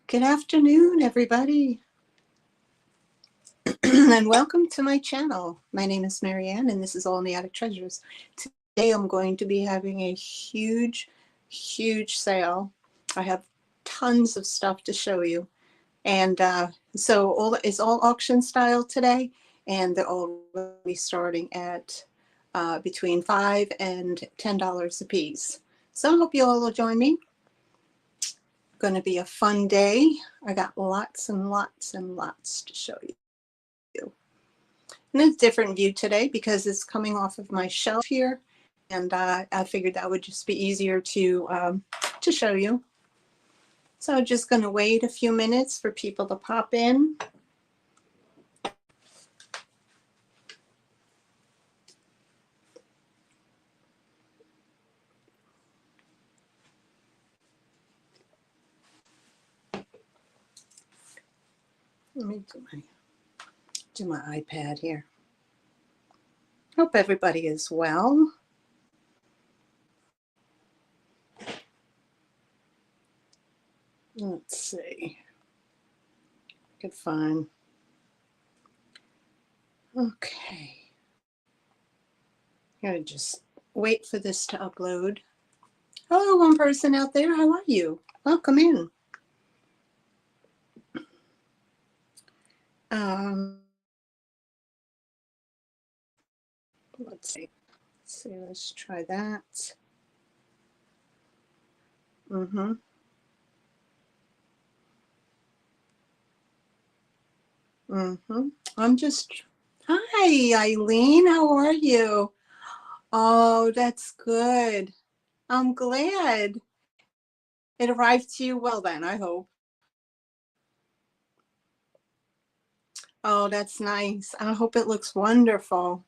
Good afternoon, everybody, and welcome to my channel. My name is Marianne, and this is All in the Attic Treasures. Today, I'm going to be having a huge sale. I have tons of stuff to show you, and so it's all auction style today, and they're all really starting at between $5 and $10 a piece. So I hope you all will join me. Going to be a fun day. I got lots and lots and lots to show you. And it's a different view today because it's coming off of my shelf here, and I figured that would just be easier to show you. So I'm just going to wait a few minutes for people to pop in. Let me do my iPad here. Hope everybody is well. Let's see. I could find. Okay. I'm gonna just wait for this to upload. Hello, one person out there. How are you? Welcome in. Let's see. Let's try that. I'm just, hi, Eileen. How are you? Oh, that's good. I'm glad. It arrived to you well then, I hope. Oh, that's nice. I hope it looks wonderful.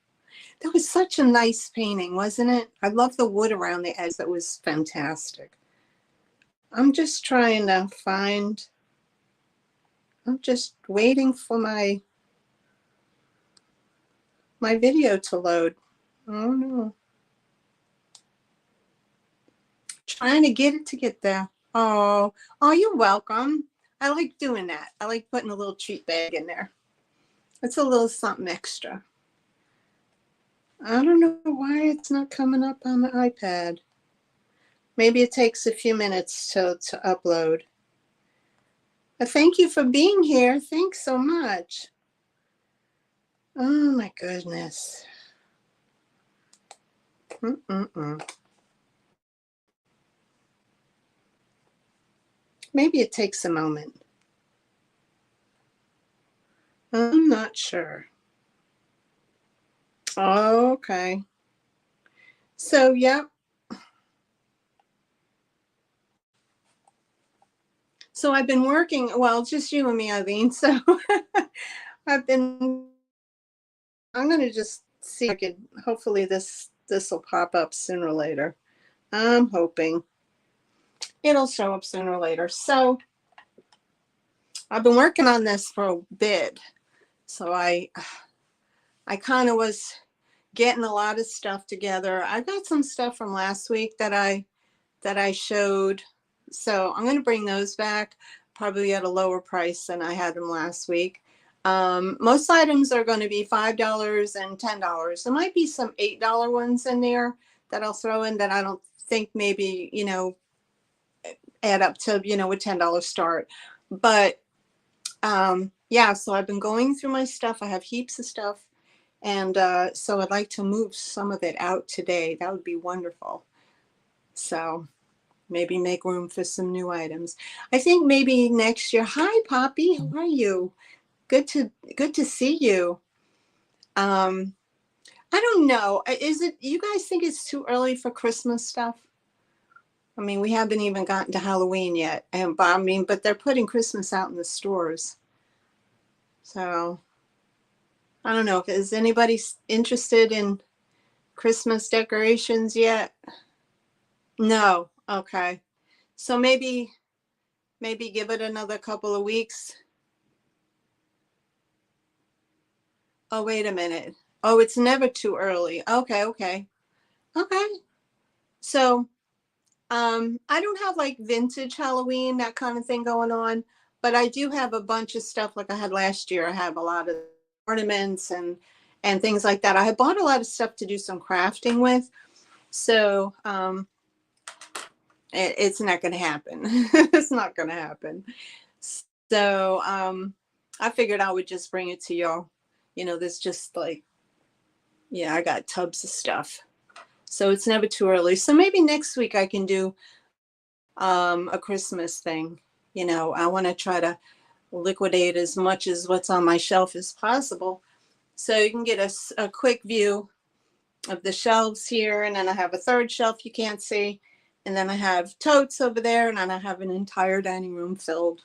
That was such a nice painting, wasn't it? I love the wood around the edge. That was fantastic. I'm just trying to find, I'm just waiting for my video to load. Oh no. Trying to get it to get there. Oh, you're welcome. I like doing that. I like putting a little treat bag in there. It's a little something extra. I don't know why it's not coming up on the iPad. Maybe it takes a few minutes to upload. But thank you for being here. Thanks so much. Oh my goodness. Maybe it takes a moment. I'm not sure. Okay. So, yep. So I've been working, well, just you and me, Eileen. So I'm going to just see if I could, hopefully this will pop up sooner or later. I'm hoping it'll show up sooner or later. So I've been working on this for a bit. So I kind of was getting a lot of stuff together. I got some stuff from last week that I showed. So I'm going to bring those back probably at a lower price than I had them last week. Most items are going to be $5 and $10. There might be some $8 ones in there that I'll throw in that I don't think maybe, add up to, a $10 start. But yeah, so I've been going through my stuff. I have heaps of stuff. And so I'd like to move some of it out today. That would be wonderful. So maybe make room for some new items. I think maybe next year. Hi, Poppy. How are you? Good to see you. I don't know. Is it, you guys think it's too early for Christmas stuff? I mean, we haven't even gotten to Halloween yet. But they're putting Christmas out in the stores. So I don't know if is anybody interested in Christmas decorations yet? No. Okay. So maybe give it another couple of weeks. Oh, wait a minute. Oh, it's never too early. Okay. So, I don't have like vintage Halloween, that kind of thing going on, but I do have a bunch of stuff like I had last year. I have a lot of ornaments and things like that. I had bought a lot of stuff to do some crafting with. So it's not going to happen. It's not going to happen. So I figured I would just bring it to y'all. You know, there's just like, yeah, I got tubs of stuff. So it's never too early. So maybe next week I can do a Christmas thing. You know, I want to try to liquidate as much as what's on my shelf as possible. So you can get a quick view of the shelves here. And then I have a third shelf you can't see. And then I have totes over there. And then I have an entire dining room filled.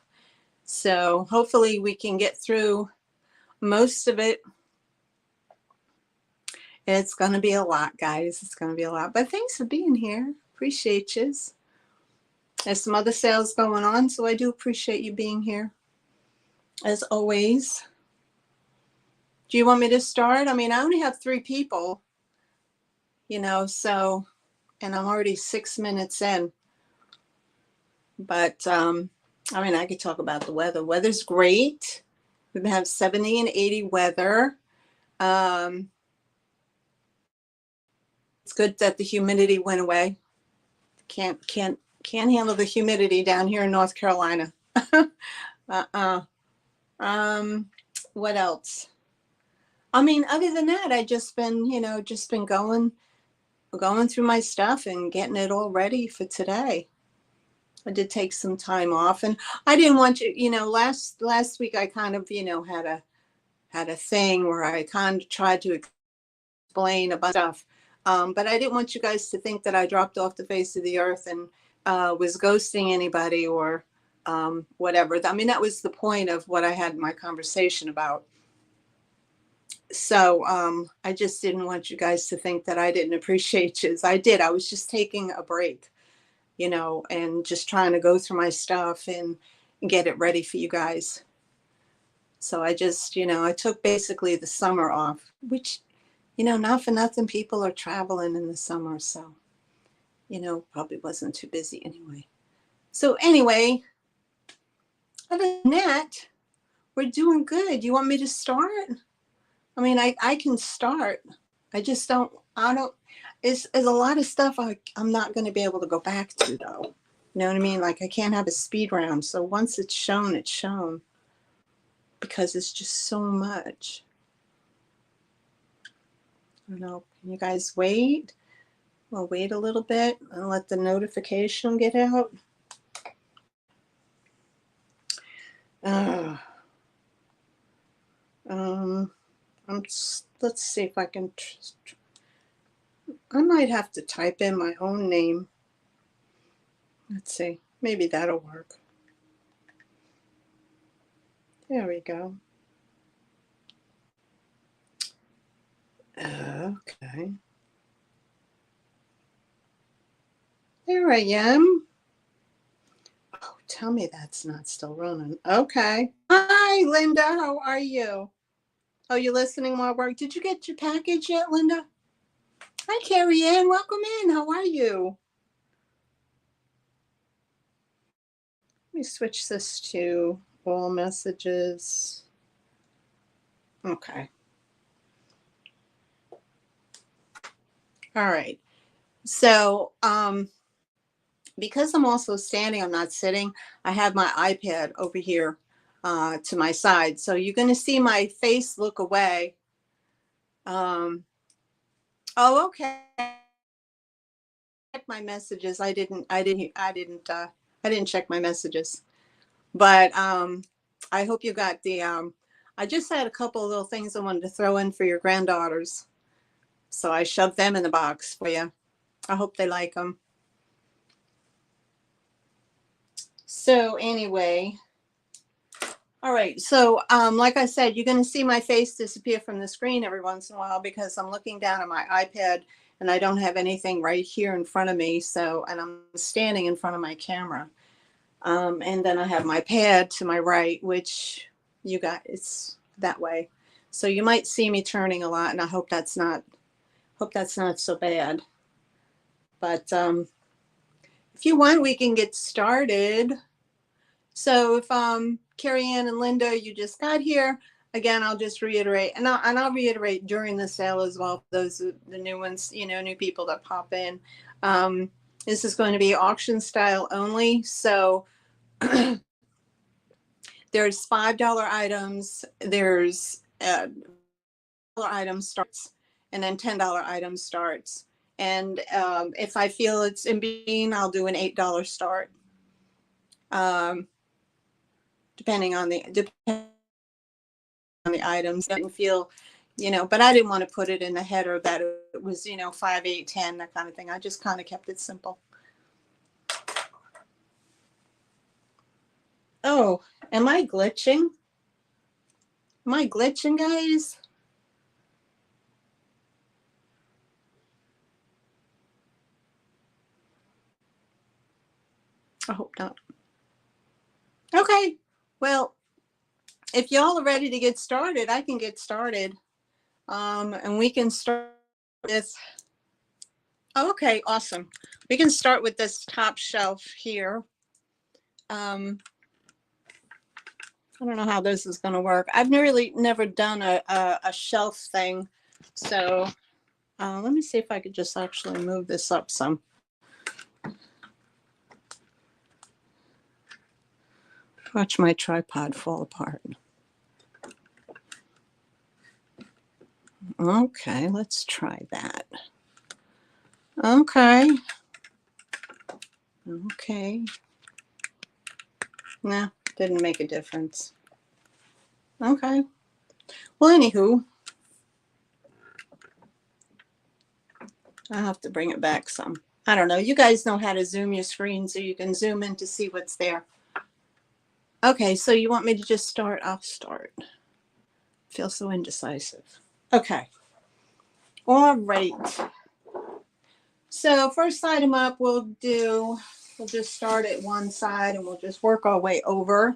So hopefully we can get through most of it. It's going to be a lot, guys. It's going to be a lot. But thanks for being here. Appreciate you. There's some other sales going on, so I do appreciate you being here, as always. Do you want me to start? I mean, I only have 3 people, you know, so, and I'm already 6 minutes in. But, I mean, I could talk about the weather. Weather's great. We have 70 and 80 weather. It's good that the humidity went away. Can't handle the humidity down here in North Carolina. What else? I mean, other than that, I just been, you know, going through my stuff and getting it all ready for today. I did take some time off, and I didn't want you, you know, last week I kind of, you know, had a thing where I kind of tried to explain a bunch of stuff. But I didn't want you guys to think that I dropped off the face of the earth and was ghosting anybody or whatever. I mean, that was the point of what I had my conversation about. So I just didn't want you guys to think that I didn't appreciate you. I did. I was just taking a break, you know, and just trying to go through my stuff and get it ready for you guys. So I just, you know, I took basically the summer off, which, you know, not for nothing, people are traveling in the summer. So, you know, probably wasn't too busy anyway. So anyway, other than that, we're doing good. You want me to start? I mean, I can start. I just don't, it's a lot of stuff I'm not going to be able to go back to, though. You know what I mean? Like, I can't have a speed round. So once it's shown, it's shown. Because it's just so much. I don't know. Can you guys wait? We'll wait a little bit and let the notification get out. Let's see if I can. I might have to type in my own name. Let's see. Maybe that'll work. There we go. Okay. There I am. Oh, tell me that's not still running. Okay. Hi, Linda. How are you? Oh, you're listening while I work. Did you get your package yet, Linda? Hi, Carrie Ann. Welcome in. How are you? Let me switch this to all messages. Okay. All right. So, because I'm also standing, I'm not sitting, I have my iPad over here to my side. So you're going to see my face look away. Oh, okay. Check my messages. I didn't check my messages, but I hope you got the, I just had a couple of little things I wanted to throw in for your granddaughters. So I shoved them in the box for you. I hope they like them. So anyway, all right. So like I said, you're going to see my face disappear from the screen every once in a while because I'm looking down at my iPad and I don't have anything right here in front of me. So, and I'm standing in front of my camera. And then I have my pad to my right, which you got, it's that way. So you might see me turning a lot, and I hope that's not so bad. But if you want, we can get started. So if Carrie Ann and Linda, you just got here, again, I'll just reiterate, and I'll reiterate during the sale as well. For those the new ones, new people that pop in. This is going to be auction style only. So there's $5 items. There's item starts, and then $10 item starts. And if I feel it's in between, I'll do an $8 start. Depending on the items. I didn't feel, but I didn't want to put it in the header that it was, 5, 8, 10, that kind of thing. I just kind of kept it simple. Oh, am I glitching? Am I glitching, guys? I hope not. Okay. Well, if y'all are ready to get started, I can get started. And we can start with, okay, awesome. We can start with this top shelf here. I don't know how this is going to work. I've really never done a shelf thing. So let me see if I could just actually move this up some. Watch my tripod fall apart. Okay, let's try that. Okay. Nah, didn't make a difference. Okay. Well, anywho, I'll have to bring it back some. I don't know. You guys know how to zoom your screen so you can zoom in to see what's there. Okay, so you want me to just start? I'll start. Feel so indecisive. Okay. All right. So first item up, we'll just start at one side and we'll just work our way over.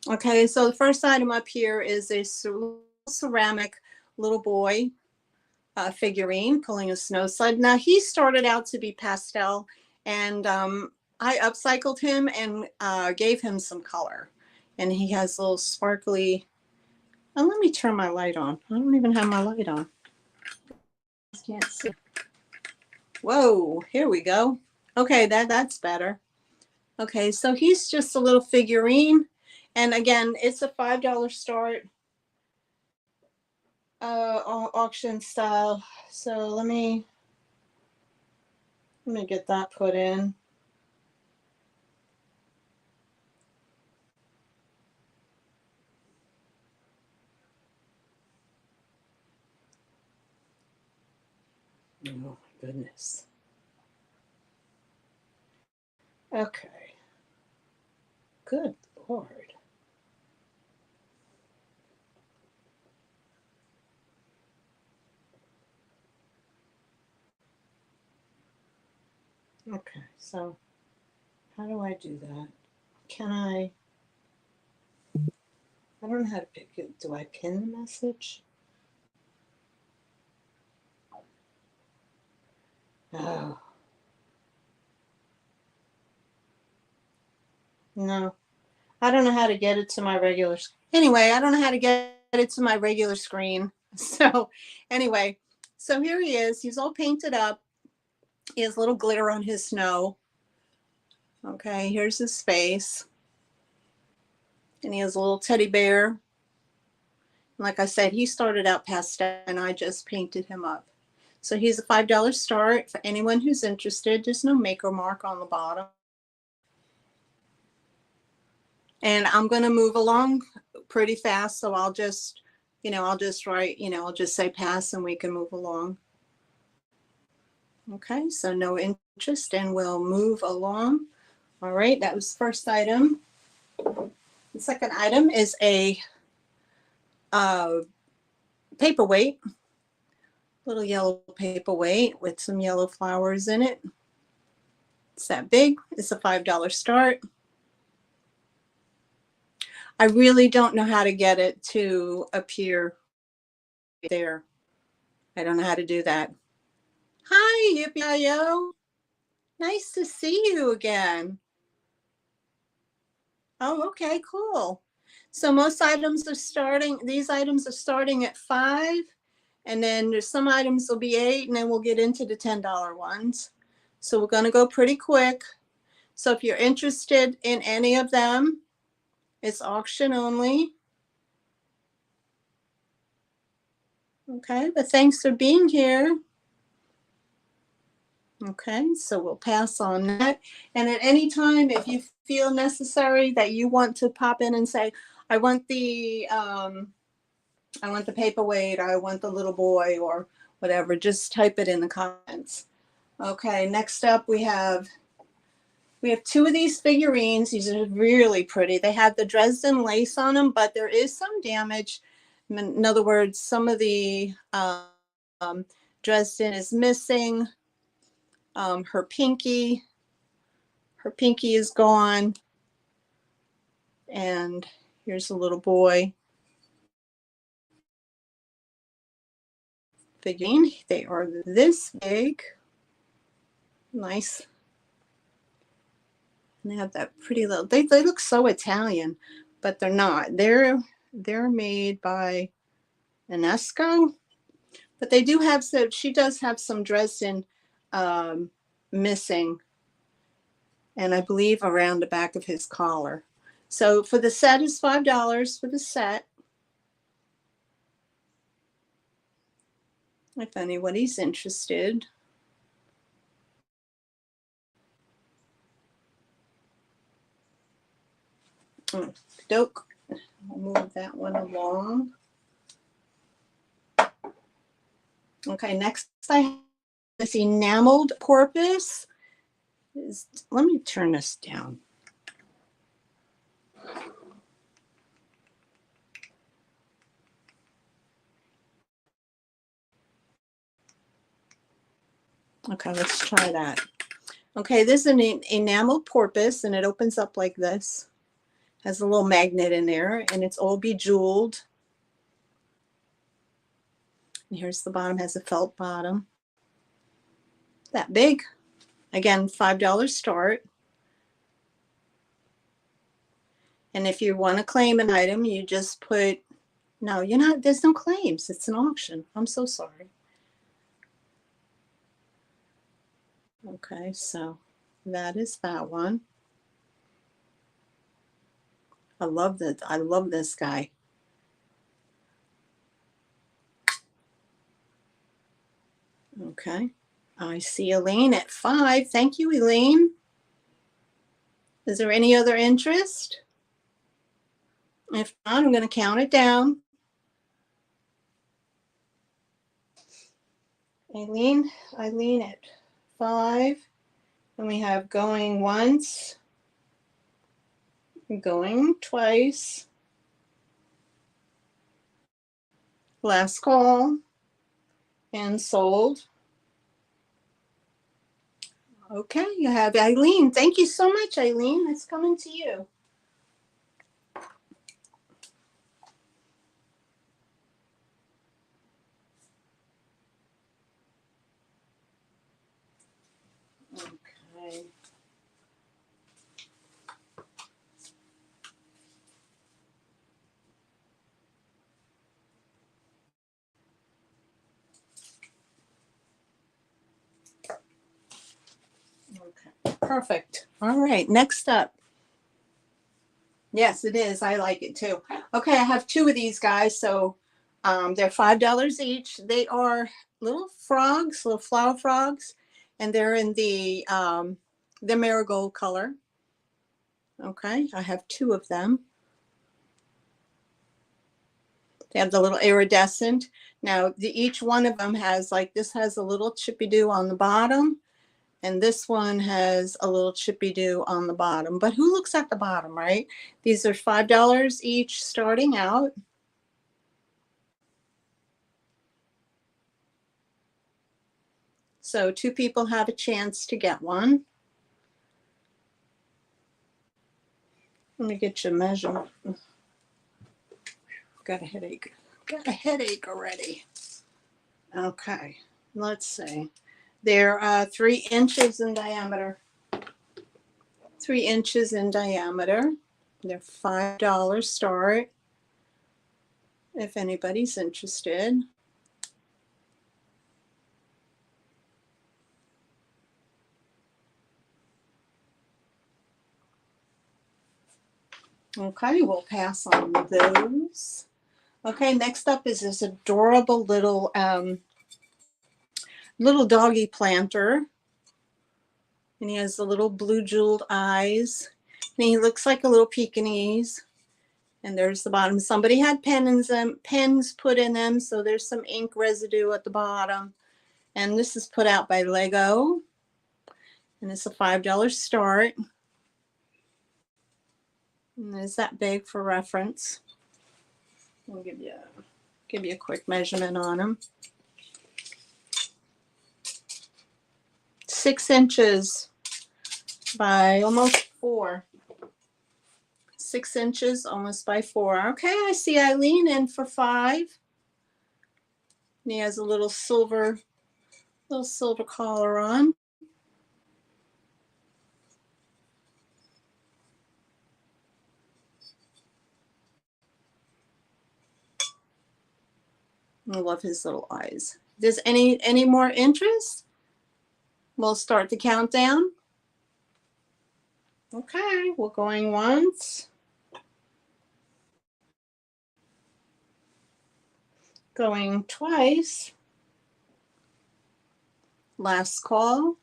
Okay, so the first item up here is a ceramic little boy figurine pulling a snow sled. Now he started out to be pastel, and I upcycled him and gave him some color. And he has little sparkly, oh, let me turn my light on. I don't even have my light on. I can't see. Whoa, here we go. Okay, that's better. Okay, so he's just a little figurine. And again, it's a $5 start, auction style. So let me get that put in. Oh my goodness. Okay. Good Lord. Okay, so how do I do that? Can I don't know how to pick it. Do I pin the message? Oh. No. I don't know how to get it to my regular. Anyway, I don't know how to get it to my regular screen. So anyway, so here he is. He's all painted up. He has a little glitter on his snow. Okay, here's his face. And he has a little teddy bear. Like I said, he started out pastel and I just painted him up. So he's a $5 start for anyone who's interested. There's no maker mark on the bottom. And I'm going to move along pretty fast. So I'll just, I'll just write, I'll just say pass and we can move along. Okay, so no interest and we'll move along. All right, that was the first item. The second item is a paperweight, little yellow paperweight with some yellow flowers in it. It's that big. It's a $5 start. I really don't know how to get it to appear there. I don't know how to do that. Hi, Yippee-Yo. Nice to see you again. Oh, okay, cool. So most items are starting, these items are starting at 5, and then there's some items will be 8, and then we'll get into the $10 ones. So we're going to go pretty quick. So if you're interested in any of them, it's auction only. Okay, but thanks for being here. Okay, so we'll pass on that. And at any time, if you feel necessary that you want to pop in and say, I want the paperweight, I want the little boy, or whatever, just type it in the comments. Okay, next up we have 2 of these figurines. These are really pretty. They have the Dresden lace on them, but there is some damage. In other words, some of the Dresden is missing. Her pinky is gone. And here's a little boy figurine. They are this big. Nice. And they have that pretty little, they look so Italian, but they're not. They're made by UNESCO, but they do have, so she does have some Dresden missing, and I believe around the back of his collar. So for the set is $5 for the set. If anybody's interested. Doke. I'll move that one along. Okay, next I have this enameled porpoise. Let me turn this down. Okay, let's try that. Okay, this is an enameled porpoise, and it opens up like this. Has a little magnet in there, and it's all bejeweled. And here's the bottom, has a felt bottom. That big. Again, $5 start. And if you want to claim an item, you just put, no, you're not, there's no claims. It's an auction. I'm so sorry. Okay, so that is that one. I love this guy. Okay. I see Elaine at 5. Thank you, Elaine. Is there any other interest? If not, I'm going to count it down. Eileen at 5. And we have going once, going twice. Last call. And sold. Okay, you have Eileen. Thank you so much, Eileen. It's coming to you. Okay. Okay, perfect. All right, next up. Yes, it is. I like it too. Okay, I have 2 of these guys, so they're $5 each. They are little frogs, little flower frogs, and they're in the marigold color. Okay, I have 2 of them. They have the little iridescent. Now, each one of them has, like, this has a little chippy-doo on the bottom, and this one has a little chippy-doo on the bottom. But who looks at the bottom, right? These are $5 each starting out. So 2 people have a chance to get one. Let me get your measurement. Got a headache. Got a headache already. Okay, let's see. They're 3 inches in diameter. 3 inches in diameter. They're $5 start, if anybody's interested. Okay, we'll pass on those. Okay, next up is this adorable little little doggy planter. And he has the little blue jeweled eyes. And he looks like a little Pekingese. And there's the bottom. Somebody had pens put in them, so there's some ink residue at the bottom. And this is put out by Lego. And it's a $5 start. And it's that big for reference. I'll give you a quick measurement on them. 6 inches by almost 4. 6 inches almost by 4. Okay, I see Eileen in for 5. And he has a little silver collar on. I love his little eyes. Does any more interest? We'll start the countdown. Okay, we're going once. Going twice. Last call.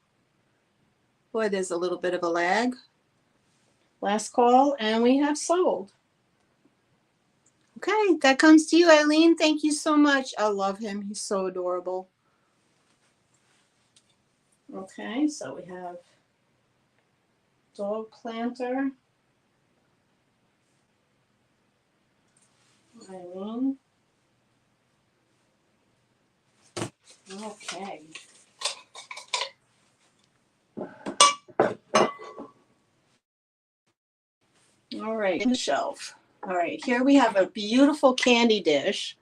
Boy, there's a little bit of a lag. Last call, and we have sold. Okay, that comes to you, Eileen. Thank you so much. I love him. He's so adorable. Okay, so we have dog planter. Eileen. Okay. All right, in the shelf. All right, here we have a beautiful candy dish,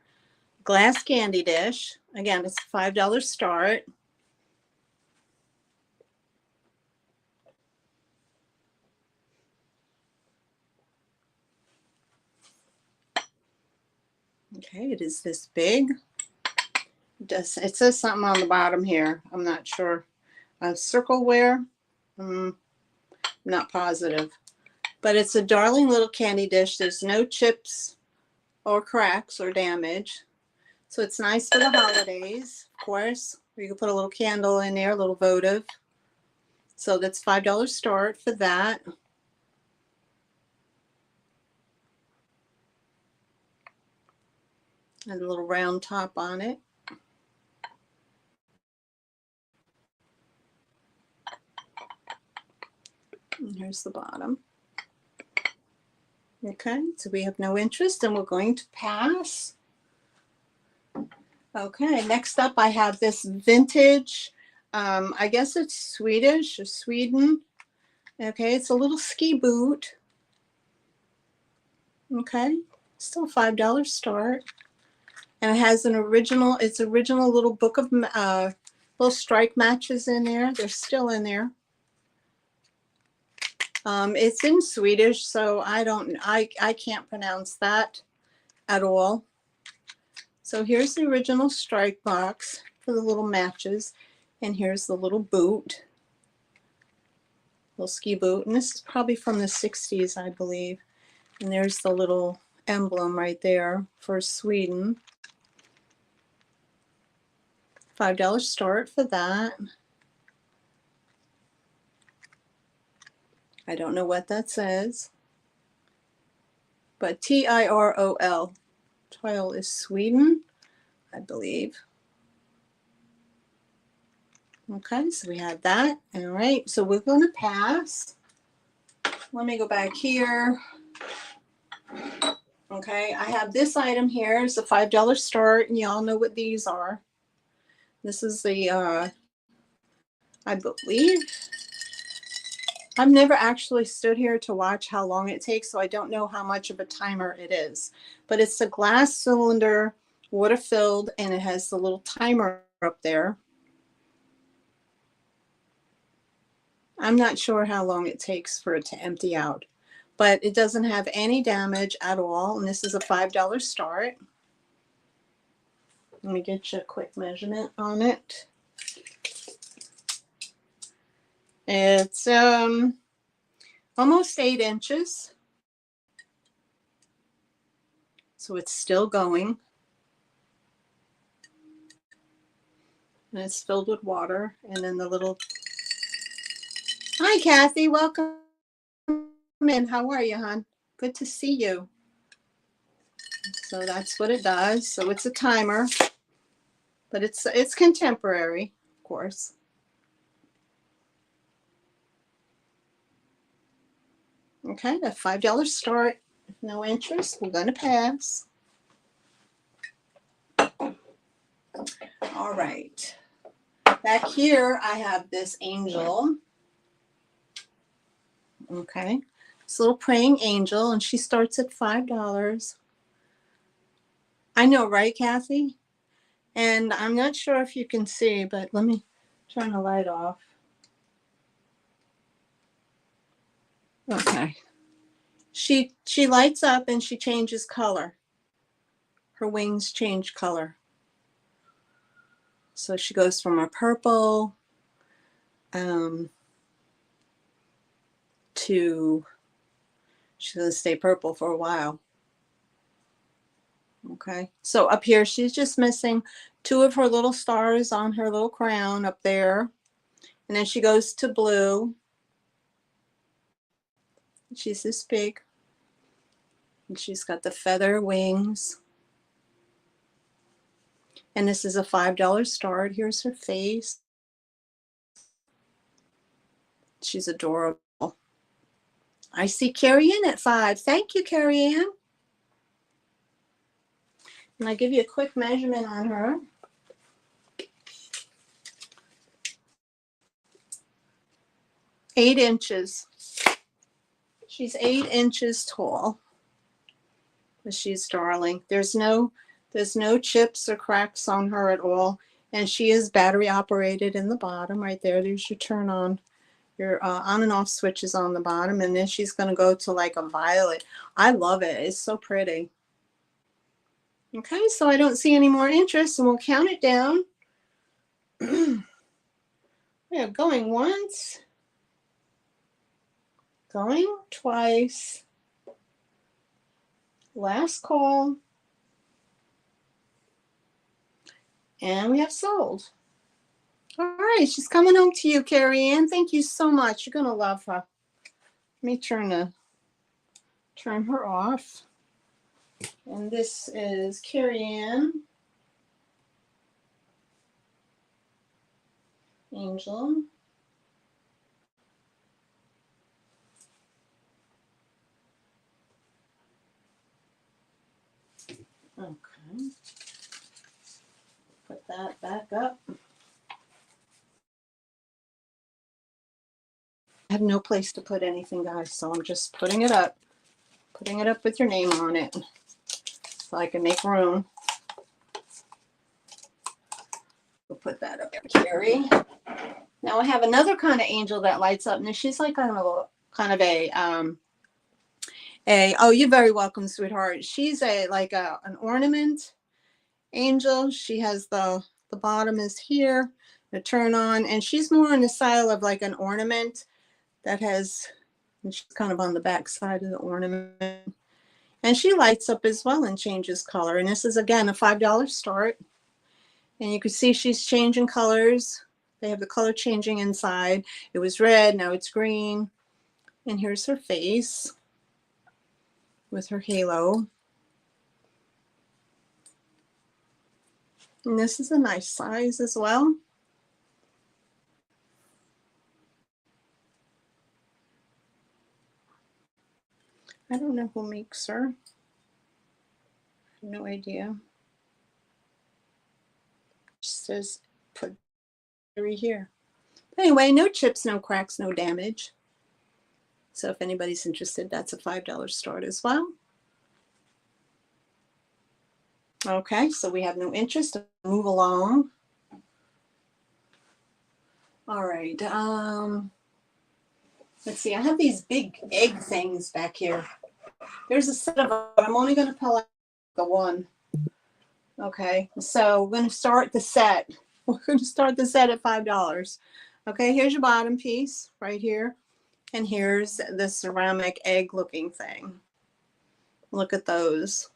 glass candy dish. Again, it's a $5 start. Okay, it is this big. It says something on the bottom here. I'm not sure. Circleware. Not positive. But it's a darling little candy dish. There's no chips or cracks or damage. So it's nice for the holidays, of course. You can put a little candle in there, a little votive. So that's $5 start for that. And a little round top on it. And here's the bottom. Okay, so we have no interest and we're going to pass. Okay, next up I have this vintage, I guess it's Swedish or Sweden. Okay, it's a little ski boot. Okay, still $5 start. And it has its original little book of little strike matches in there. They're still in there. It's in Swedish, so I can't pronounce that at all. So here's the original strike box for the little matches. And here's the little boot, little ski boot. And this is probably from the 60s, I believe. And there's the little emblem right there for Sweden. $5 start for that. I don't know what that says. But Tirol. Tirol is Sweden, I believe. Okay, so we have that. All right, so we're going to pass. Let me go back here. Okay, I have this item here. It's a $5 start, and y'all know what these are. This is the, I believe, I've never actually stood here to watch how long it takes, so I don't know how much of a timer it is. But it's a glass cylinder, water-filled, and it has the little timer up there. I'm not sure how long it takes for it to empty out, but it doesn't have any damage at all. And this is a $5 start. Let me get you a quick measurement on it. It's almost 8 inches. So it's still going. And it's filled with water. And then the little... Hi, Kathy. Welcome in. How are you, hon? Good to see you. So that's what it does. So it's a timer. But it's contemporary, of course. Okay, a $5 start. No interest. We're going to pass. All right. Back here, I have this angel. Okay. This little praying angel, and she starts at $5. I know, right, Kathy? And I'm not sure if you can see, but let me turn the light off. Okay. She lights up and she changes color. Her wings change color. So she goes from a purple to, she's going to stay purple for a while. Okay. So up here, she's just missing 2 of her little stars on her little crown up there. And then she goes to blue. She's this big. And she's got the feather wings. And this is a $5 start. Here's her face. She's adorable. I see Carrie Ann at 5. Thank you, Carrie Ann. And I give you a quick measurement on her. Eight inches. She's 8 inches tall. But she's darling. There's no chips or cracks on her at all. And she is battery operated in the bottom right there. There's your turn on. Your on and off switches on the bottom. And then she's going to go to like a violet. I love it. It's so pretty. Okay, so I don't see any more interest, and we'll count it down. We are going once, going twice, last call, and we have sold. All right, she's coming home to you, Carrie Ann. Thank you so much. You're gonna love her. Let me turn her off. And this is Carrie Ann. Angel. Okay. Put that back up. I have no place to put anything, guys, so I'm just putting it up with your name on it so I can make room. We'll put that up there, Carrie. Now I have another kind of angel that lights up, and she's like kind of a oh, you're very welcome, sweetheart. She's an ornament angel. She has the bottom is here, the turn on, and she's more in the style of like an ornament that has, and she's kind of on the back side of the ornament. And she lights up as well and changes color. And this is, again, a $5 start. And you can see she's changing colors. They have the color changing inside. It was red, now it's green. And here's her face with her halo. And this is a nice size as well. I don't know who makes her. No idea. It says put here. Anyway, no chips, no cracks, no damage. So if anybody's interested, that's a $5 start as well. Okay, so we have no interest. Move along. All right. Let's see, I have these big egg things back here. There's a set of them, but I'm only going to pull out the one. Okay, so we're going to start the set. We're going to start the set at $5. Okay, here's your bottom piece right here. And here's the ceramic egg looking thing. Look at those.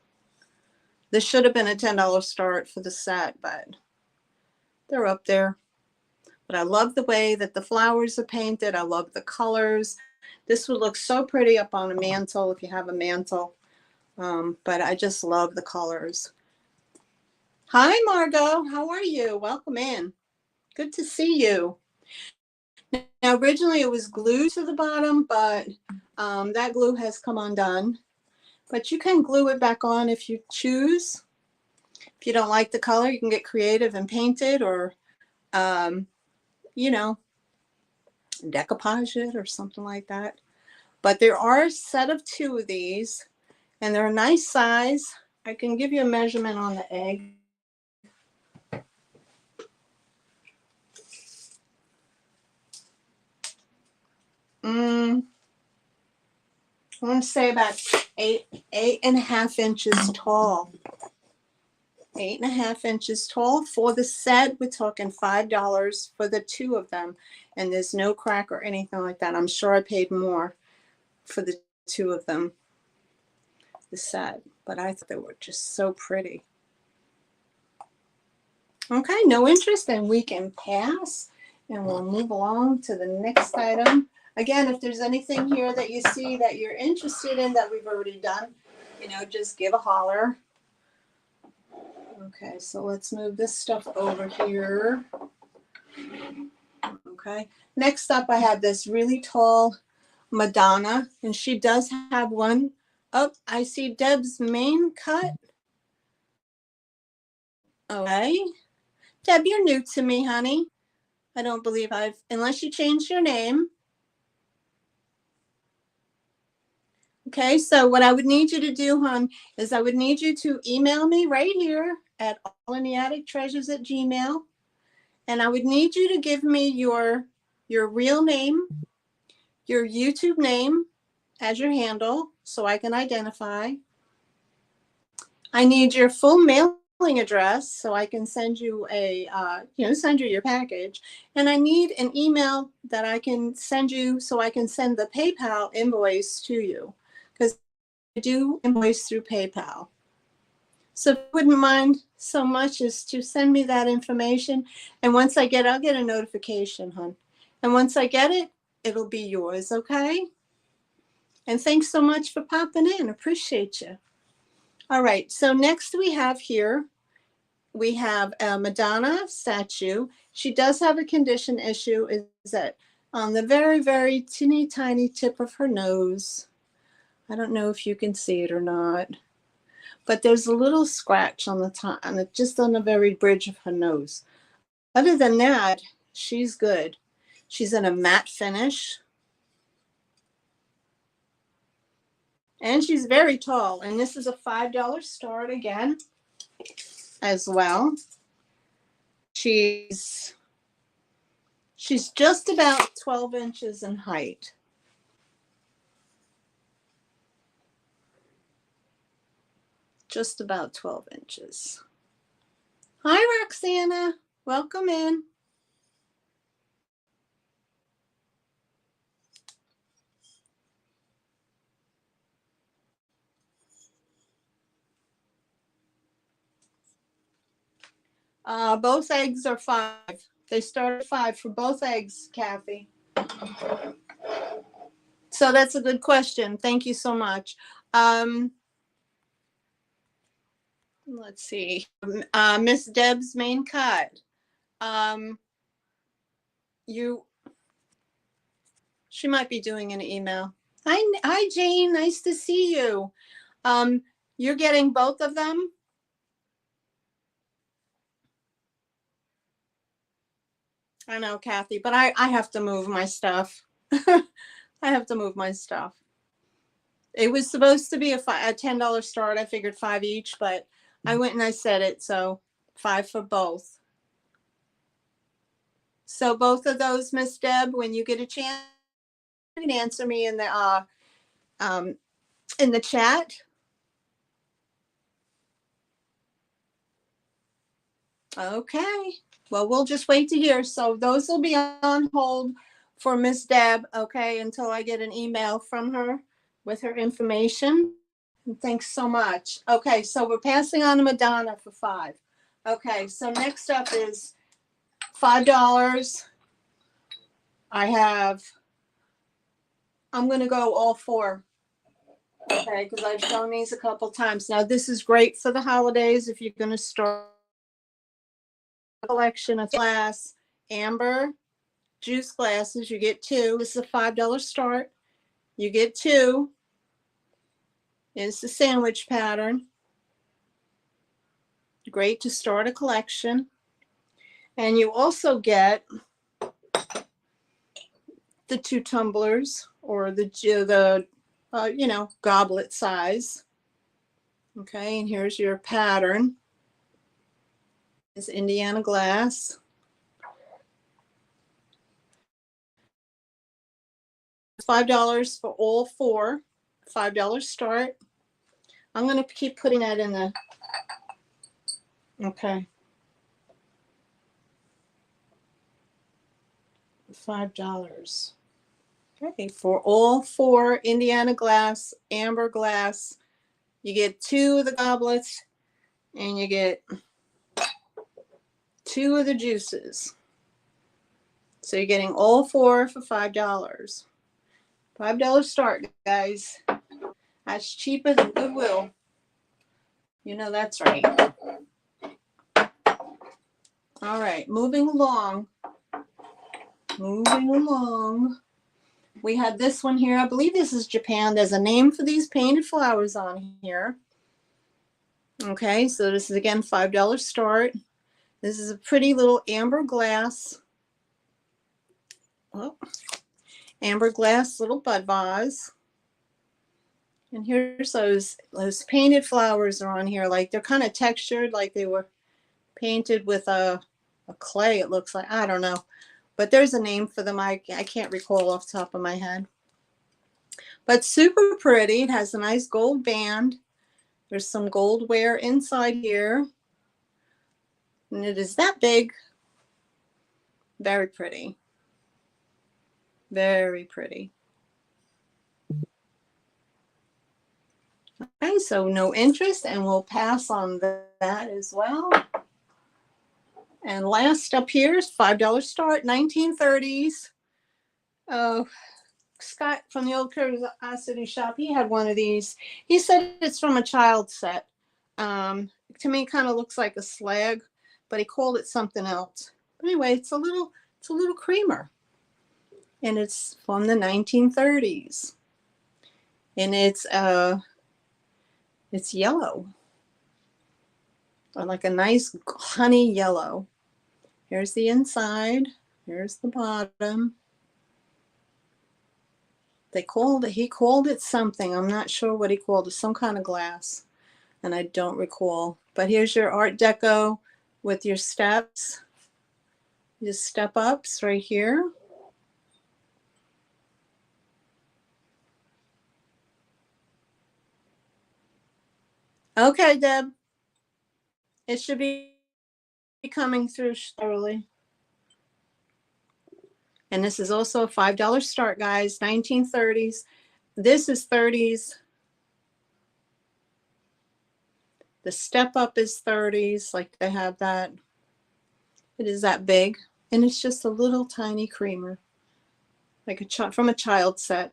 This should have been a $10 start for the set, but they're up there. But I love the way that the flowers are painted. I love the colors. This would look so pretty up on a mantle if you have a mantle. But I just love the colors. Hi, Margot. How are you? Welcome in. Good to see you. Now, originally it was glued to the bottom, but that glue has come undone. But you can glue it back on if you choose. If you don't like the color, you can get creative and paint it, or, you know, decoupage it or something like that. But there are a set of 2 of these, and they're a nice size. I can give you a measurement on the egg. I want to say about 8.5 inches tall. 8.5 inches tall for the set. We're talking $5 for the 2 of them, and there's no crack or anything like that. I'm sure I paid more for the 2 of them, the set, but I thought they were just so pretty. Okay, no interest, and we can pass, and we'll move along to the next item. Again, if there's anything here that you see that you're interested in that we've already done, you know, just give a holler. Okay, so let's move this stuff over here. Okay, next up I have this really tall Madonna, and she does have one. Oh, I see Deb's main cut. Okay, Deb, you're new to me, honey. I don't believe unless you changed your name. Okay, so what I would need you to do, hon, is I would need you to email me right here at allintheattictreasures@gmail. And I would need you to give me your real name, your YouTube name as your handle so I can identify. I need your full mailing address so I can send you send you your package. And I need an email that I can send you so I can send the PayPal invoice to you, because I do invoice through PayPal. So if you wouldn't mind so much as to send me that information. And once I get it, I'll get a notification, hon. And once I get it, it'll be yours, okay? And thanks so much for popping in. Appreciate you. All right, so next we have a Madonna statue. She does have a condition issue, is that on the very, very teeny tiny tip of her nose. I don't know if you can see it or not, but there's a little scratch on the top, and just on the very bridge of her nose. Other than that, she's good. She's in a matte finish. And she's very tall. And this is a $5 start again, as well. She's just about 12 inches in height. Just about 12 inches. Hi, Roxana. Welcome in. Both eggs are $5. They start at $5 for both eggs, Kathy. So that's a good question. Thank you so much. Let's see. Miss Deb's main cut. She might be doing an email. Hi, Jane. Nice to see you. You're getting both of them? I know, Kathy, but I have to move my stuff. I have to move my stuff. It was supposed to be a $10 start. I figured $5 each, but I went and I said it, so $5 for both. So both of those, Miss Deb, when you get a chance, can answer me in the chat. Okay. Well, we'll just wait to hear. So those will be on hold for Miss Deb, okay, until I get an email from her with her information. And thanks so much. Okay, so we're passing on to Madonna for 5. Okay, so next up is $5. I'm going to go all 4. Okay, because I've shown these a couple times. Now, this is great for the holidays if you're going to start a collection of glass, amber, juice glasses. You get 2. This is a $5 start. You get 2. It's the sandwich pattern. Great to start a collection. And you also get the 2 tumblers or the goblet size. Okay, and here's your pattern. It's Indiana glass. $5 for all 4. $5 start. I'm going to keep putting that in the. Okay. $5. Okay, for all 4 Indiana glass, amber glass, you get 2 of the goblets and you get 2 of the juices. So you're getting all 4 for $5. $5 start, guys. That's cheap as Goodwill. You know that's right. All right, moving along. We had this one here. I believe this is Japan. There's a name for these painted flowers on here. Okay, so this is again $5 start. This is a pretty little amber glass. Oh, amber glass little bud vase. And here's those painted flowers are on here. Like they're kind of textured, like they were painted with a clay, it looks like. I don't know. But there's a name for them. I can't recall off the top of my head. But super pretty. It has a nice gold band. There's some gold wear inside here. And it is that big. Very pretty. Very pretty. Okay, so no interest, and we'll pass on that as well. And last up here is $5 start, 1930s. Oh, Scott from the old Curiosity shop, he had one of these. He said it's from a child set. To me, it kind of looks like a slag, but he called it something else. But anyway, it's a little creamer, and it's from the 1930s, and it's yellow, or like a nice honey yellow. Here's the inside. Here's the bottom. He called it something. I'm not sure what he called it. Some kind of glass, and I don't recall. But here's your Art Deco with your steps. Your step ups right here. Okay, Deb. It should be coming through slowly. And this is also a $5 start, guys. 1930s. This is 30s. The step up is 30s, like they have that. It is that big. And it's just a little tiny creamer, like from a child set.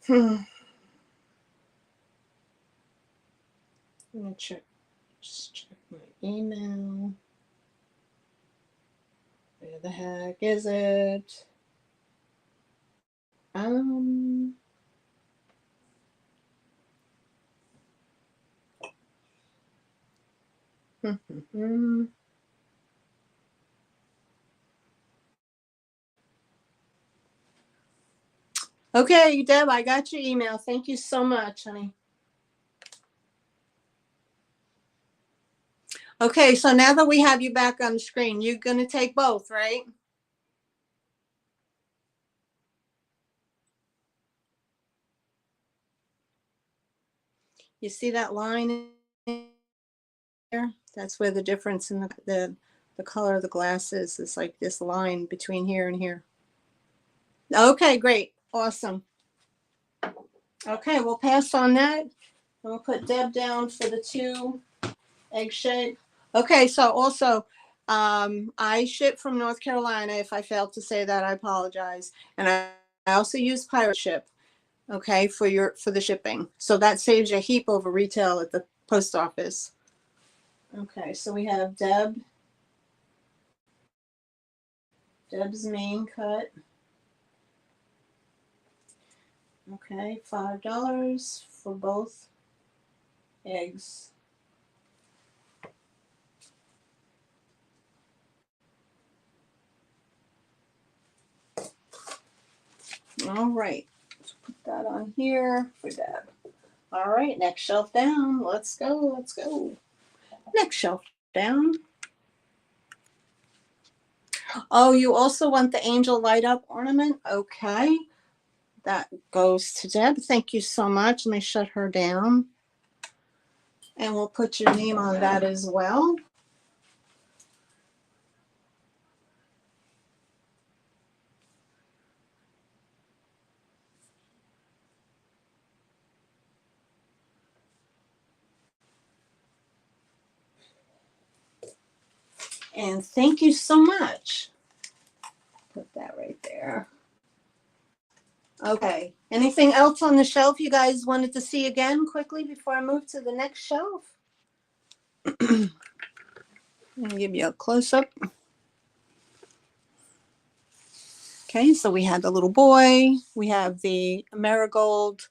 Let me just check my email. Where the heck is it? Okay, Deb, I got your email. Thank you so much, honey. Okay, so now that we have you back on the screen, you're going to take both, right? You see that line there? That's where the difference in the color of the glass is. It's like this line between here and here. Okay, great. Awesome. Okay, we'll pass on that. And we'll put Deb down for the 2 egg shape. Okay, so also, I ship from North Carolina. If I failed to say that, I apologize. And I also use pirate ship, okay, for the shipping. So that saves you a heap over retail at the post office. Okay, so we have Deb's main cut. Okay, $5 for both eggs. All right, let's put that on here for Deb. All right, next shelf down. Let's go, let's go. Next shelf down. Oh, you also want the angel light up ornament? Okay. That goes to Deb. Thank you so much. Let me shut her down. And we'll put your name on that as well. And thank you so much. Put that right there. Okay. Anything else on the shelf you guys wanted to see again quickly before I move to the next shelf? I'll give you a close-up. Okay, so we had the little boy. We have the marigold,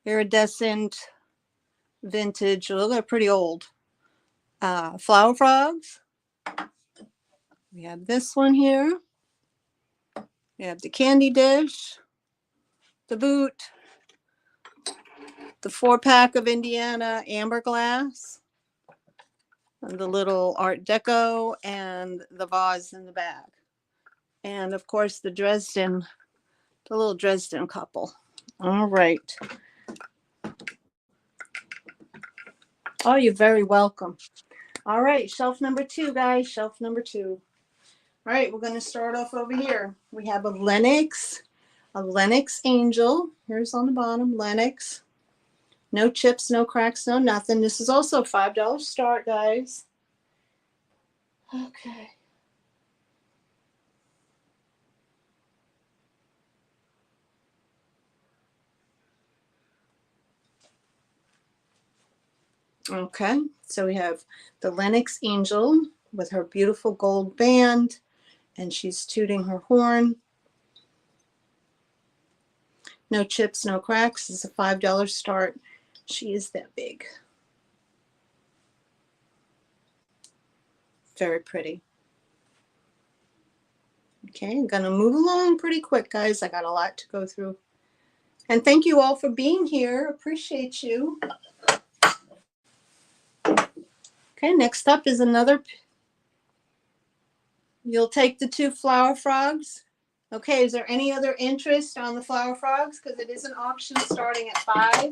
iridescent, vintage. Well, they're pretty old. Flower frogs. We have this one here. We have the candy dish, the boot, the 4-pack of Indiana amber glass, and the little Art Deco, and the vase in the back. And of course, the little Dresden couple. All right. Oh, you're very welcome. All right, shelf number 2, guys. Shelf number 2. All right, we're going to start off over here. We have a Lennox angel. Here's on the bottom, Lennox. No chips, no cracks, no nothing. This is also a $5 start, guys. Okay. Okay, so we have the Lennox angel with her beautiful gold band, and she's tooting her horn. No chips, no cracks. It's a $5 start. She is that big. Very pretty. Okay, I'm going to move along pretty quick, guys. I got a lot to go through. And thank you all for being here. Appreciate you. Okay, next up is another. You'll take the 2 flower frogs. Okay, is there any other interest on the flower frogs? Because it is an auction starting at 5.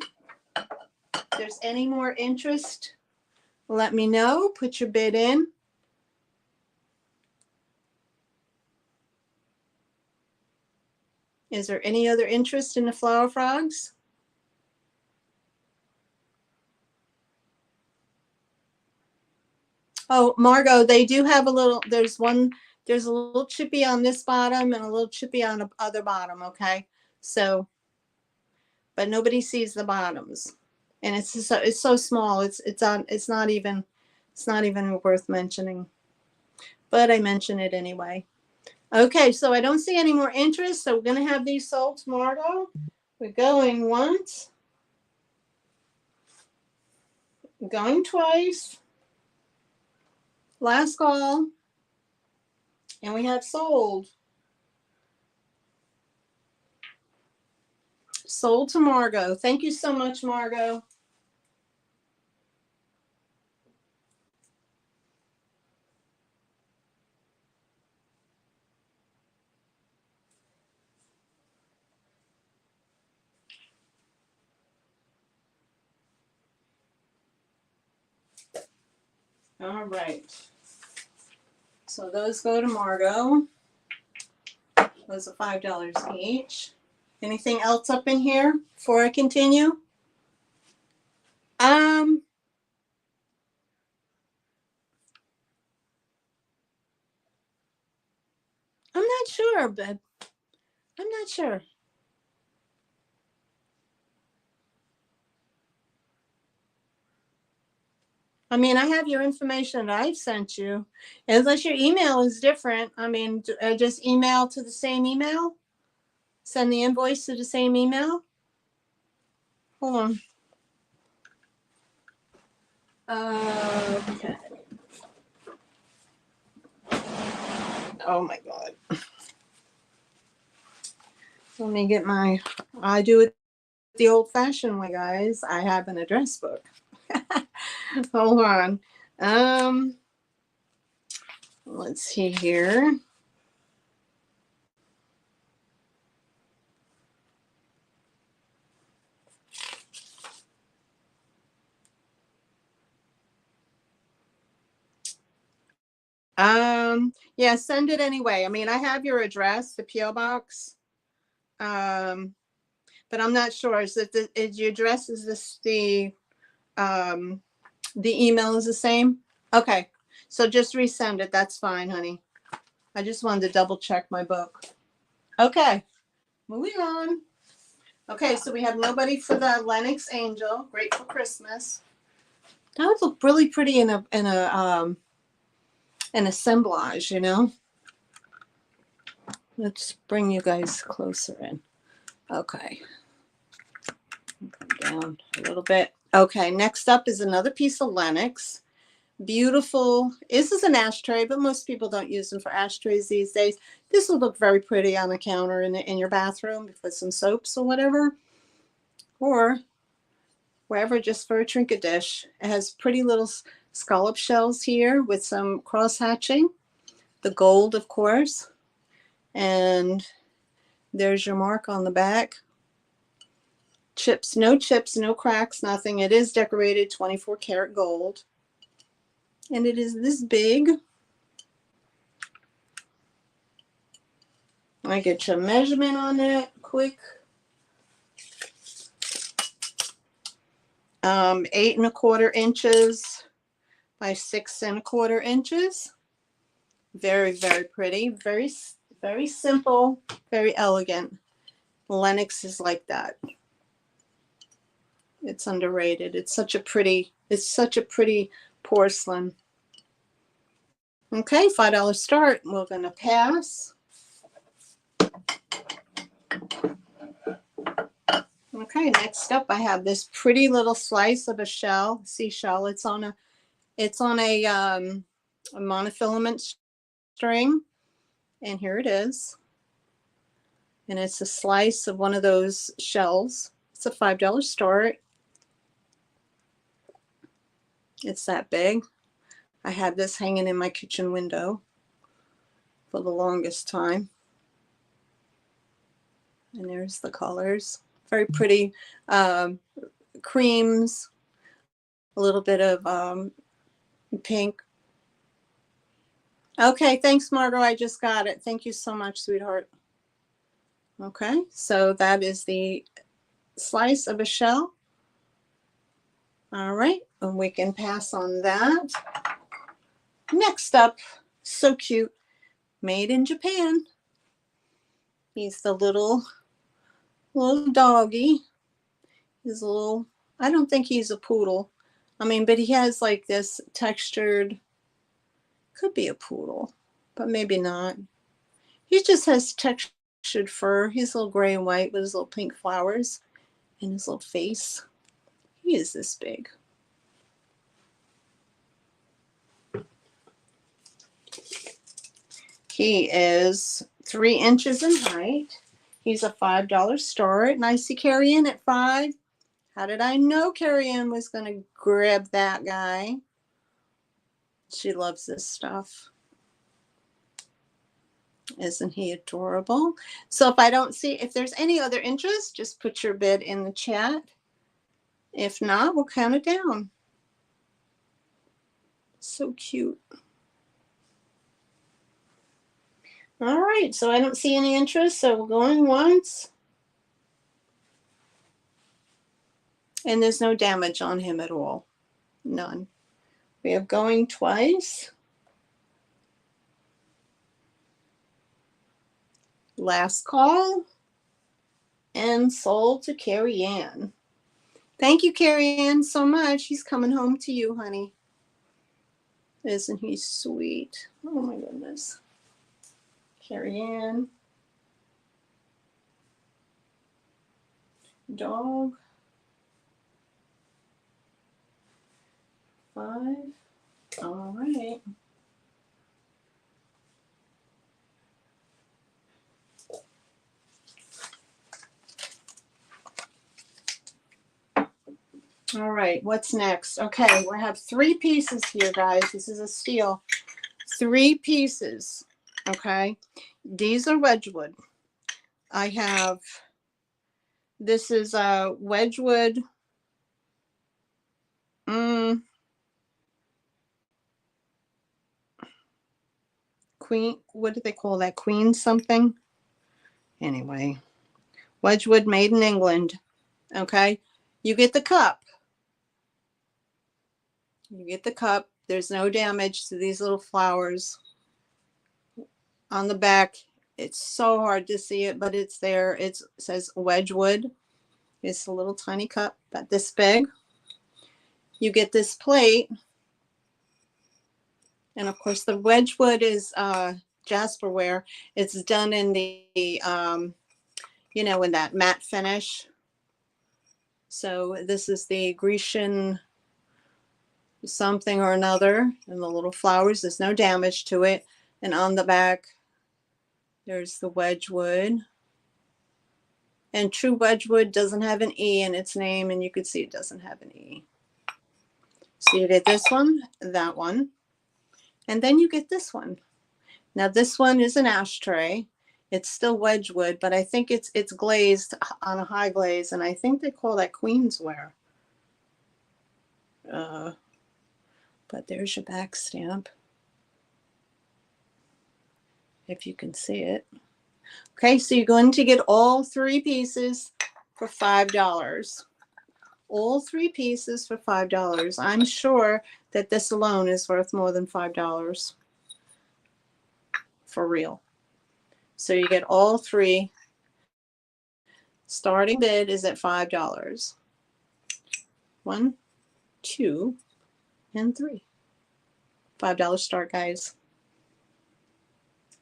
If there's any more interest, let me know. Put your bid in. Is there any other interest in the flower frogs? Oh, Margot, they do have a little, there's a little chippy on this bottom and a little chippy on the other bottom, okay? So, but nobody sees the bottoms. And it's so small. It's not even worth mentioning. But I mention it anyway. Okay, so I don't see any more interest, so we're gonna have these sold tomorrow. We're going once, going twice, last call, and we have sold. Sold to Margot. Thank you so much, Margot. All right. So those go to Margot. Those are $5 each. Anything else up in here before I continue? I'm not sure, but I'm not sure. I mean, I have your information that I've sent you. Unless your email is different. I mean, just email to the same email. Send the invoice to the same email. Hold on. Okay. Oh my God. Let me get I do it the old fashioned way, guys. I have an address book. Hold on. Let's see here. Yeah, send it anyway. I mean, I have your address, the PO box. But I'm not sure. Is your address, is this the email is the same? Okay. So just resend it. That's fine, honey. I just wanted to double check my book. Okay. Moving on. Okay, so we have nobody for the Lennox Angel. Great for Christmas. That would look really pretty in an assemblage, you know. Let's bring you guys closer in. Okay. Come down a little bit. Okay, next up is another piece of Lennox. Beautiful. This is an ashtray, but most people don't use them for ashtrays these days. This will look very pretty on the counter in your bathroom with some soaps or whatever, or wherever, just for a trinket dish. It has pretty little scallop shells here with some cross hatching. The gold, of course. And there's your mark on the back. Chips, no cracks, nothing. It is decorated 24 karat gold. And it is this big. I get your measurement on it quick. 8¼ inches by 6¼ inches. Very, very pretty. Very, very simple, very elegant. Lennox is like that. It's underrated. It's such a pretty porcelain. Okay, $5 start. We're going to pass. Okay, next up I have this pretty little slice of a shell, seashell. It's on a monofilament string, and here it is. And it's a slice of one of those shells. It's a $5 start. It's that big. I had this hanging in my kitchen window for the longest time. And there's the colors. Very pretty creams, a little bit of pink. Okay, thanks, Margot. I just got it. Thank you so much, sweetheart. Okay, so that is the slice of a shell. All right, and we can pass on that. Next up, so cute, made in Japan. He's the little doggy. He's a little, I don't think he's a poodle. I mean, but he has like this textured, could be a poodle, but maybe not. He just has textured fur. He's a little gray and white with his little pink flowers and his little face. He is this big. He is 3 inches in height. He's a $5 start. And I see Carrie Ann at 5. How did I know Carrie Ann was going to grab that guy? She loves this stuff. Isn't he adorable? So if I don't see, if there's any other interest, just put your bid in the chat. If not, we'll count it down. So cute. All right, so I don't see any interest, so we're going once. And there's no damage on him at all. None. We have going twice. Last call. And sold to Carrie Ann. Thank you, Carrie Ann, so much. He's coming home to you, honey. Isn't he sweet? Oh, my goodness. Carrie Ann. Dog. 5. All right. All right, what's next? Okay, we have 3 pieces here, guys. This is a steal. 3 pieces, okay? These are Wedgwood. I have, this is a Wedgwood. Queen, what do they call that? Queen something? Anyway, Wedgwood made in England, okay? You get the cup. You get the cup. There's no damage to these little flowers on the back. It's so hard to see it, but it's there. It says Wedgwood. It's a little tiny cup, about this big. You get this plate. And of course, the Wedgwood is Jasperware. It's done in the, you know, in that matte finish. So this is the Grecian something or another, and the little flowers. There's no damage to it. And on the back, there's the Wedgwood. And true Wedgwood doesn't have an E in its name, and you can see it doesn't have an E. So you get this one, that one, and then you get this one. Now this one is an ashtray. It's still Wedgwood, but I think it's glazed on a high glaze, and I think they call that Queensware. But there's your back stamp, if you can see it. Okay, so you're going to get all 3 pieces for $5. All 3 pieces for $5. I'm sure that this alone is worth more than $5. For real. So you get all 3. Starting bid is at $5. 1, 2, and 3. $5 start, guys.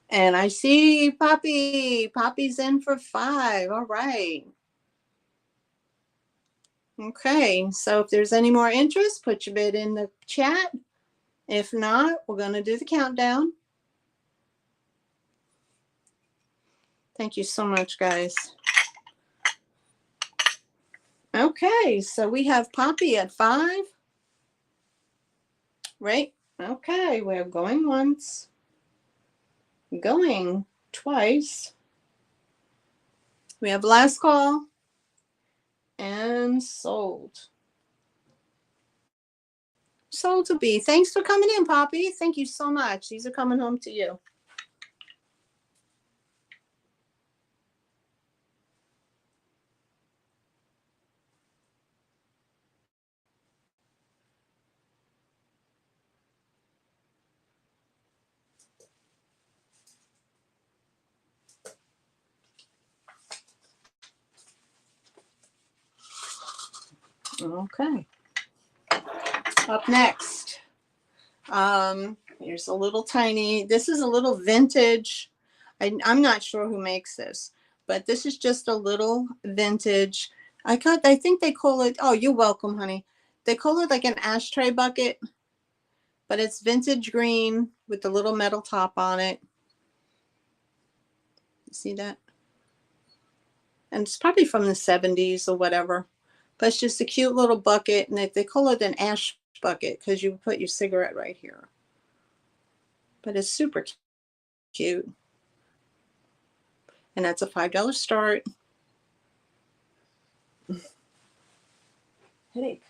And I see Poppy. Poppy's in for 5. All right. Okay, so if there's any more interest, put your bid in the chat. If not, we're going to do the countdown. Thank you so much, guys. Okay, so we have Poppy at 5. Right? Okay, we're going once. Going twice. We have last call. And sold. Sold to be. Thanks for coming in, Poppy. Thank you so much. These are coming home to you. Okay. Up next. Here's a little tiny, this is a little vintage. I'm not sure who makes this, but this is just a little vintage. I think they call it, oh, you're welcome, honey. They call it like an ashtray bucket, but it's vintage green with the little metal top on it. You see that? And it's probably from the 70s or whatever. But it's just a cute little bucket, and they call it an ash bucket because you put your cigarette right here. But it's super cute. And that's a $5 start. Headache.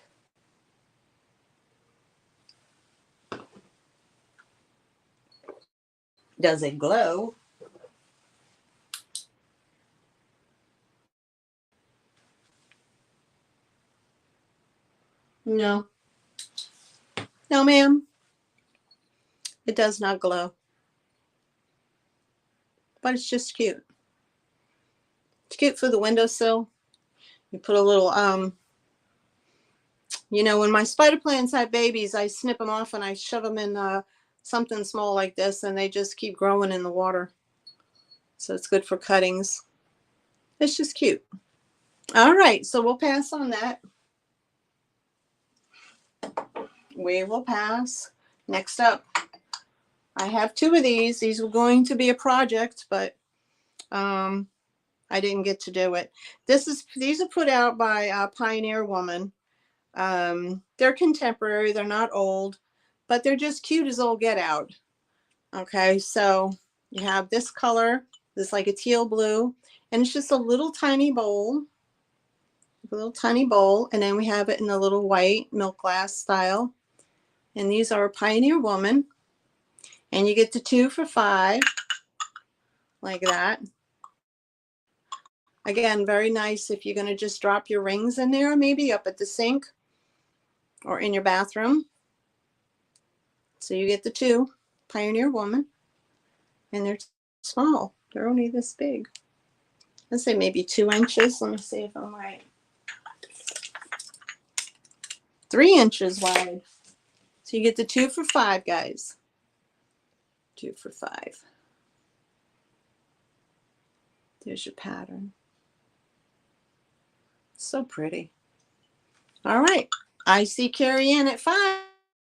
Does it glow? No. No, ma'am. It does not glow. But it's just cute. It's cute for the windowsill. You put a little, you know, when my spider plants have babies, I snip them off and I shove them in something small like this, and they just keep growing in the water. So it's good for cuttings. It's just cute. All right, so we'll pass on that. We will pass. Next up, I have two of these. These were going to be a project, but I didn't get to do it. These are put out by Pioneer Woman. They're contemporary. They're not old, but they're just cute as all get out. Okay, so you have this color. This like a teal blue, and it's just a little tiny bowl. A little tiny bowl, and then we have it in a little white milk glass style. And these are a Pioneer Woman, and you get the 2 for $5, like that. Again, very nice if you're going to just drop your rings in there, maybe up at the sink or in your bathroom. So you get the 2 Pioneer Woman, and they're small. They're only this big. Let's say maybe 2 inches. Let me see if I'm right. 3 inches wide. So you get the 2 for $5, guys. 2 for $5. There's your pattern. So pretty. All right. I see Carrie Ann at 5.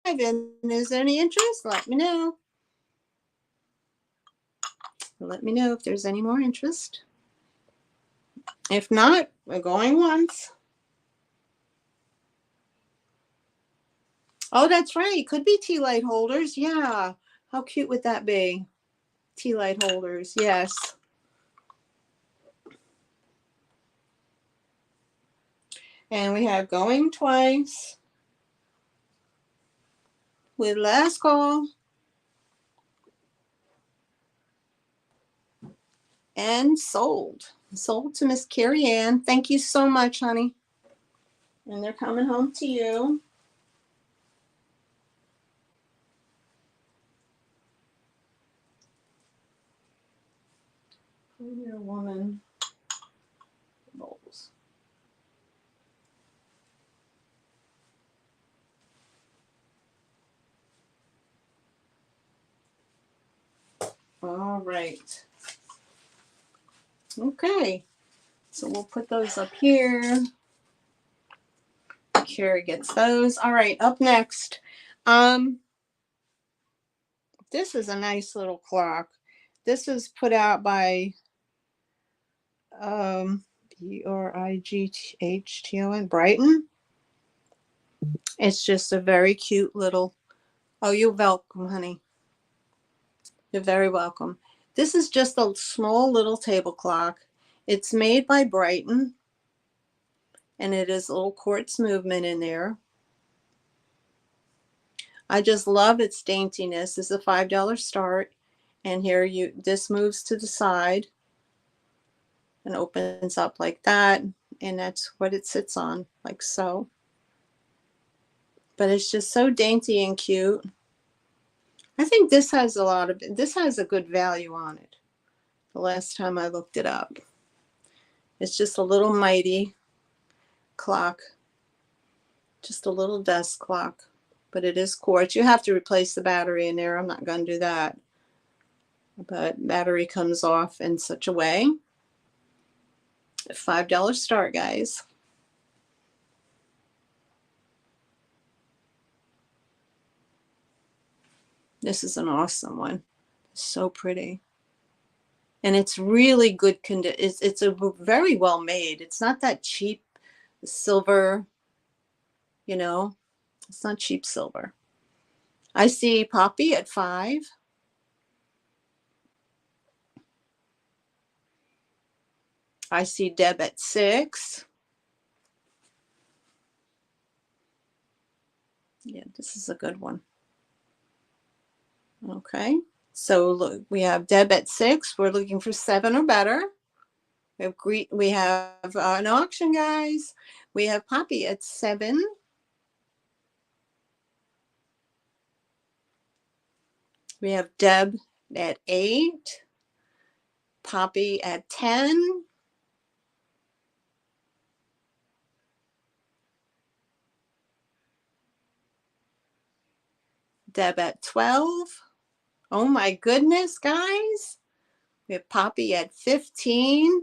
And is there any interest? Let me know. Let me know if there's any more interest. If not, we're going once. Oh, that's right. Could be tea light holders. Yeah. How cute would that be? Tea light holders. Yes. And we have going twice with last call. And sold. Sold to Miss Carrie Ann. Thank you so much, honey. And they're coming home to you. Pioneer Woman bowls. All right. Okay. So we'll put those up here. Carrie gets those. All right. Up next. This is a nice little clock. This is put out by Brighton. Brighton. It's just a very cute little. Oh, you're welcome, honey. You're very welcome. This is just a small little table clock. It's made by Brighton, and it is a little quartz movement in there. I just love its daintiness. It's a $5 start, and here this moves to the side and opens up like that, and that's what it sits on, like so. But it's just so dainty and cute. I think this has a good value on it. The last time I looked it up. It's just a little mighty clock. Just a little desk clock. But it is quartz. You have to replace the battery in there. I'm not going to do that. But battery comes off in such a way. $5 start, guys. This is an awesome one. So pretty. And it's really good condition. It's a very well made. It's not that cheap silver, you know. It's not cheap silver. I see Poppy at 5. I see Deb at 6. Yeah, this is a good one. Okay. So look, we have Deb at 6. We're looking for 7 or better. We have an auction, guys. We have Poppy at 7. We have Deb at 8. Poppy at 10. Deb at 12. Oh my goodness, guys. We have Poppy at 15.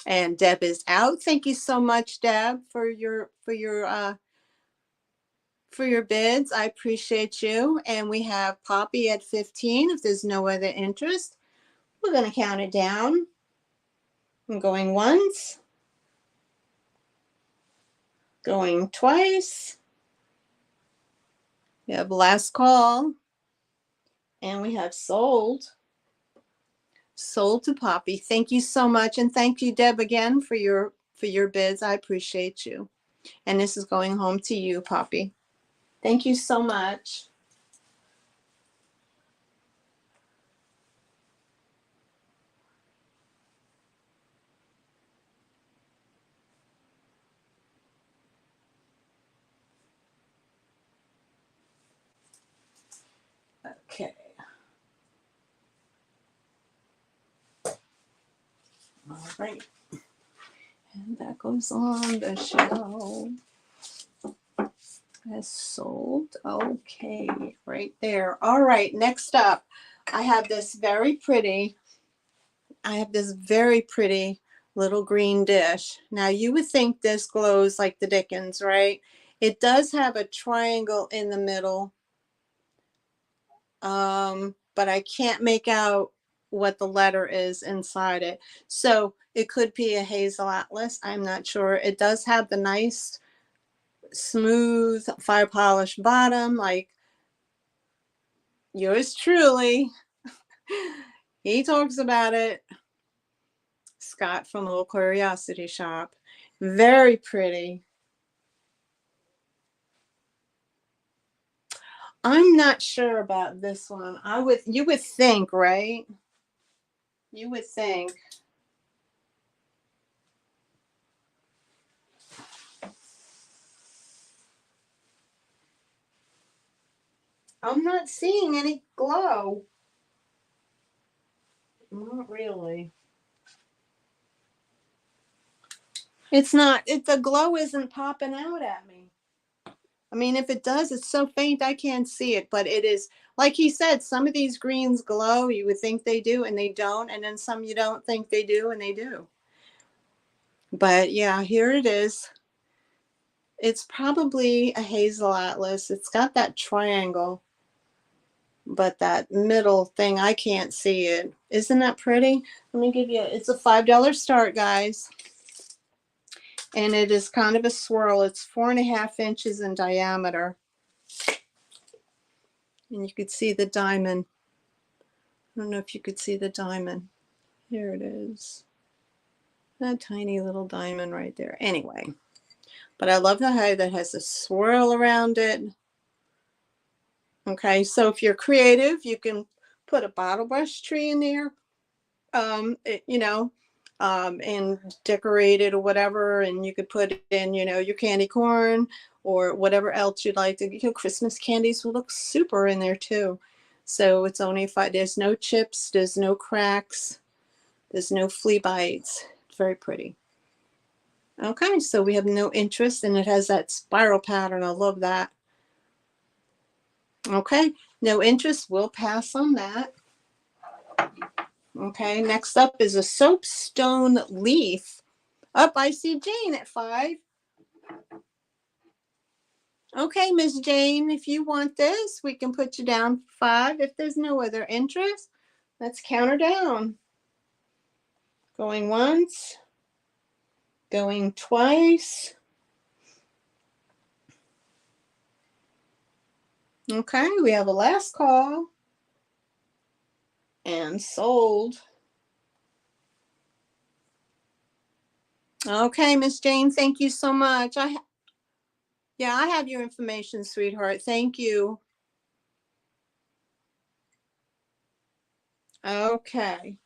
And Deb is out. Thank you so much, Deb, for your bids. I appreciate you. And we have Poppy at 15. If there's no other interest, we're going to count it down. I'm going once, going twice. We have last call. And we have sold. Sold to Poppy. Thank you so much. And thank you, Deb, again for your bids. I appreciate you. And this is going home to you, Poppy. Thank you so much. Okay. All right. And that goes on the shelf. As sold. Okay, right there. All right, next up, I have this very pretty little green dish. Now you would think this glows like the Dickens, right? It does have a triangle in the middle, but I can't make out what the letter is inside it. So it could be a hazel atlas. I'm not sure. It does have the nice smooth fire polished bottom, like yours truly. He talks about it. Scott from Little Curiosity Shop. Very pretty. I'm not sure about this one. You would think, right? You would think. I'm not seeing any glow. Not really. The glow isn't popping out at me. I mean, if it does, it's so faint I can't see it, but it is, like he said, some of these greens glow. You would think they do and they don't, and then some you don't think they do and they do. But yeah, here it is. It's probably a hazel atlas. It's got that triangle, but that middle thing, I can't see it. Isn't that pretty? Let me give you, it's a $5 start, guys. And it is kind of a swirl. It's 4.5 inches in diameter. And you could see the diamond. I don't know if you could see the diamond. Here it is. That tiny little diamond right there. Anyway, but I love the how that has a swirl around it. Okay, so if you're creative, you can put a bottle brush tree in there, and decorate it or whatever. And you could put in, your candy corn or whatever else you'd like to. Christmas candies will look super in there too. So it's only 5. There's no chips. There's no cracks. There's no flea bites. It's very pretty. Okay, so we have no interest, and it has that spiral pattern. I love that. Okay, no interest. We'll pass on that. Okay, next up is a soapstone leaf. Up, I see Jane at 5. Okay, Miss Jane, if you want this, we can put you down for 5. If there's no other interest, let's count her down. Going once, going twice. Okay, we have a last call. And sold. Okay, Miss Jane, thank you so much. I have your information, sweetheart. Thank you. Okay.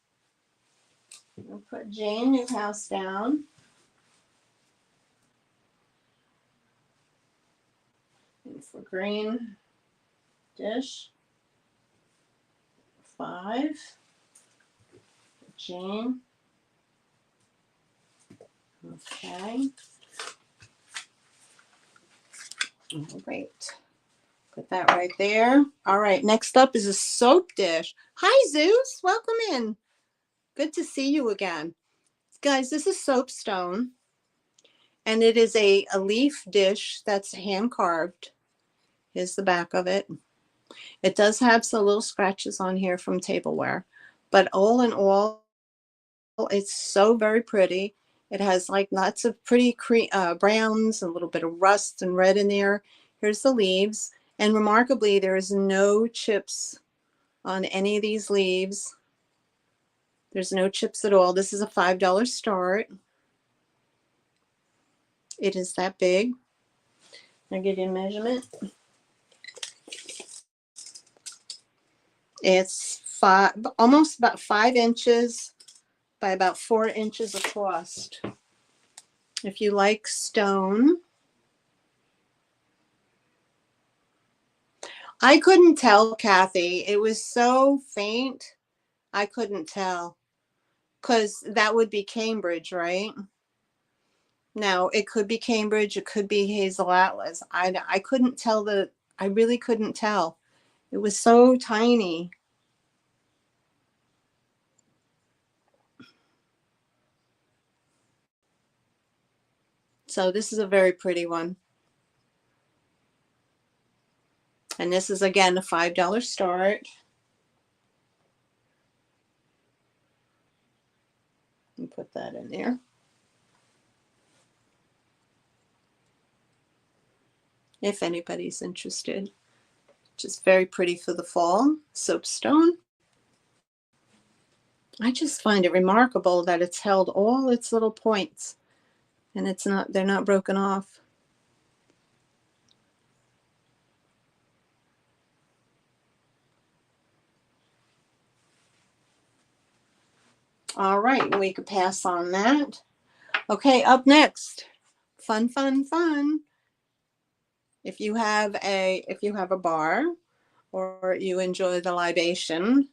We'll put Jane Newhouse down. And for green dish, 5. Jane. Okay. All right. Put that right there. All right. Next up is a soap dish. Hi, Zeus. Welcome in. Good to see you again. Guys, this is soapstone. And it is a leaf dish that's hand carved. Here's the back of it. It does have some little scratches on here from tableware. But all in all, it's so very pretty. It has like lots of pretty browns, a little bit of rust and red in there. Here's the leaves. And remarkably, there is no chips on any of these leaves. There's no chips at all. This is a $5 start. It is that big. I'll give you a measurement. It's almost about 5 inches by about 4 inches across. If you like stone. I couldn't tell, Kathy. It was so faint. I couldn't tell. Because that would be Cambridge, right? Now, it could be Cambridge. It could be Hazel Atlas. I couldn't tell I really couldn't tell. It was so tiny. So this is a very pretty one. And this is, again, a $5 start. And put that in there. If anybody's interested. Just very pretty for the fall. Soapstone. I just find it remarkable that it's held all its little points. And they're not broken off. All right, we could pass on that. Okay, up next, fun. If you have a bar or you enjoy the libation,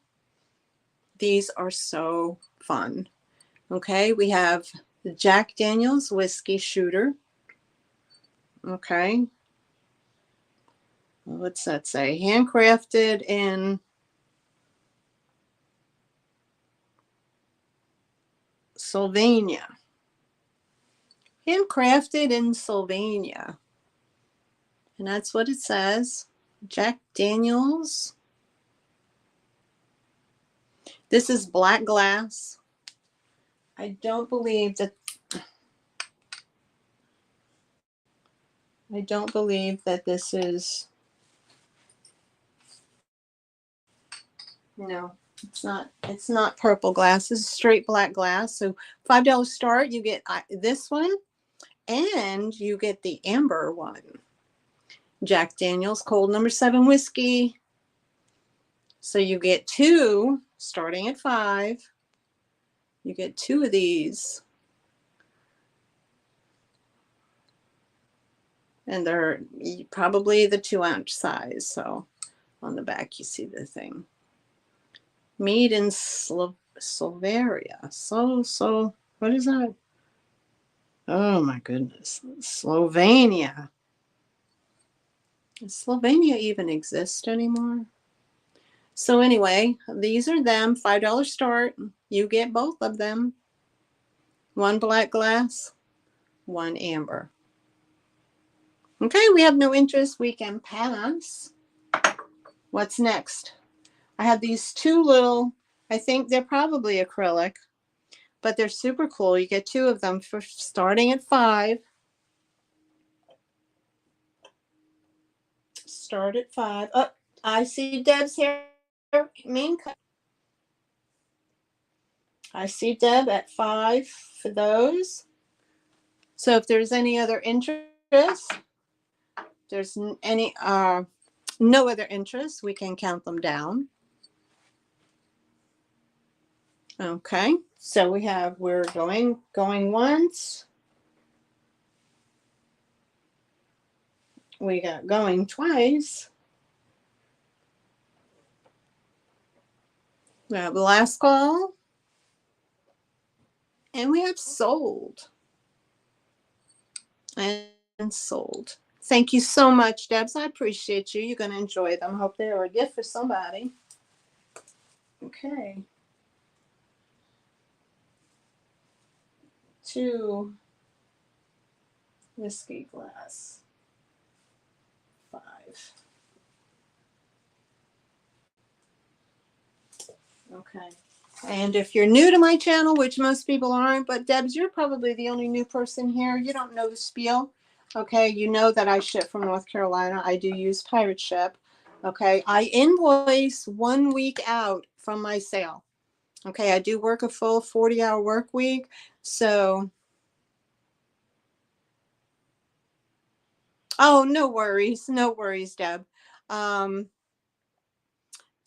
these are so fun. Okay, we have the Jack Daniel's Whiskey Shooter. Okay. What's that say? Handcrafted in Sylvania. Handcrafted in Sylvania. And that's what it says. Jack Daniel's. This is black glass. I don't believe that this is. No, it's not purple glass. This is straight black glass. So $5 start, you get this one and you get the amber one. Jack Daniel's Cold No. 7 whiskey. So you get 2 starting at 5. You get 2 of these. And they're probably the 2-ounce size. So on the back you see the thing. Made in Slovakia. So what is that? Oh my goodness. Slovenia. Does Slovenia even exist anymore? So anyway, these are them. $5 start. You get both of them. 1 black glass, 1 amber. Okay, we have no interest. We can pass. What's next? I have these 2 little, I think they're probably acrylic, but they're super cool. You get 2 of them for starting at 5. Start at 5. Oh, I see Deb's hair. Main cut. I see Deb at 5 for those. So if there's any other interest, there's any no other interest, we can count them down. Okay, so we're going once. We got going twice. We have last call. And we have sold. And sold. Thank you so much, Debs. I appreciate you. You're going to enjoy them. Hope they are a gift for somebody. Okay. 2 whiskey glass. 5. Okay. And if you're new to my channel, which most people aren't, but Debs, you're probably the only new person here. You don't know the spiel. Okay. You know that I ship from North Carolina. I do use pirate ship. Okay. I invoice 1 week out from my sale. Okay. I do work a full 40-hour work week. So, oh, no worries. No worries, Deb.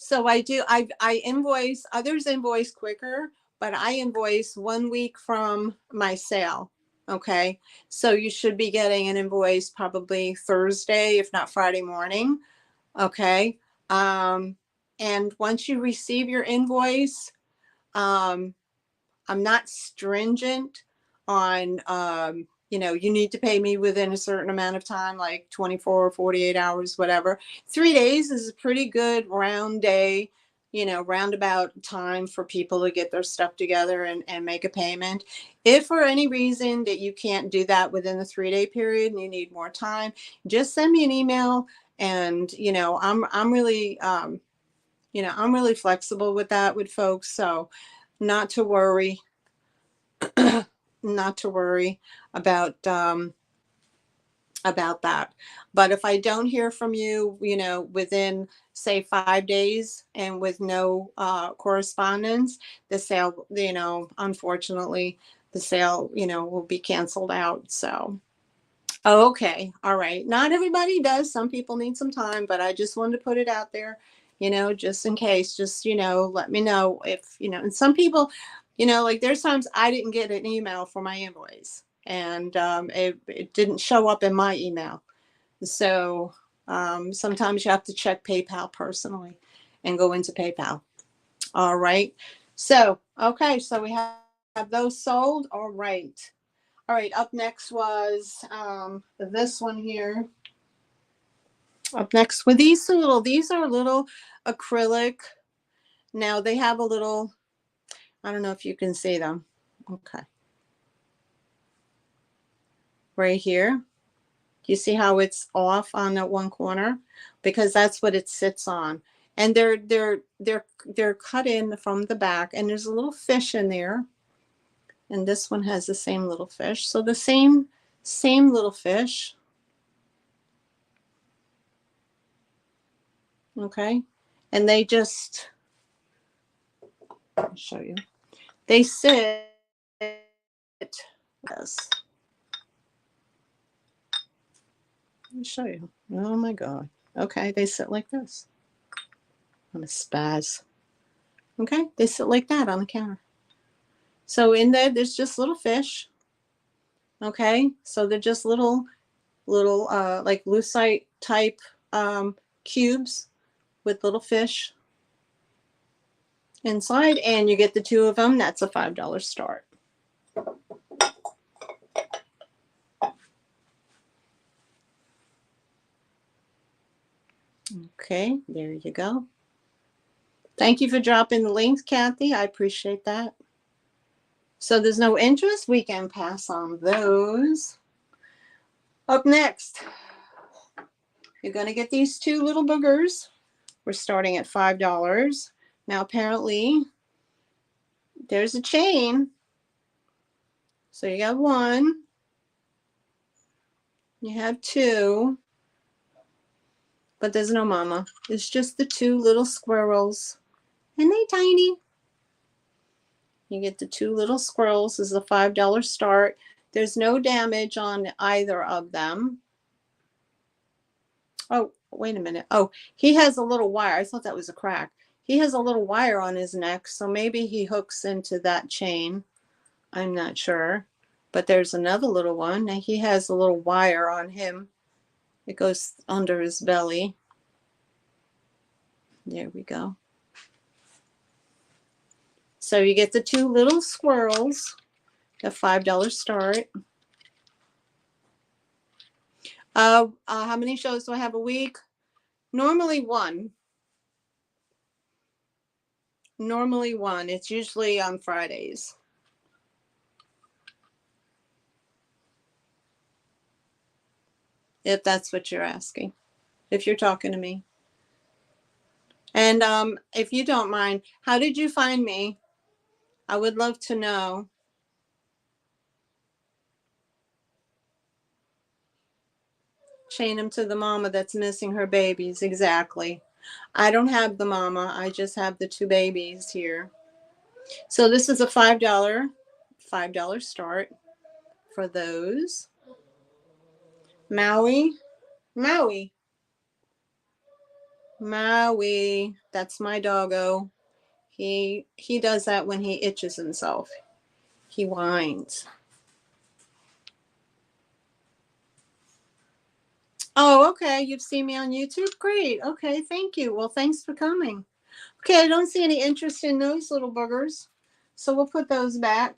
So I invoice, others invoice quicker, but I invoice 1 week from my sale. Okay. So you should be getting an invoice probably Thursday, if not Friday morning. Okay. And once you receive your invoice, I'm not stringent on, you need to pay me within a certain amount of time, like 24 or 48 hours, whatever. 3 days is a pretty good round day, roundabout time for people to get their stuff together and make a payment. If for any reason that you can't do that within the 3-day period and you need more time, just send me an email. And, I'm really, I'm really flexible with that with folks. So not to worry. Not to worry about that. But if I don't hear from you, within say 5 days and with no correspondence, the sale, unfortunately, the sale, will be canceled out. So, okay, all right. Not everybody does. Some people need some time, but I just wanted to put it out there, just in case. Just let me know if And some people, like there's times I didn't get an email for my invoice, and it didn't show up in my email. So sometimes you have to check PayPal personally and go into PayPal. All right. So, okay. So we have those sold. All right. All right. Up next was this one here. Up next with these are little acrylic. Now they have a little, I don't know if you can see them. Okay. Right here. You see how it's off on that one corner? Because that's what it sits on. And they're cut in from the back, and there's a little fish in there. And this one has the same little fish. So the same little fish. Okay. And they just, I'll show you. They sit this. Let me show you. Oh my God. Okay. They sit like this. I'm a spaz. Okay. They sit like that on the counter. So in there's just little fish. Okay. So they're just little like lucite type cubes with little fish inside, and you get the 2 of them. That's a $5 start. Okay, there you go. Thank you for dropping the links, Kathy. I appreciate that. So there's no interest. We can pass on those. Up next, you're going to get these two little boogers. We're starting at $5. Now, apparently, there's a chain. So you got one. You have two. But there's no mama. It's just the two little squirrels. And they tiny. You get the two little squirrels. This is a $5 start. There's no damage on either of them. Oh, wait a minute. Oh, he has a little wire. I thought that was a crack. He has a little wire on his neck, so maybe he hooks into that chain. I'm not sure. But there's another little one. Now he has a little wire on him. It goes under his belly. There we go. So you get the two little squirrels, a $5 start. How many shows do I have a week? Normally one. Normally one. It's usually on Fridays. If that's what you're asking. If you're talking to me. And if you don't mind, how did you find me? I would love to know. Chain him to the mama that's missing her babies. Exactly. I don't have the mama. I just have the two babies here. So this is a $5 start for those. Maui. Maui. Maui. That's my doggo. He does that when he itches himself. He whines. Oh, okay. You've seen me on YouTube? Great. Okay, thank you. Well, thanks for coming. Okay, I don't see any interest in those little boogers. So we'll put those back.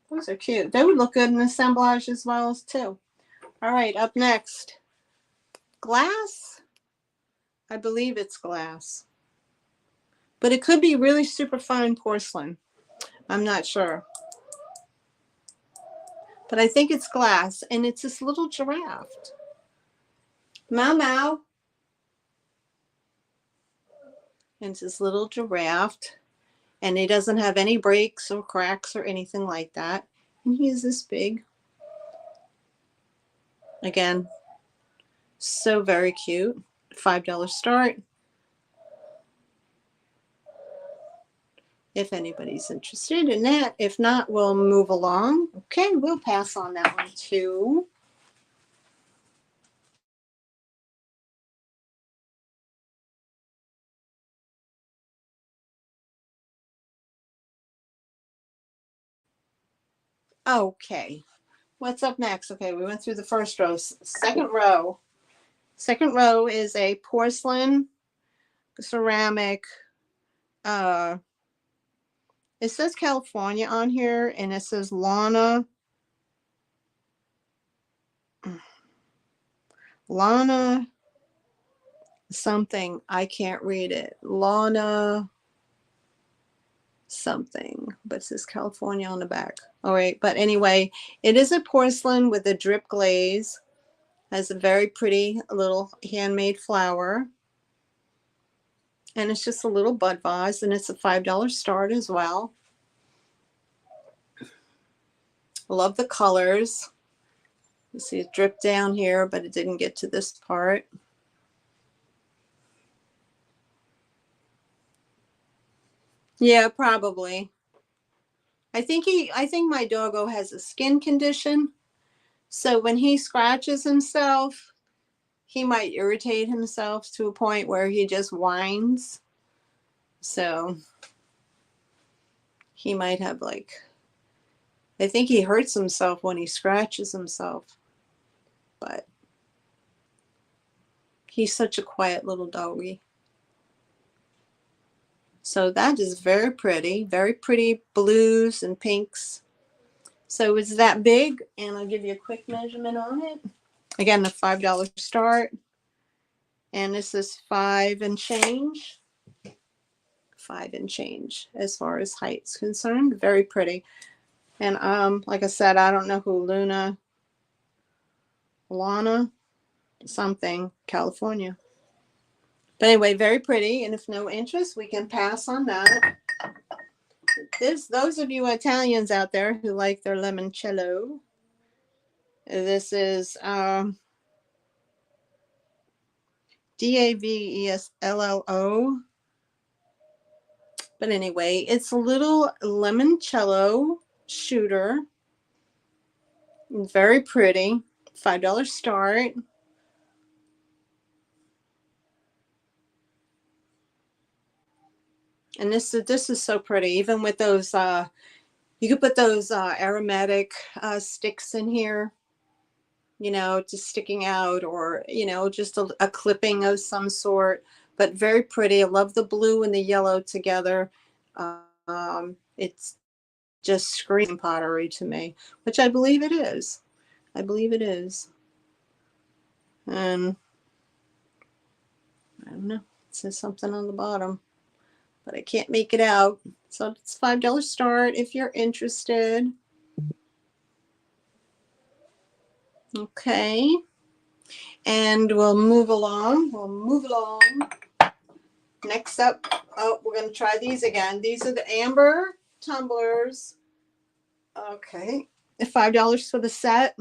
Those are cute. They would look good in assemblage as well as too. All right, up next. Glass? I believe it's glass. But it could be really super fine porcelain. I'm not sure. But I think it's glass. And it's this little giraffe. Mau Mau. And it's this little giraffe. And he doesn't have any breaks or cracks or anything like that. And he is this big. Again, so very cute. $5 start. If anybody's interested in that. If not, we'll move along. Okay, we'll pass on that one too. Okay, what's up next? Okay, we went through the first row. Second row. Second row is a porcelain ceramic. It says California on here, and it says Lana something. I can't read it. Lana something, but it says California on the back. All right, but anyway, it is a porcelain with a drip glaze. Has a very pretty little handmade flower. And it's just a little bud vase, and it's a $5 start as well. Love the colors. You see it drip down here, but it didn't get to this part. Yeah, probably. I think my doggo has a skin condition. So when he scratches himself, he might irritate himself to a point where he just whines. So he might have I think he hurts himself when he scratches himself. But he's such a quiet little doggy. So that is very pretty blues and pinks. So it's that big, and I'll give you a quick measurement on it. Again, the $5 start. And this is 5 and change. 5 and change as far as height's concerned. Very pretty. And like I said, I don't know who Lana something, California. But anyway, very pretty. And if no interest, we can pass on that. Those of you Italians out there who like their limoncello, this is Davello. But anyway, it's a little limoncello shooter. Very pretty. $5 start. And this is so pretty. Even with those, you could put those aromatic sticks in here, you know, just sticking out, or, you know, just a clipping of some sort. But very pretty. I love the blue and the yellow together. It's just screaming pottery to me, which I believe it is. I believe it is. And I don't know. It says something on the bottom, but I can't make it out. So it's $5 start if you're interested. Okay. And we'll move along. Next up, oh, we're going to try these again. These are the amber tumblers. Okay. $5 for the set.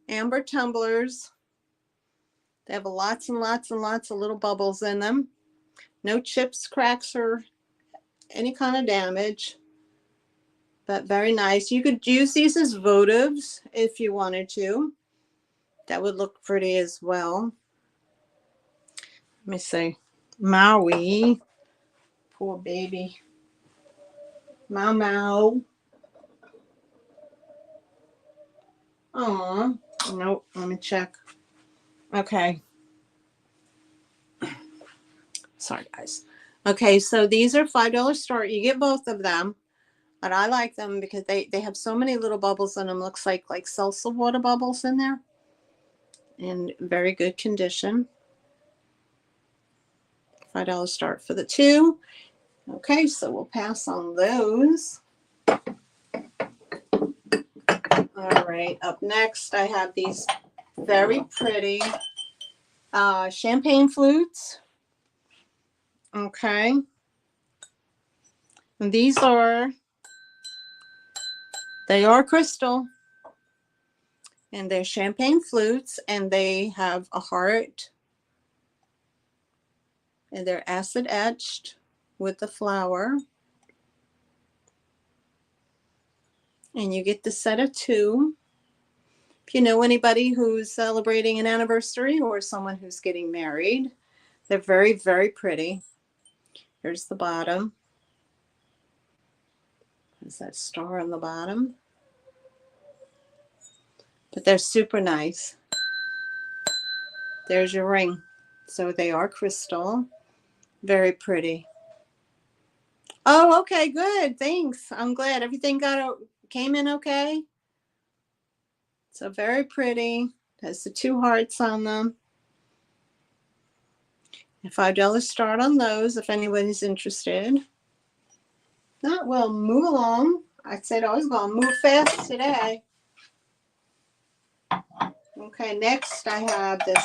Amber tumblers. They have lots and lots and lots of little bubbles in them. No chips, cracks, or any kind of damage. But very nice. You could use these as votives if you wanted to. That would look pretty as well. Let me see. Maui. Poor baby. Mau. Aw. Nope. Let me check. Okay. Sorry, guys. Okay, so these are $5 start. You get both of them. But I like them because they have so many little bubbles in them. Looks like salsa water bubbles in there. In very good condition. $5 start for the two. Okay, so we'll pass on those. All right, up next I have these very pretty champagne flutes. Okay. And these they are crystal. And they're champagne flutes, and they have a heart. And they're acid etched with the flower. And you get the set of two. If you know anybody who's celebrating an anniversary or someone who's getting married, they're very, very pretty. Here's the bottom. There's that star on the bottom. But they're super nice. There's your ring. So they are crystal. Very pretty. Oh, okay, good. Thanks. I'm glad everything came in okay. So very pretty. Has the two hearts on them. And $5 start on those if anybody's interested. Not well, move along. I said I was going to move fast today. Okay, next I have this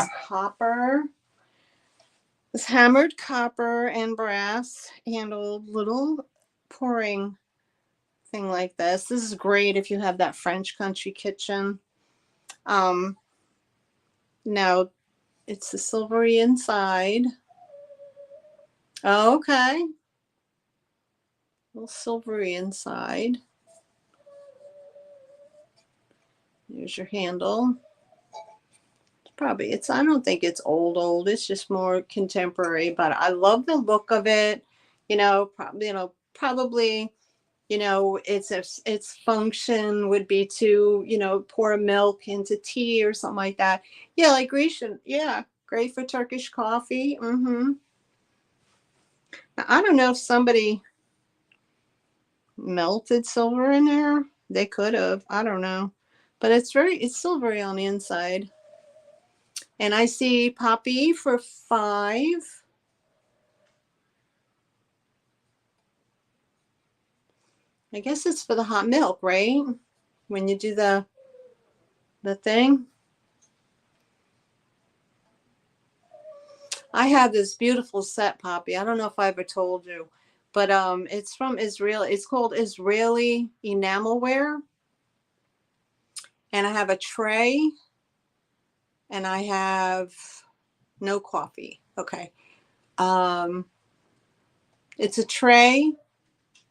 hammered copper and brass handled little pouring thing like this. This is great if you have that French country kitchen. No, it's the silvery inside. Oh, okay. A little silvery inside. There's your handle. I don't think it's old. It's just more contemporary, but I love the look of it. Probably, its function would be to, pour milk into tea or something like that. Yeah, like Grecian. Yeah, great for Turkish coffee. Now, I don't know if somebody melted silver in there. They could have. I don't know, but it's silvery on the inside. And I see Poppy for $5. I guess it's for the hot milk, right? When you do the thing. I have this beautiful set, Poppy. I don't know if I ever told you, but it's from Israel. It's called Israeli enamelware, and I have a tray, and I have no coffee. Okay. Um, it's a tray,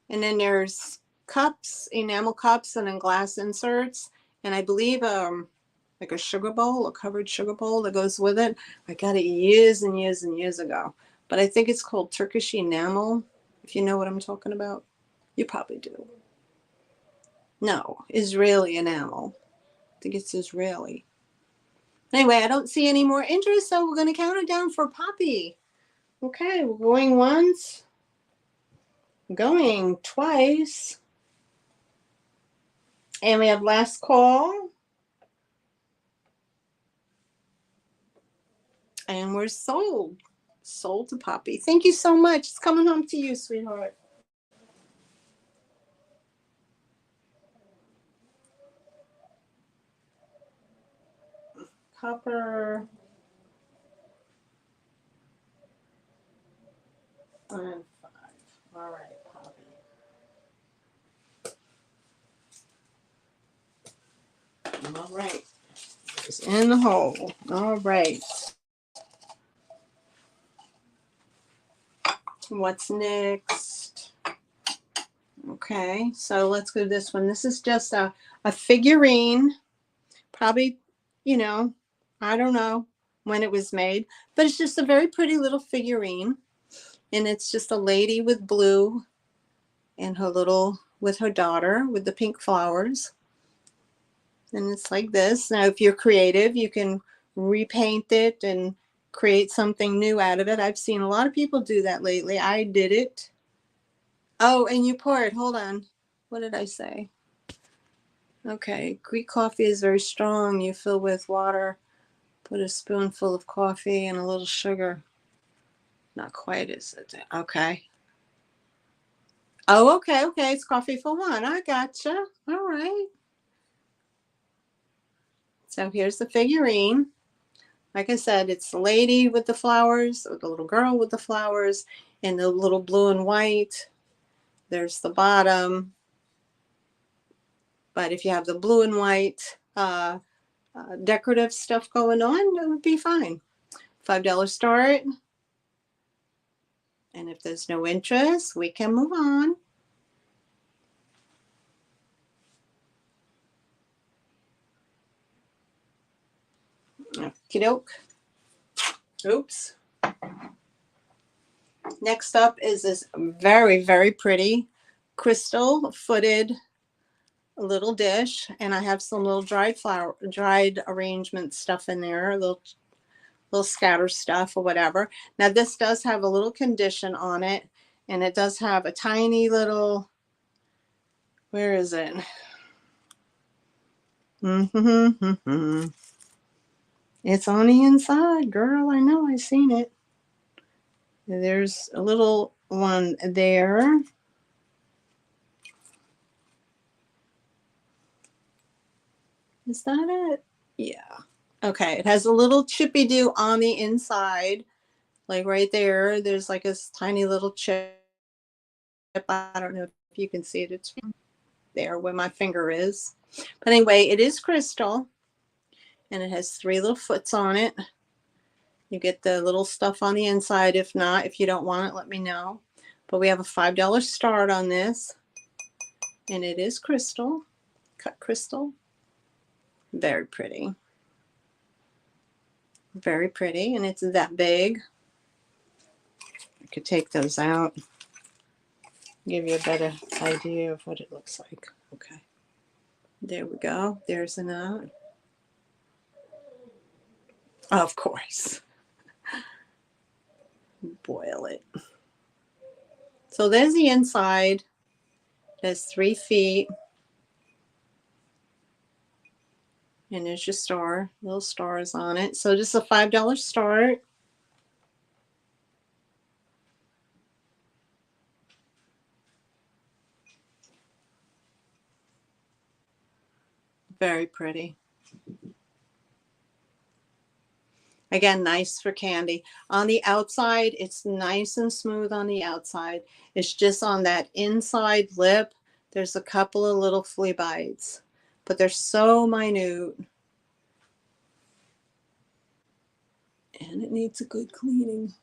and then there's cups, enamel cups, and then glass inserts, and I believe like a sugar bowl, a covered sugar bowl that goes with it. I got it years and years and years ago, but I think it's called Turkish enamel. If you know what I'm talking about, you probably do. No, Israeli enamel. I think it's Israeli. Anyway, I don't see any more interest, so we're going to count it down for Poppy. Okay, we're going once, going twice, and we have last call, and we're sold. Sold to Poppy. Thank you so much. It's coming home to you, sweetheart. Copper and 5. All right, Poppy. All right. It's in the hole. All right. What's next? Okay, so let's go to this one. This is just a figurine. Probably, you know, I don't know when it was made, but it's just a very pretty little figurine. And it's just a lady with blue and her little, with her daughter with the pink flowers. And it's like this. Now, if you're creative, you can repaint it and create something new out of it. I've seen a lot of people do that lately. I did it. Oh, and you pour it. Hold on. What did I say? Okay. Greek coffee is very strong. You fill with water. Put a spoonful of coffee and a little sugar. Not quite, is it? Okay. Oh, okay. Okay. It's coffee for one. I gotcha. All right. So here's the figurine. Like I said, it's the lady with the flowers, or the little girl with the flowers, and the little blue and white. There's the bottom. But if you have the blue and white decorative stuff going on, it would be fine. $5 start. And if there's no interest, we can move on. Okie doke. Oops. Next up is this very, very pretty crystal footed little dish. And I have some little dried arrangement stuff in there, a little scatter stuff or whatever. Now this does have a little condition on it, and it does have a tiny little, where is it? It's on the inside, girl. I know, I've seen it. There's a little one there. Is that it? Yeah. Okay, it has a little chippy do on the inside, like right there. There's like a tiny little chip. I don't know if you can see it. It's there where my finger is. But anyway, it is crystal, and it has 3 little foots on it. You get the little stuff on the inside. If not, if you don't want it, let me know. But we have a $5 start on this, and it is crystal, cut crystal. Very pretty. Very pretty, and it's that big. I could take those out, give you a better idea of what it looks like. Okay. There we go. There's a knot. Of course. Boil it. So there's the inside. There's 3 feet. And there's your star, little stars on it. So just a $5 start. Very pretty. Again, nice for candy. On the outside, it's nice and smooth on the outside. It's just on that inside lip, there's a couple of little flea bites, but they're so minute. And it needs a good cleaning.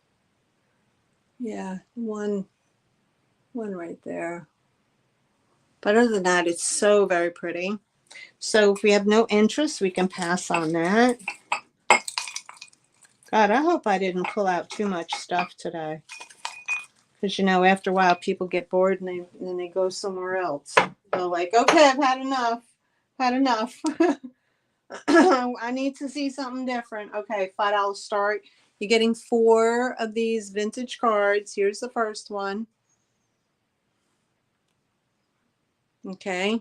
Yeah, one right there. But other than that, it's so very pretty. So if we have no interest, we can pass on that. God, I hope I didn't pull out too much stuff today. Because, you know, after a while, people get bored and then they go somewhere else. They're like, okay, I've had enough. Had enough. I need to see something different. Okay, $5 start. You're getting 4 of these vintage cards. Here's the first one. Okay.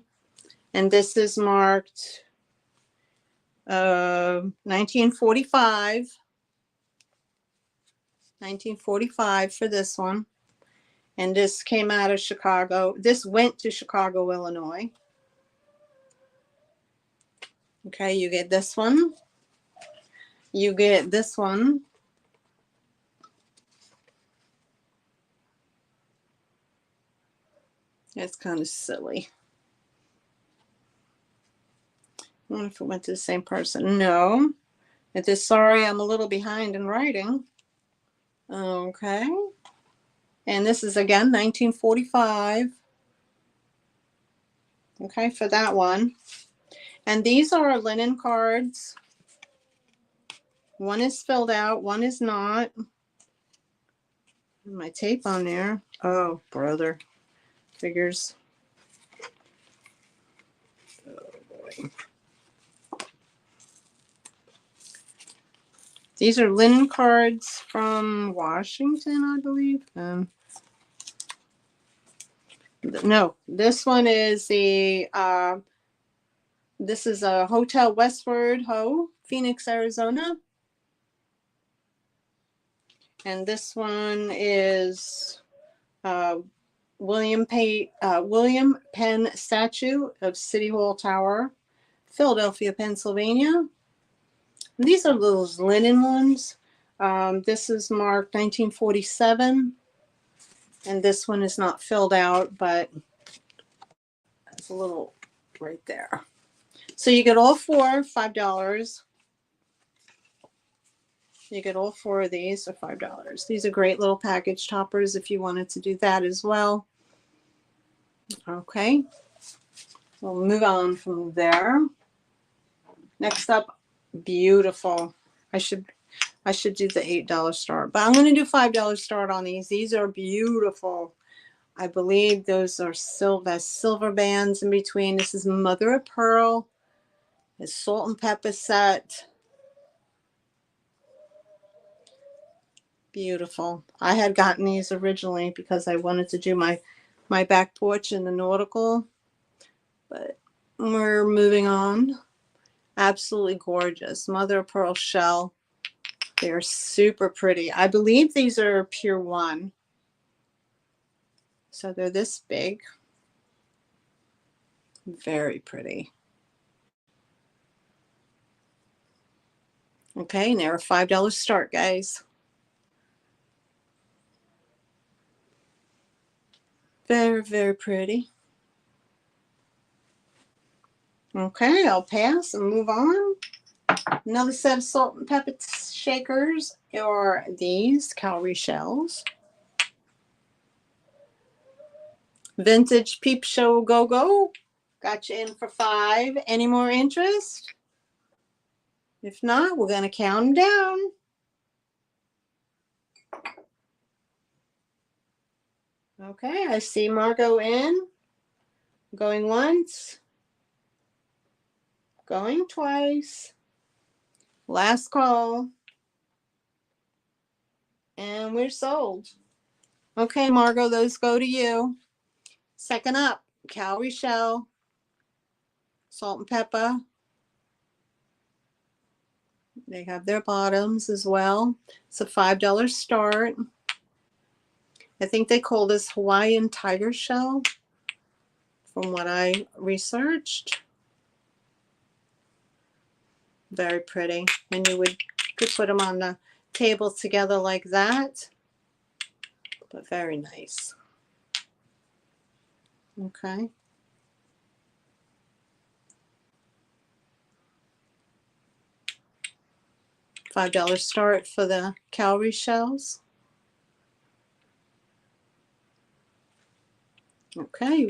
And this is marked 1945. 1945 for this one. And this came out of Chicago. This went to Chicago, Illinois. Okay, you get this one. You get this one. It's kind of silly. I wonder if it went to the same person. No. It is, sorry, I'm a little behind in writing. Okay. And this is again 1945. Okay, for that one. And these are linen cards. One is filled out, one is not. My tape on there. Oh, brother. Figures. Oh, boy. These are linen cards from Washington, I believe. No, this one is the, this is a Hotel Westward Ho, Phoenix, Arizona. And this one is William Penn statue of City Hall Tower, Philadelphia, Pennsylvania. And these are those linen ones. This is marked 1947. And this one is not filled out, but it's a little right there. So you get all 4, $5. You get all 4 of these for $5. These are great little package toppers if you wanted to do that as well. Okay. We'll move on from there. Next up, beautiful. I should do the $8 start, but I'm going to do $5 start on these. These are beautiful. I believe those are silver bands in between. This is mother of pearl. It's salt and pepper set. Beautiful. I had gotten these originally because I wanted to do my back porch in the nautical, but we're moving on. Absolutely gorgeous. Mother of pearl shell. They're super pretty. I believe these are pure 1. So they're this big. Very pretty. Okay, and they're a $5 start, guys. Very, very pretty. Okay, I'll pass and move on. Another set of salt and pepper shakers are these cowrie shells. Vintage Peep Show Go-Go. Got you in for 5. Any more interest? If not, we're going to count them down. Okay, I see Margot in. Going once. Going twice. Last call. And we're sold. Okay, Margot, those go to you. Second up, cowrie shell, salt and pepper. They have their bottoms as well. It's a $5 start. I think they call this Hawaiian tiger shell from what I researched. Very pretty. And you could put them on the table together like that. But very nice. Okay. $5 start for the cowrie shells. Okay.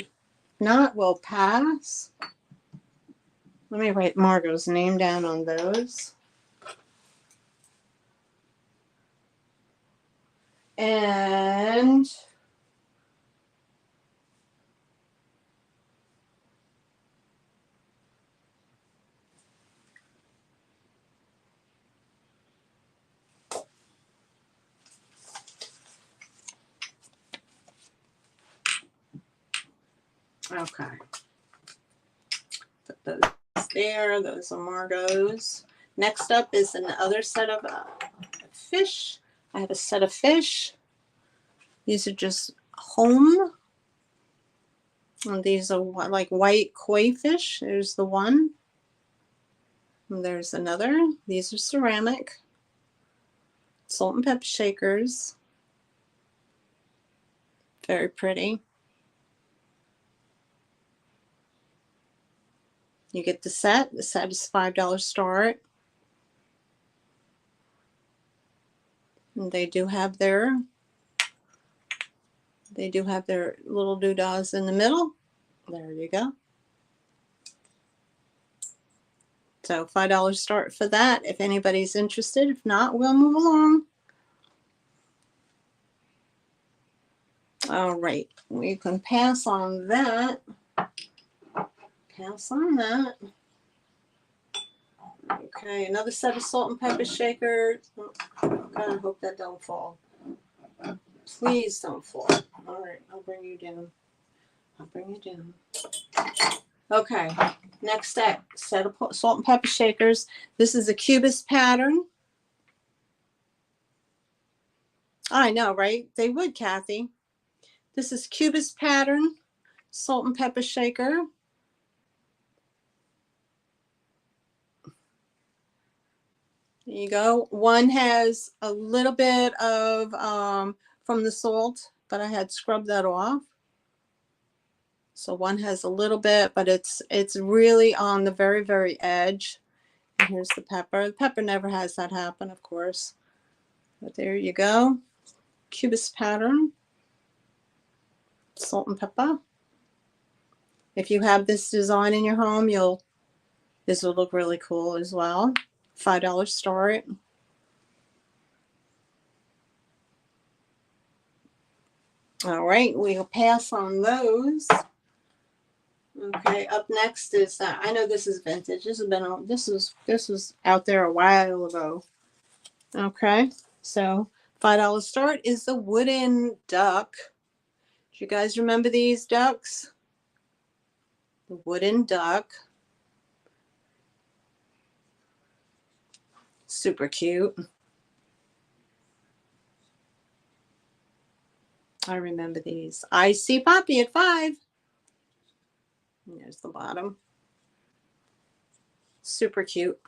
Not, we'll pass. Let me write Margot's name down on those. And okay. Put those there. Those are Margot's. Next up is another set of fish. I have a set of fish. These are just home. And these are like white koi fish. There's the one. And there's another. These are ceramic. Salt and pepper shakers. Very pretty. You get the set. The set is $5 start. And they do have their little doodads in the middle. There you go. So $5 start for that if anybody's interested. If not, we'll move along. All right, we can pass on that. Pass on that. Okay, another set of salt and pepper shakers. Oh, God, I hope that don't fall. Please don't fall. All right, I'll bring you down. I'll bring you down. Okay, next set of salt and pepper shakers. This is a cubist pattern. I know, right? They would, Kathy. This is cubist pattern, salt and pepper shaker. There you go. One has a little bit of from the salt, but I had scrubbed that off. So one has a little bit, but it's really on the very, very edge. And here's the pepper. The pepper never has that happen, of course. But there you go. Cubist pattern. Salt and pepper. If you have this design in your home, this will look really cool as well. $5 start. All right, we'll pass on those. Okay, up next is I know this is vintage. This was out there a while ago. Okay, so $5 start is the wooden duck. Do you guys remember these ducks? The wooden duck. Super cute. I remember these. I see Poppy at 5. And there's the bottom. Super cute.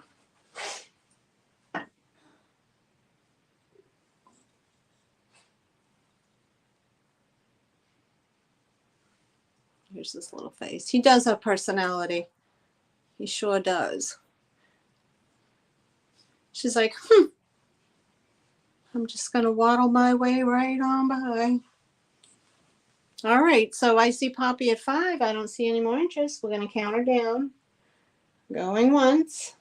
Here's this little face. He does have personality. He sure does. She's like, I'm just going to waddle my way right on by. All right, so I see Poppy at 5. I don't see any more interest. We're going to count her down. Going once.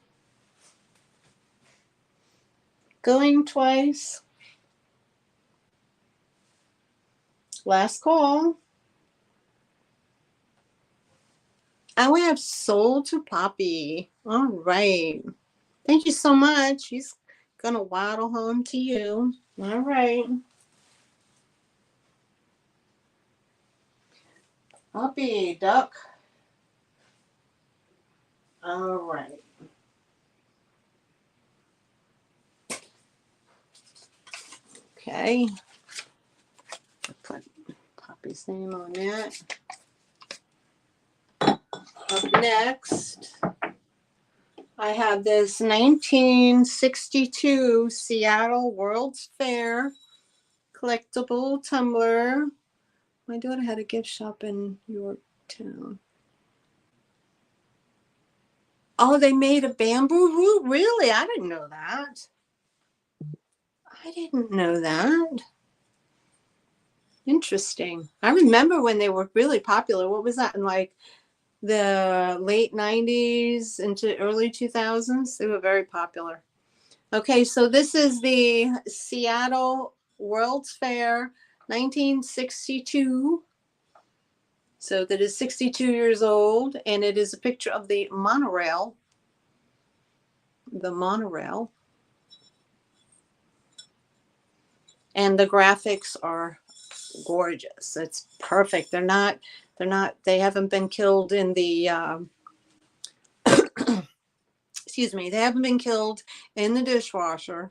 Going twice. Last call. And we have sold to Poppy. All right. Thank you so much. He's going to waddle home to you. All right. Poppy, duck. All right. Okay. Put Poppy's name on that. Up next, I have this 1962 Seattle World's Fair collectible tumbler. My daughter had a gift shop in Yorktown. Oh, they made a bamboo root? Really? I didn't know that. I didn't know that. Interesting. I remember when they were really popular. What was that in like the late 90s into early 2000s? They were very popular. Okay, so this is the Seattle World's Fair 1962. So that is 62 years old, and it is a picture of the monorail. The monorail. And the graphics are gorgeous. It's perfect. They haven't been killed in the, excuse me, they haven't been killed in the dishwasher.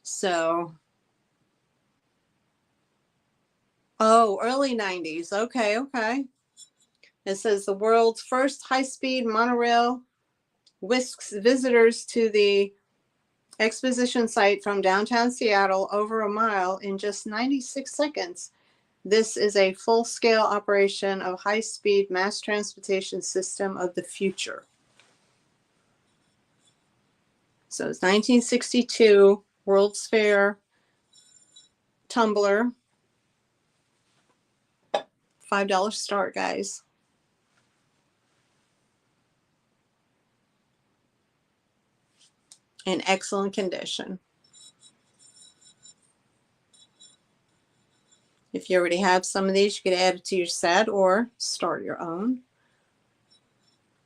So, oh, early 90s. Okay, okay. It says the world's first high-speed monorail whisks visitors to the exposition site from downtown Seattle over a mile in just 96 seconds. This is a full-scale operation of high-speed mass transportation system of the future. So it's 1962 World's Fair tumbler. $5 start, guys. In excellent condition. If you already have some of these, you could add it to your set or start your own.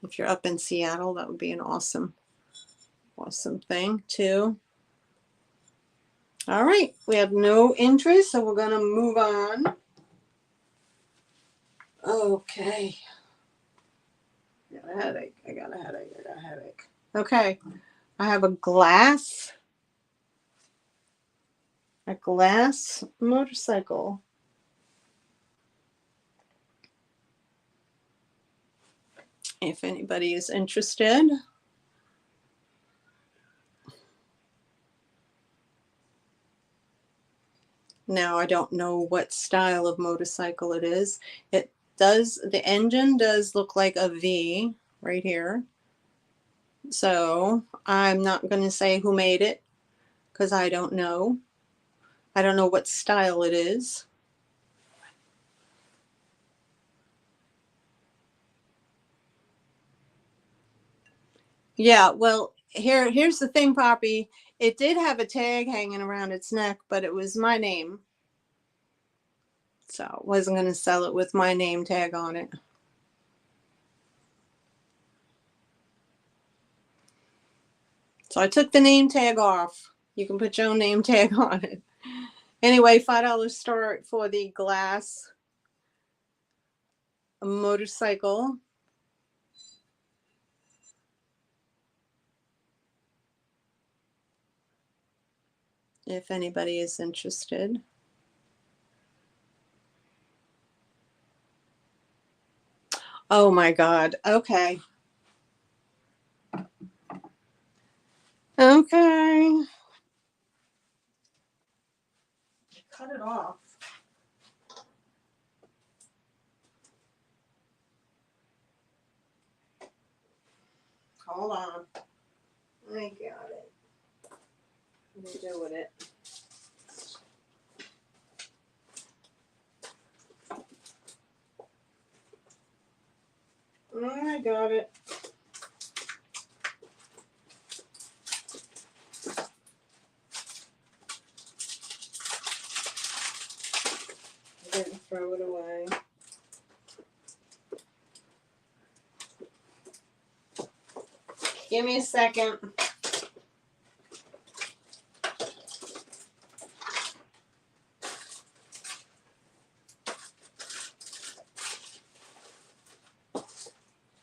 If you're up in Seattle, that would be an awesome thing too. All right, we have no interest, so we're going to move on. Okay. I got a headache. I got a headache. Okay. I have a glass motorcycle. If anybody is interested. Now, I don't know what style of motorcycle it is. The engine does look like a V right here. So I'm not going to say who made it because I don't know. I don't know what style it is. Yeah, well, here's the thing, Poppy. It did have a tag hanging around its neck, but it was my name. So I wasn't going to sell it with my name tag on it. So I took the name tag off. You can put your own name tag on it. Anyway, $5 start for the glass motorcycle. If anybody is interested. Oh my God. Okay. Okay. Cut it off. Hold on. I got it. What do you do with it? I got it. I didn't throw it away. Give me a second.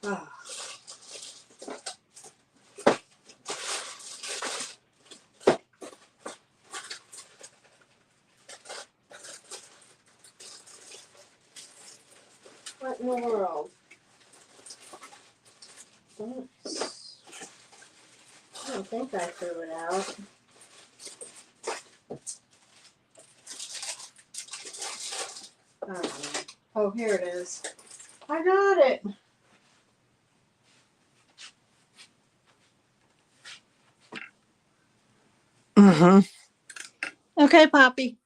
Oh. What in the world? Oops. don't think I threw it out. Oh, here it is. I got it. Okay, Poppy.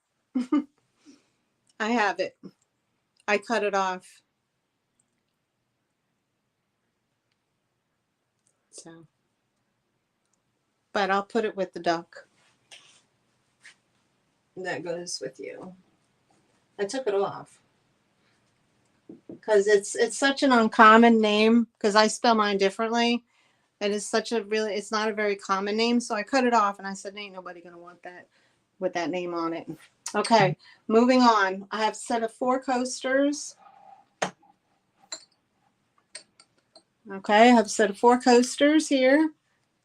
I have it. I cut it off. So, but I'll put it with the duck. That goes with you. I took it off because it's such an uncommon name, because I spell mine differently. It is such a really, it's not a very common name, so I cut it off and I said, ain't nobody gonna want that with that name on it. Okay, moving on. I have a set of 4 coasters. Okay, I have a set of 4 coasters here.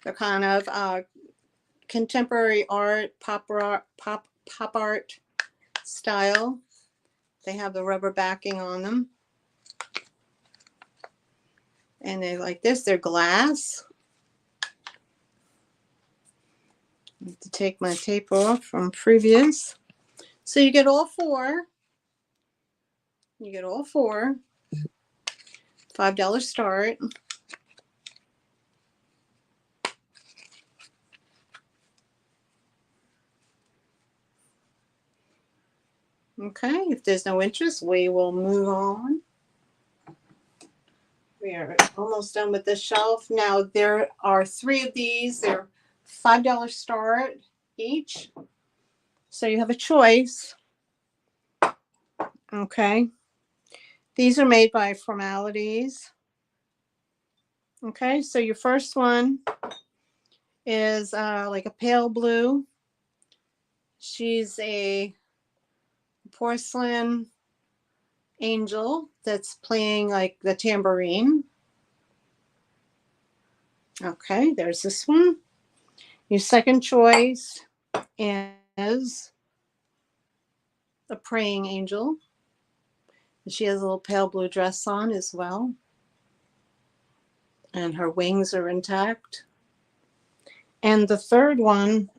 They're kind of contemporary art, pop art style. They have the rubber backing on them. And they like this, they're glass. I have to take my tape off from previous. So you get all 4. You get all 4. $5 start. Okay, if there's no interest, we will move on. We are almost done with this shelf. Now there are 3 of these. They're $5 start each. So you have a choice. Okay. These are made by Formalities. Okay, so your first one is like a pale blue. She's a porcelain angel that's playing like the tambourine. Okay, there's this one. Your second choice is a praying angel. She has a little pale blue dress on as well. And her wings are intact. And the third one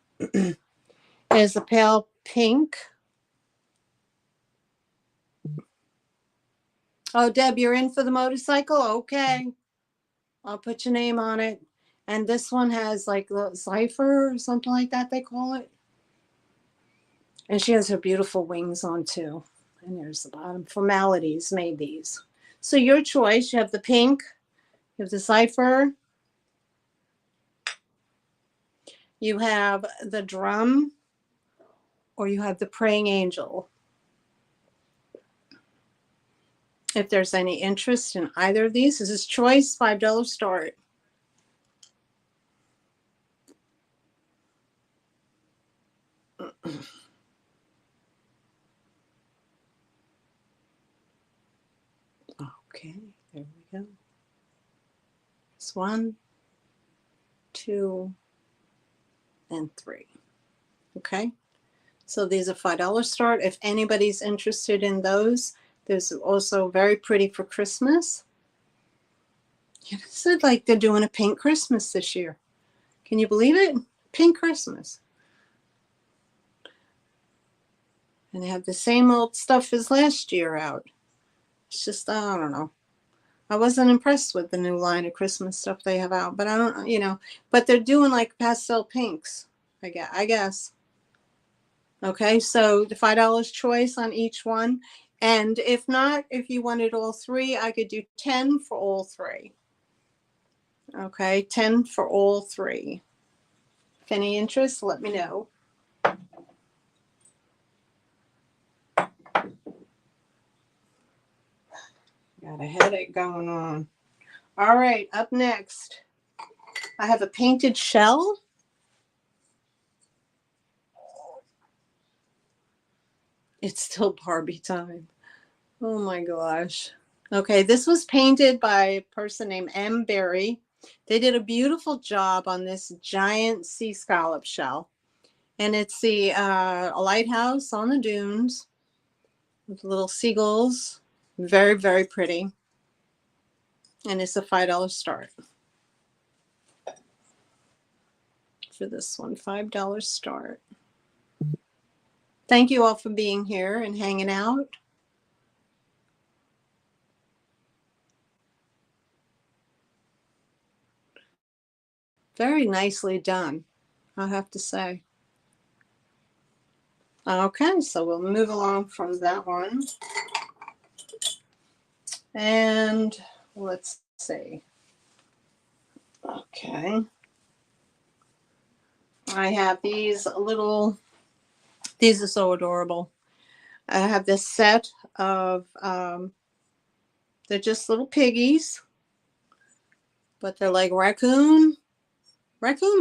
is a pale pink. Oh, Deb, you're in for the motorcycle? Okay. I'll put your name on it. And this one has like the cipher or something like that, they call it. And she has her beautiful wings on too. And there's the bottom. Formalities made these. So your choice, you have the pink, you have the cipher, you have the drum, or you have the praying angel. If there's any interest in either of these, this is choice, $5 start. Okay, there we go. It's 1, 2, and 3. Okay, so these are $5 start. If anybody's interested in those, there's also very pretty for Christmas. It said like they're doing a pink Christmas this year. Can you believe it? Pink Christmas. And they have the same old stuff as last year out. It's just, I don't know. I wasn't impressed with the new line of Christmas stuff they have out, but I don't, but they're doing like pastel pinks, I guess. Okay, so the $5 choice on each one. And if not, if you wanted all 3, I could do 10 for all 3. Okay, 10 for all 3. If any interest, let me know. Got a headache going on. All right, up next, I have a painted shell. It's still Barbie time. Oh my gosh. Okay, this was painted by a person named M. Berry. They did a beautiful job on this giant sea scallop shell. And it's a lighthouse on the dunes with little seagulls. Very, very pretty. And it's a $5 start. for this one. $5 start. Thank you all for being here and hanging out. Very nicely done, I have to say. Okay, so we'll move along from that one. And let's see. Okay. I have these little, these are so adorable. I have this set of, they're just little piggies, but they're like raccoon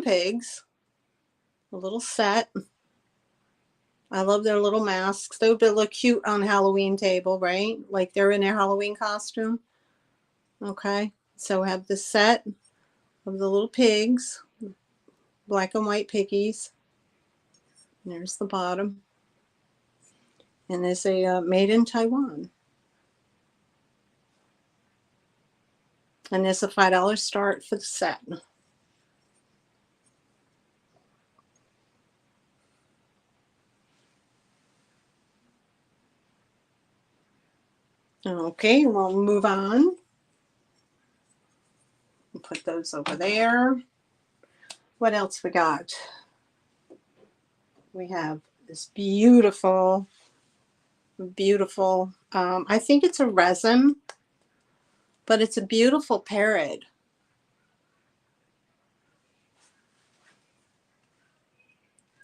pigs. A little set. I love their little masks. They would look cute on Halloween table, right? Like they're in their Halloween costume. Okay, so I have this set of the little pigs, black and white piggies. And there's the bottom. And there's a made in Taiwan. And there's a $5 start for the set. Okay, we'll move on. Put those over there. What else we got? We have this beautiful, I think it's a resin, but it's a beautiful parrot.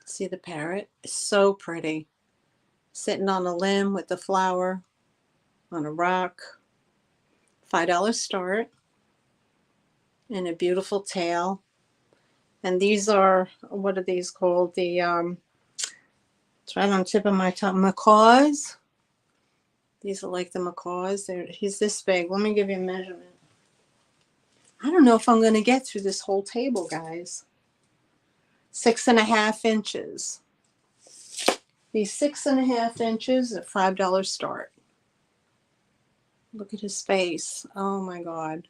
See the parrot? It's so pretty. Sitting on a limb with the flower on a rock. $5 start. And a beautiful tail. And these are, what are these called? The, it's right on the tip of my tongue, macaws. These are like the macaws. He's this big. Let me give you a measurement. I don't know if I'm going to get through this whole table, guys. 6.5 inches. These 6.5 inches at $5 start. Look at his face. Oh my God.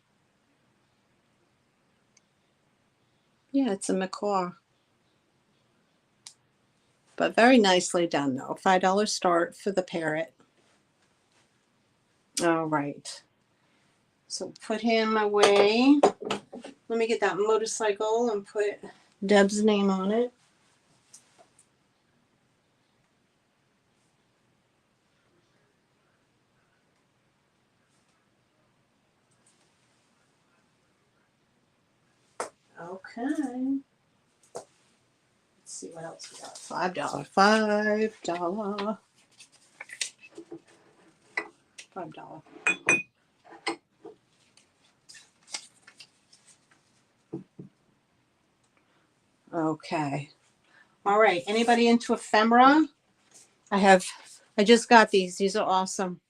Yeah, it's a macaw. But very nicely done though. $5 start for the parrot. All right. So put him away. Let me get that motorcycle and put Deb's name on it. Okay. Let's see what else we got. $5. $5. $5. Okay. All right. Anybody into ephemera? I just got these. These are awesome.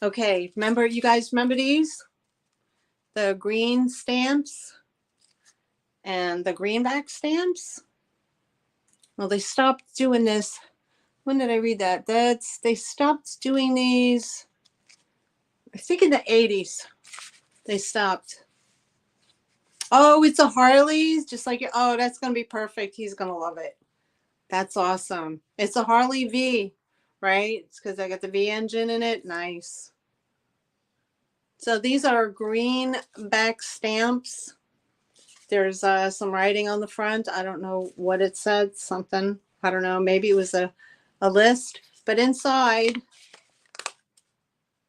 Okay. Remember, you guys remember these? The green stamps and the greenback stamps? Well, they stopped doing this. When did I read that? They stopped doing these, I think in the 80s. They stopped. Oh, it's a Harley's, just like, oh, that's going to be perfect. He's going to love it. That's awesome. It's a Harley V, right? It's because I got the V engine in it. Nice. So these are greenback stamps. There's some writing on the front. I don't know what it said. Something. I don't know. Maybe it was a list. But inside,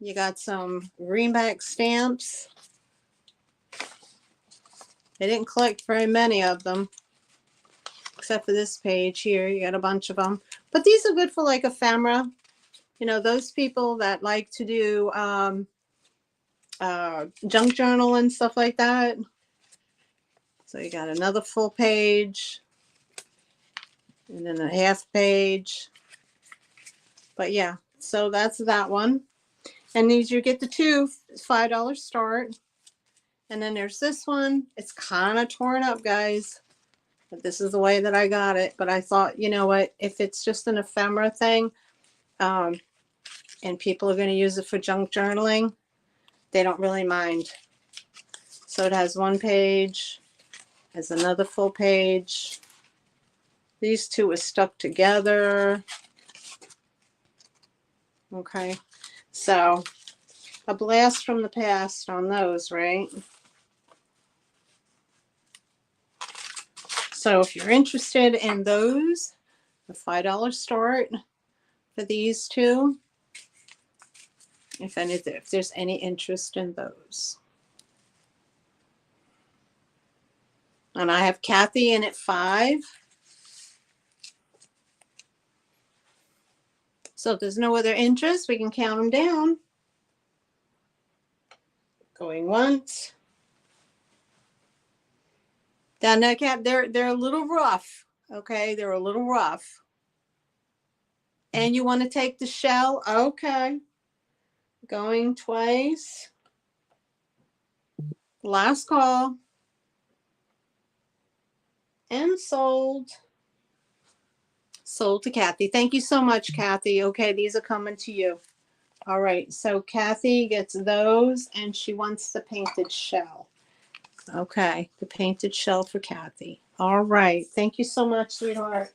you got some greenback stamps. I didn't collect very many of them, except for this page here. You got a bunch of them. But these are good for like ephemera. You know, those people that like to do junk journal and stuff like that. So you got another full page. And then a half page. But yeah, so that's that one. And these, you get the two, $5 start. And then there's this one. It's kind of torn up, guys. But this is the way that I got it. But I thought, you know what, if it's just an ephemera thing, and people are going to use it for junk journaling, they don't really mind. So it has one page, has another full page. These two are stuck together. Okay, so a blast from the past on those, right? So if you're interested in those, the $5 start for these two, if there's any interest in those. And I have Kathy in at 5. So if there's no other interest, we can count them down. Going once. Down that cap, they're a little rough. Okay, they're a little rough. And you want to take the shell? Okay. Going twice. Last call. And sold. Sold to Kathy. Thank you so much, Kathy. Okay, these are coming to you. All right, so Kathy gets those, and she wants the painted shell. Okay, the painted shell for Kathy. All right, thank you so much, sweetheart.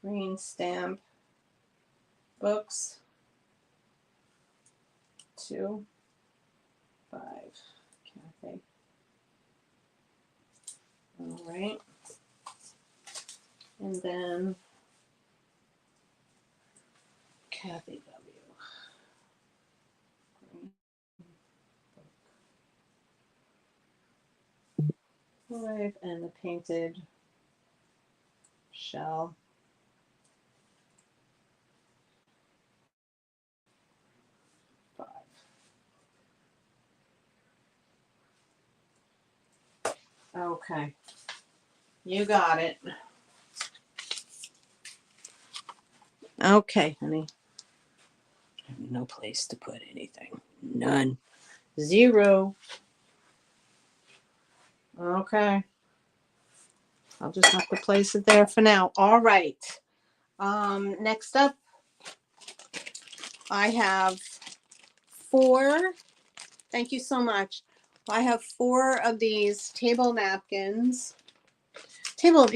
Green stamp books. 2, 5. Kathy. All right. And then Kathy W. 5, and the painted shell. 5. Okay. You got it. Okay, honey. I have no place to put anything. None. 0. Okay. I'll just have to place it there for now. All right. Next up, I have 4. Thank you so much. I have 4 of these table napkins. Table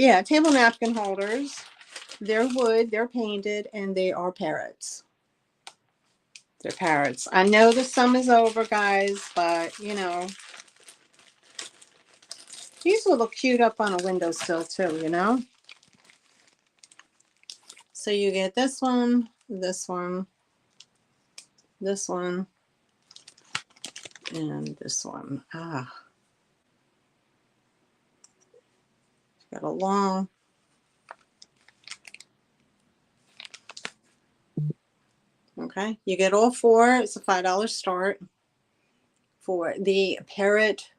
napkin holders. They're wood, they're painted, and they are parrots. They're parrots. I know the sum is over, guys, but you know, these will look cute up on a windowsill too, you know? So you get this one, this one, this one, and this one. Got a long. Okay, you get all 4. It's a $5 start for the parrot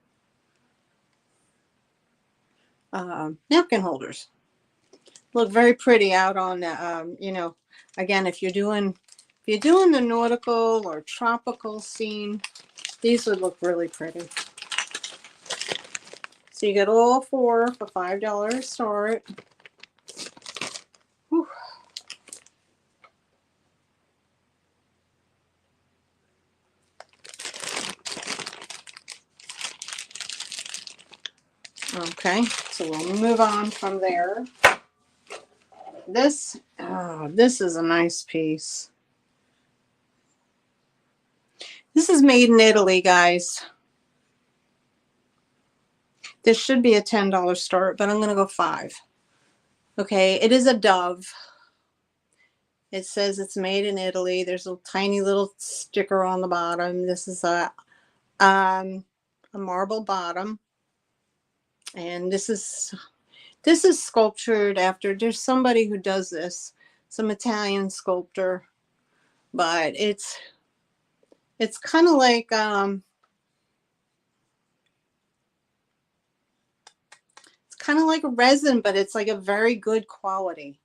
napkin holders. Look very pretty out on you know, again, if you're doing the nautical or tropical scene, these would look really pretty. So you get all 4 for $5 start. Whew. Okay, so we'll move on from there. This is a nice piece. This is made in Italy, guys. This should be a $10 start, but I'm going to go 5. Okay, it is a dove. It says it's made in Italy. There's a tiny little sticker on the bottom. This is a marble bottom. And this is sculptured after, there's somebody who does this, some Italian sculptor, but it's kind of like it's kind of like a resin, but it's like a very good quality.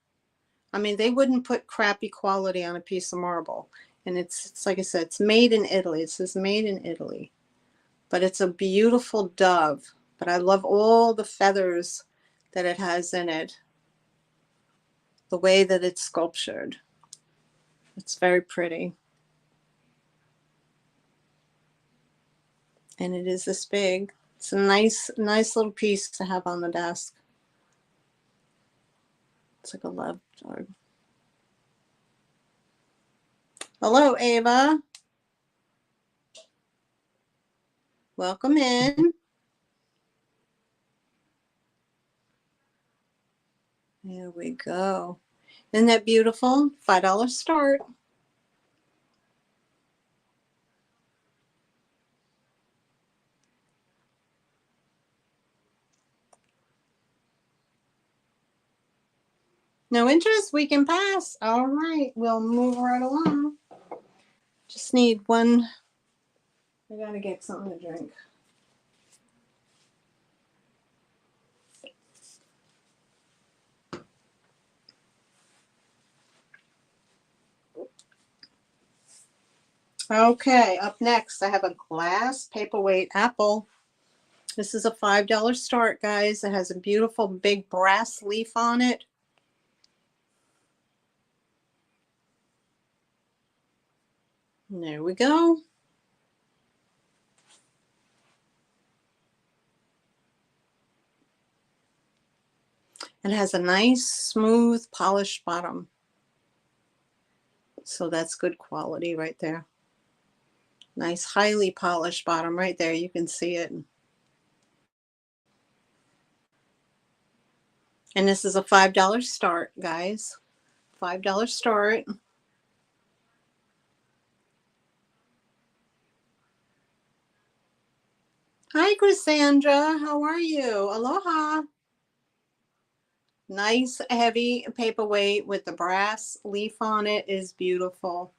I mean, they wouldn't put crappy quality on a piece of marble. And it's like I said, it's made in Italy. It says made in Italy, but it's a beautiful dove. But I love all the feathers that it has in it, the way that it's sculptured. It's very pretty. And it is this big. It's a nice little piece to have on the desk. It's like a love dog. Hello, Ava. Welcome in. There we go. Isn't that beautiful? $5 start. No interest? We can pass. All right. We'll move right along. Just need one. I gotta get something to drink. Okay, up next, I have a glass paperweight apple. This is a $5 start, guys. It has a beautiful big brass leaf on it. And there we go. It has a nice, smooth, polished bottom. So that's good quality right there. Nice, highly polished bottom right there. You can see it. And this is a $5 start, guys. $5 start. Hi, Cassandra. How are you? Aloha. Nice, heavy paperweight with the brass leaf on it is beautiful.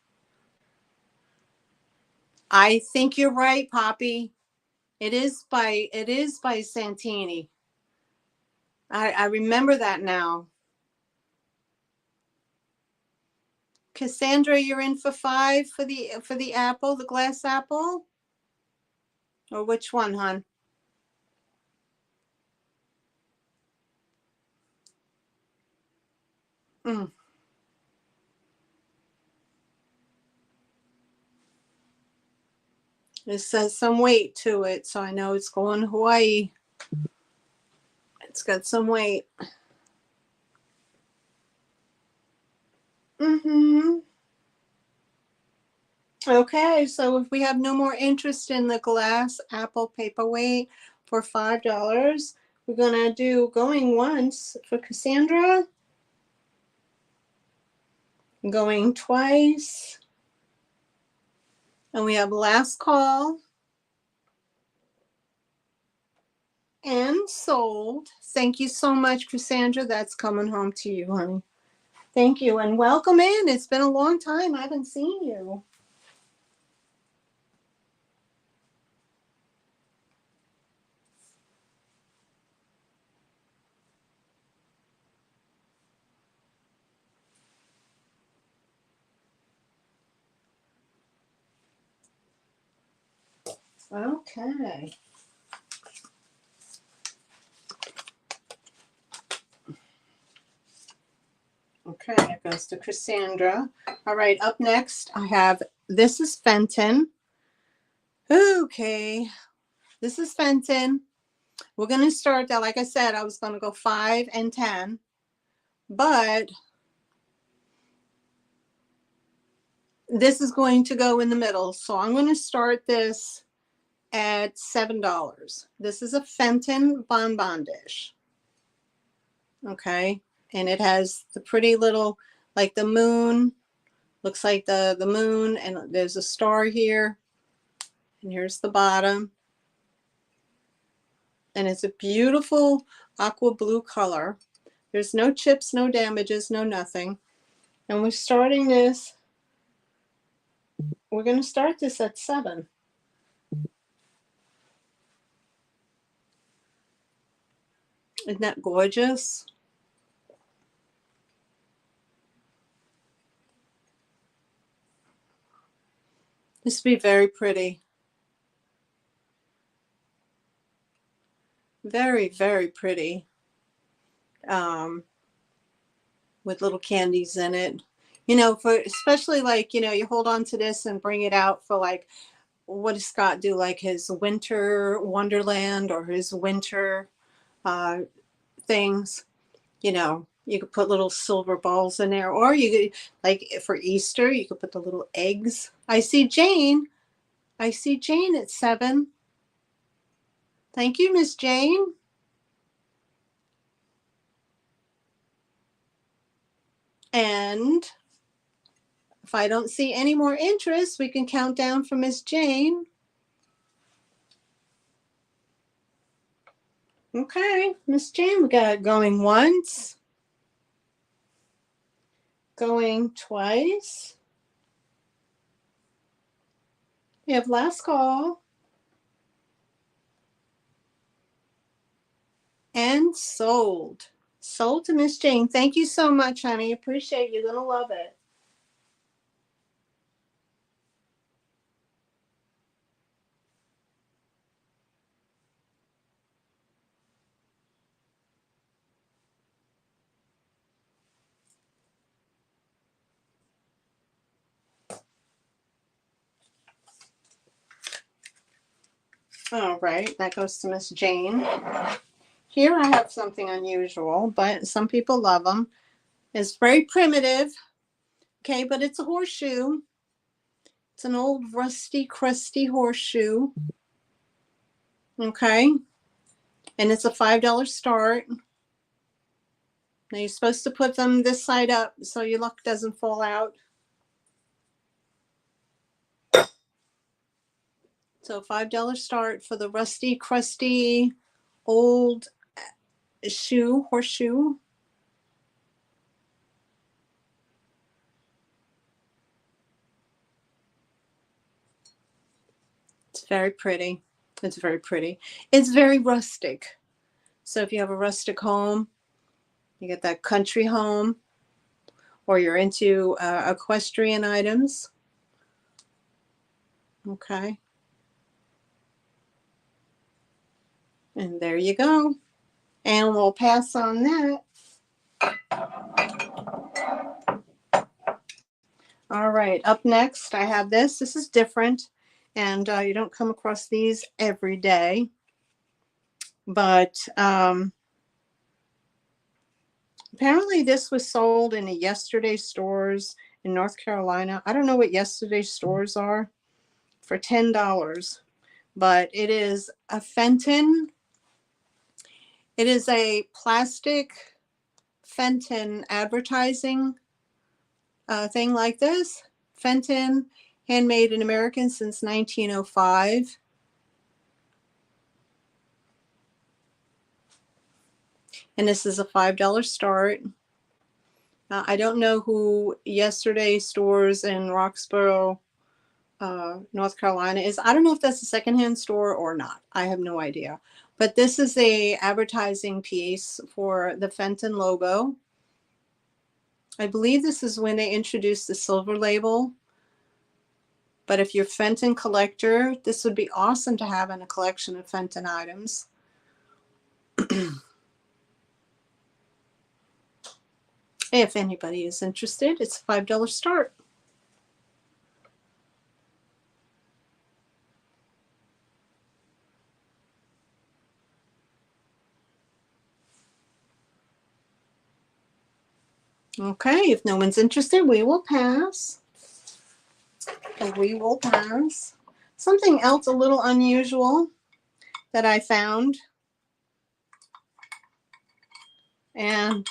I think you're right, Poppy. It is by Santini. I remember that now. Cassandra, you're in for 5 for the apple, the glass apple? Or which one, hon? Mm. It says some weight to it, so I know it's going to Hawaii. It's got some weight. Mm-hmm. Okay, so if we have no more interest in the glass apple paperweight for $5, we're gonna do going once for Cassandra, going twice, and we have last call and sold. Thank you so much, Cassandra. That's coming home to you, honey. Thank you, and welcome in. It's been a long time. I haven't seen you. Okay. Okay, it goes to Cassandra. All right, up next, I have, this is Fenton. Okay, this is Fenton. We're going to start that. Like I said, I was going to go 5 and 10, but this is going to go in the middle. So I'm going to start this at $7. This is a Fenton bonbon dish. Okay, and it has the pretty little, like the moon, looks like the moon, and there's a star here, and here's the bottom. And it's a beautiful aqua blue color. There's no chips, no damages, no nothing. And we're starting this, we're going to start this at 7. Isn't that gorgeous? This would be very pretty. Very, very pretty. With little candies in it. You know, for especially like, you know, you hold on to this and bring it out for like what does Scott do? Like his winter wonderland or his winter uh, things. You know, you could put little silver balls in there, or you could, like for Easter, you could put the little eggs. I see Jane. I see Jane at 7. Thank you, Miss Jane. And if I don't see any more interest, we can count down for Miss Jane. Okay, Miss Jane, we got going once, going twice. We have last call. And sold. Sold to Miss Jane. Thank you so much, honey. Appreciate you. You're going to love it. All right, that goes to Miss Jane. Here I have something unusual, but some people love them. It's very primitive, okay, but it's a horseshoe. It's an old rusty, crusty horseshoe, okay, and it's a $5 start. Now you're supposed to put them this side up so your luck doesn't fall out. So $5 start for the rusty, crusty, old shoe, horseshoe. It's very pretty. It's very pretty. It's very rustic. So if you have a rustic home, you get that country home, or you're into equestrian items. Okay. And there you go. And we'll pass on that. All right. Up next, I have this. This is different. And you don't come across these every day. But apparently this was sold in the Yesterday stores in North Carolina. I don't know what Yesterday stores are, for $10. But it is a Fenton. It is a plastic Fenton advertising thing like this. Fenton, handmade in America since 1905. And this is a $5 start. I don't know who Yesterday stores in Roxborough, North Carolina is. I don't know if that's a secondhand store or not. I have no idea. But this is a advertising piece for the Fenton logo. I believe this is when they introduced the silver label. But if you're a Fenton collector, this would be awesome to have in a collection of Fenton items. If anybody is interested, it's a $5 start. Okay, if no one's interested, we will pass. We will pass. Something else a little unusual that I found. And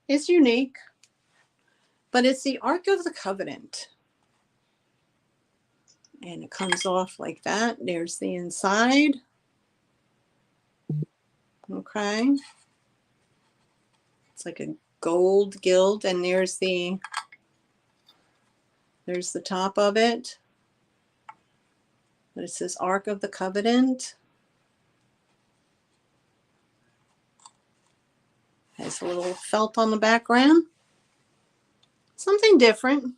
it's unique, but it's the Ark of the Covenant. And it comes off like that. There's the inside. Okay. It's like a gold gilt, and there's the top of it. But it says Ark of the Covenant. Has a little felt on the background. Something different.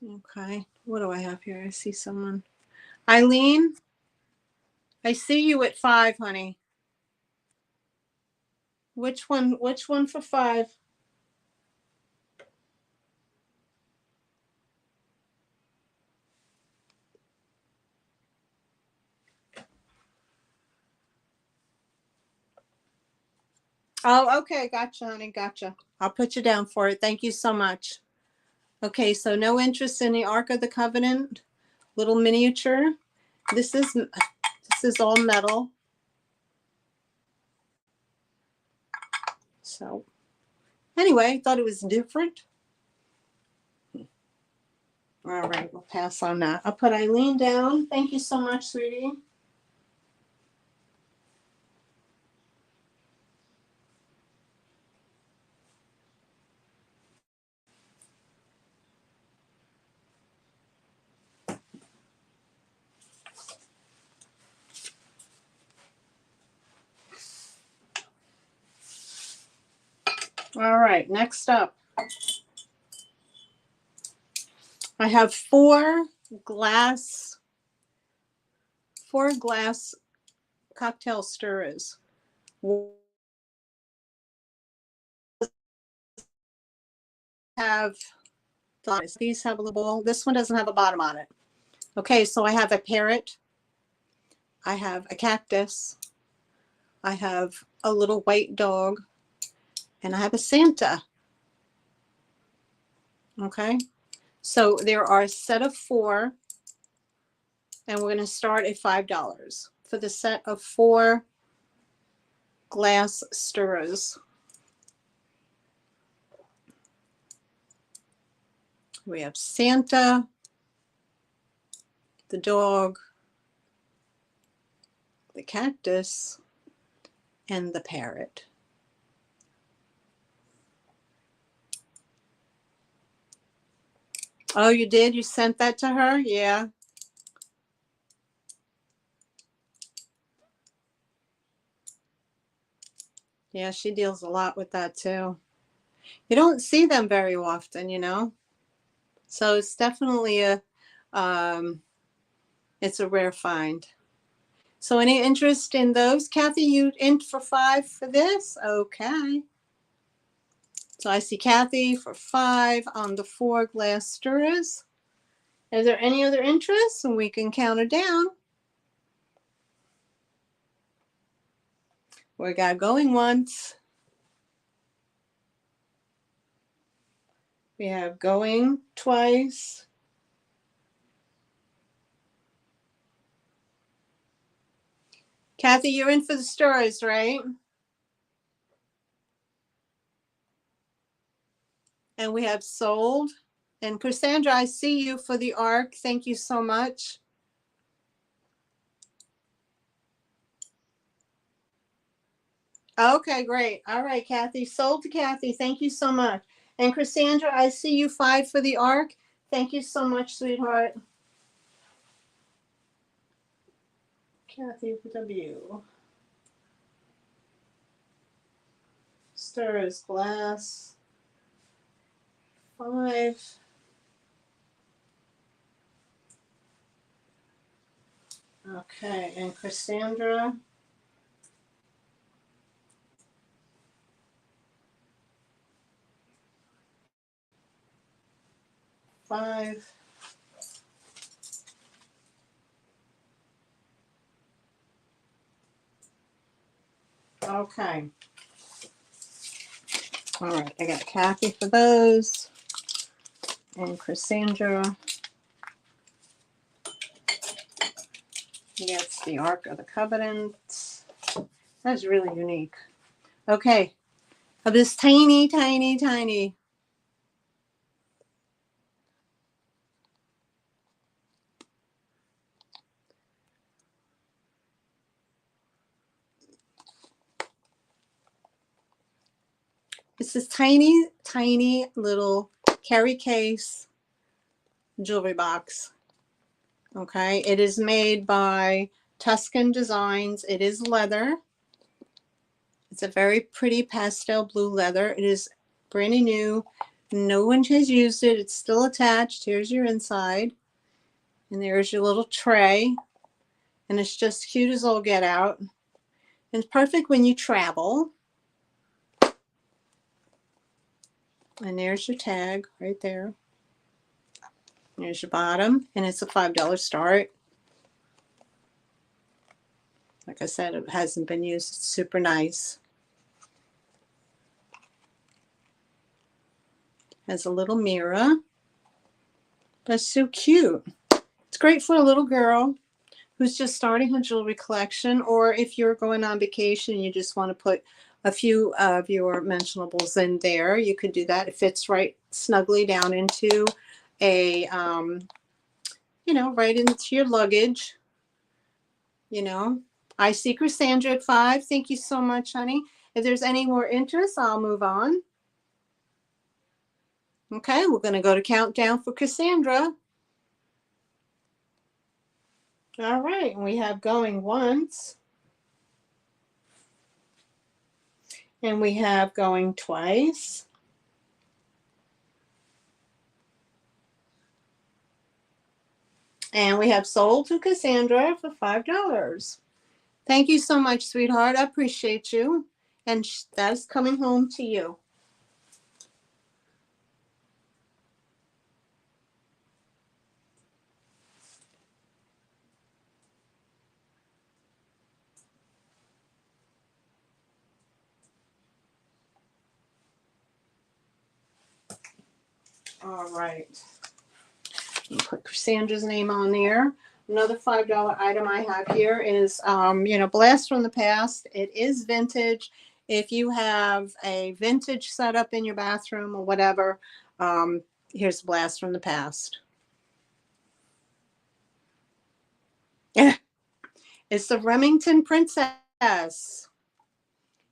Okay, what do I have here? I see someone. Eileen, I see you at 5, honey. Which one? Which one for 5? Oh, okay. Gotcha, honey. Gotcha. I'll put you down for it. Thank you so much. Okay, so no interest in the Ark of the Covenant, little miniature. This is all metal. So anyway, thought it was different. All right, we'll pass on that. I'll put Eileen down. Thank you so much, sweetie. All right, next up. I have four glass cocktail stirrers. Have these have a little bowl. This one doesn't have a bottom on it. Okay, so I have a parrot. I have a cactus. I have a little white dog. And I have a Santa. Okay, so there are a set of 4. And we're going to start at $5 for the set of 4 glass stirrers. We have Santa, the dog, the cactus, and the parrot. Oh, you did? You sent that to her? Yeah. Yeah, she deals a lot with that too. You don't see them very often, you know? So it's definitely it's a rare find. So any interest in those? Kathy, you in for 5 for this? Okay. So I see Kathy for 5 on the 4 glass stirrers. Is there any other interest? And we can count it down. We got going once. We have going twice. Kathy, you're in for the stirrers, right? And we have sold. And Cassandra, I see you for the arc. Thank you so much. Okay, great. All right, Kathy. Sold to Kathy. Thank you so much. And Cassandra, I see you 5 for the arc. Thank you so much, sweetheart. Kathy W. Stirs glass. 5. Okay, and Cassandra. Five. Okay. All right, I got Kathy for those. And Cassandra gets the Ark of the Covenant. That's really unique. Okay. Of this tiny, tiny, tiny. It's this tiny, tiny little carry case jewelry box. Okay. It is made by Tuscan Designs. It is leather. It's a very pretty pastel blue leather. It is brand new. No one has used it. It's still attached. Here's your inside. And there's your little tray. And it's just cute as all get out. And it's perfect when you travel. And there's your tag right there. There's your bottom, and it's a $5 start. Like I said, it hasn't been used. It's super nice. Has a little mirror. But it's so cute. It's great for a little girl who's just starting her jewelry collection, or if you're going on vacation and you just want to put a few of your mentionables in there, you could do that. It fits right snugly down into a, you know, right into your luggage, you know. I see Cassandra at 5. Thank you so much, honey. If there's any more interest, I'll move on. Okay, we're going to go to countdown for Cassandra. All right, and we have going once. And we have going twice. And we have sold to Cassandra for $5. Thank you so much, sweetheart. I appreciate you. And that's coming home to you. All right. Put Cassandra's name on there. Another $5 item I have here is, you know, Blast from the Past. It is vintage. If you have a vintage setup in your bathroom or whatever, here's Blast from the Past. It's the Remington Princess.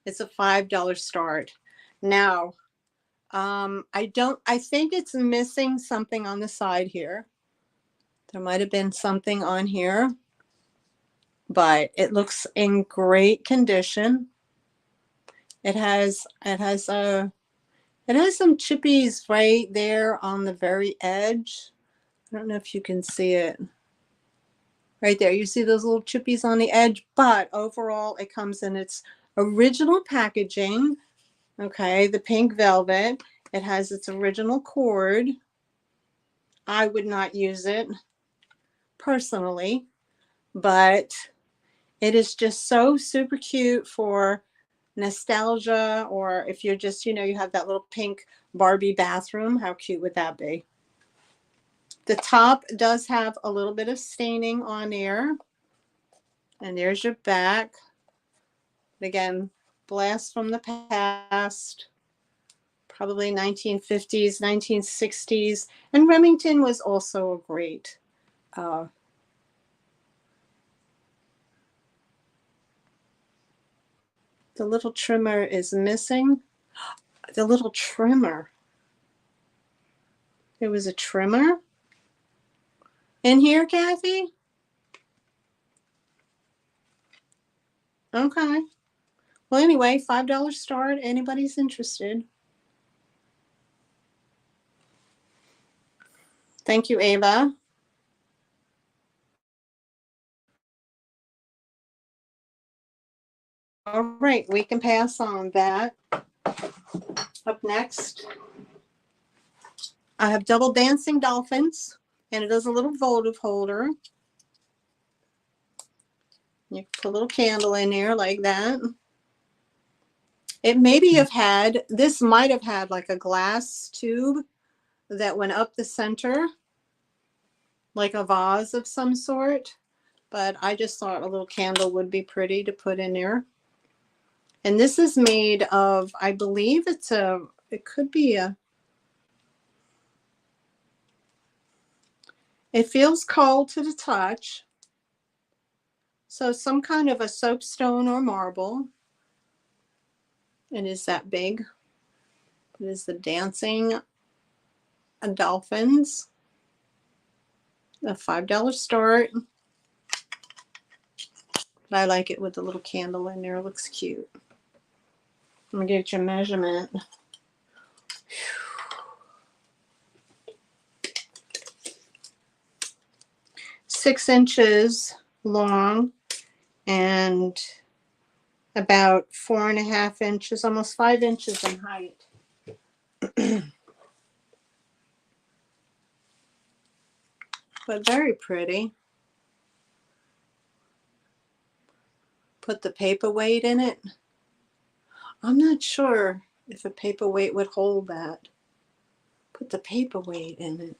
It's a $5 start. Now, I think it's missing something on the side here. There might have been something on here, but it looks in great condition. It has some chippies right there on the very edge. I don't know if you can see it. Right there, you see those little chippies on the edge, but overall it comes in its original packaging. Okay, the pink velvet. It has its original cord. I would not use it personally, but it is just so super cute for nostalgia, or if you're just, you know, you have that little pink Barbie bathroom. How cute would that be? The top does have a little bit of staining on there. And there's your back. Again, Blast from the Past. Probably 1950s, 1960s. And Remington was also a great the little trimmer is missing. The little trimmer. There was a trimmer in here, Kathy? Okay. Well, anyway, $5 start. Anybody's interested. Thank you, Ava. All right, we can pass on that. Up next, I have double dancing dolphins, and it is a little votive holder. You put a little candle in there like that. It maybe have had, this might have had like a glass tube that went up the center, like a vase of some sort. But I just thought a little candle would be pretty to put in there. And this is made of, I believe it could be it feels cold to the touch. So some kind of a soapstone or marble. It is that big. It is the dancing dolphins. A $5 start. But I like it with the little candle in there. It looks cute. I'm going to get your measurement. 6 inches long and about 4.5 inches, almost 5 inches in height. but very pretty. Put the paperweight in it. I'm not sure if a paperweight would hold that. Put the paperweight in it.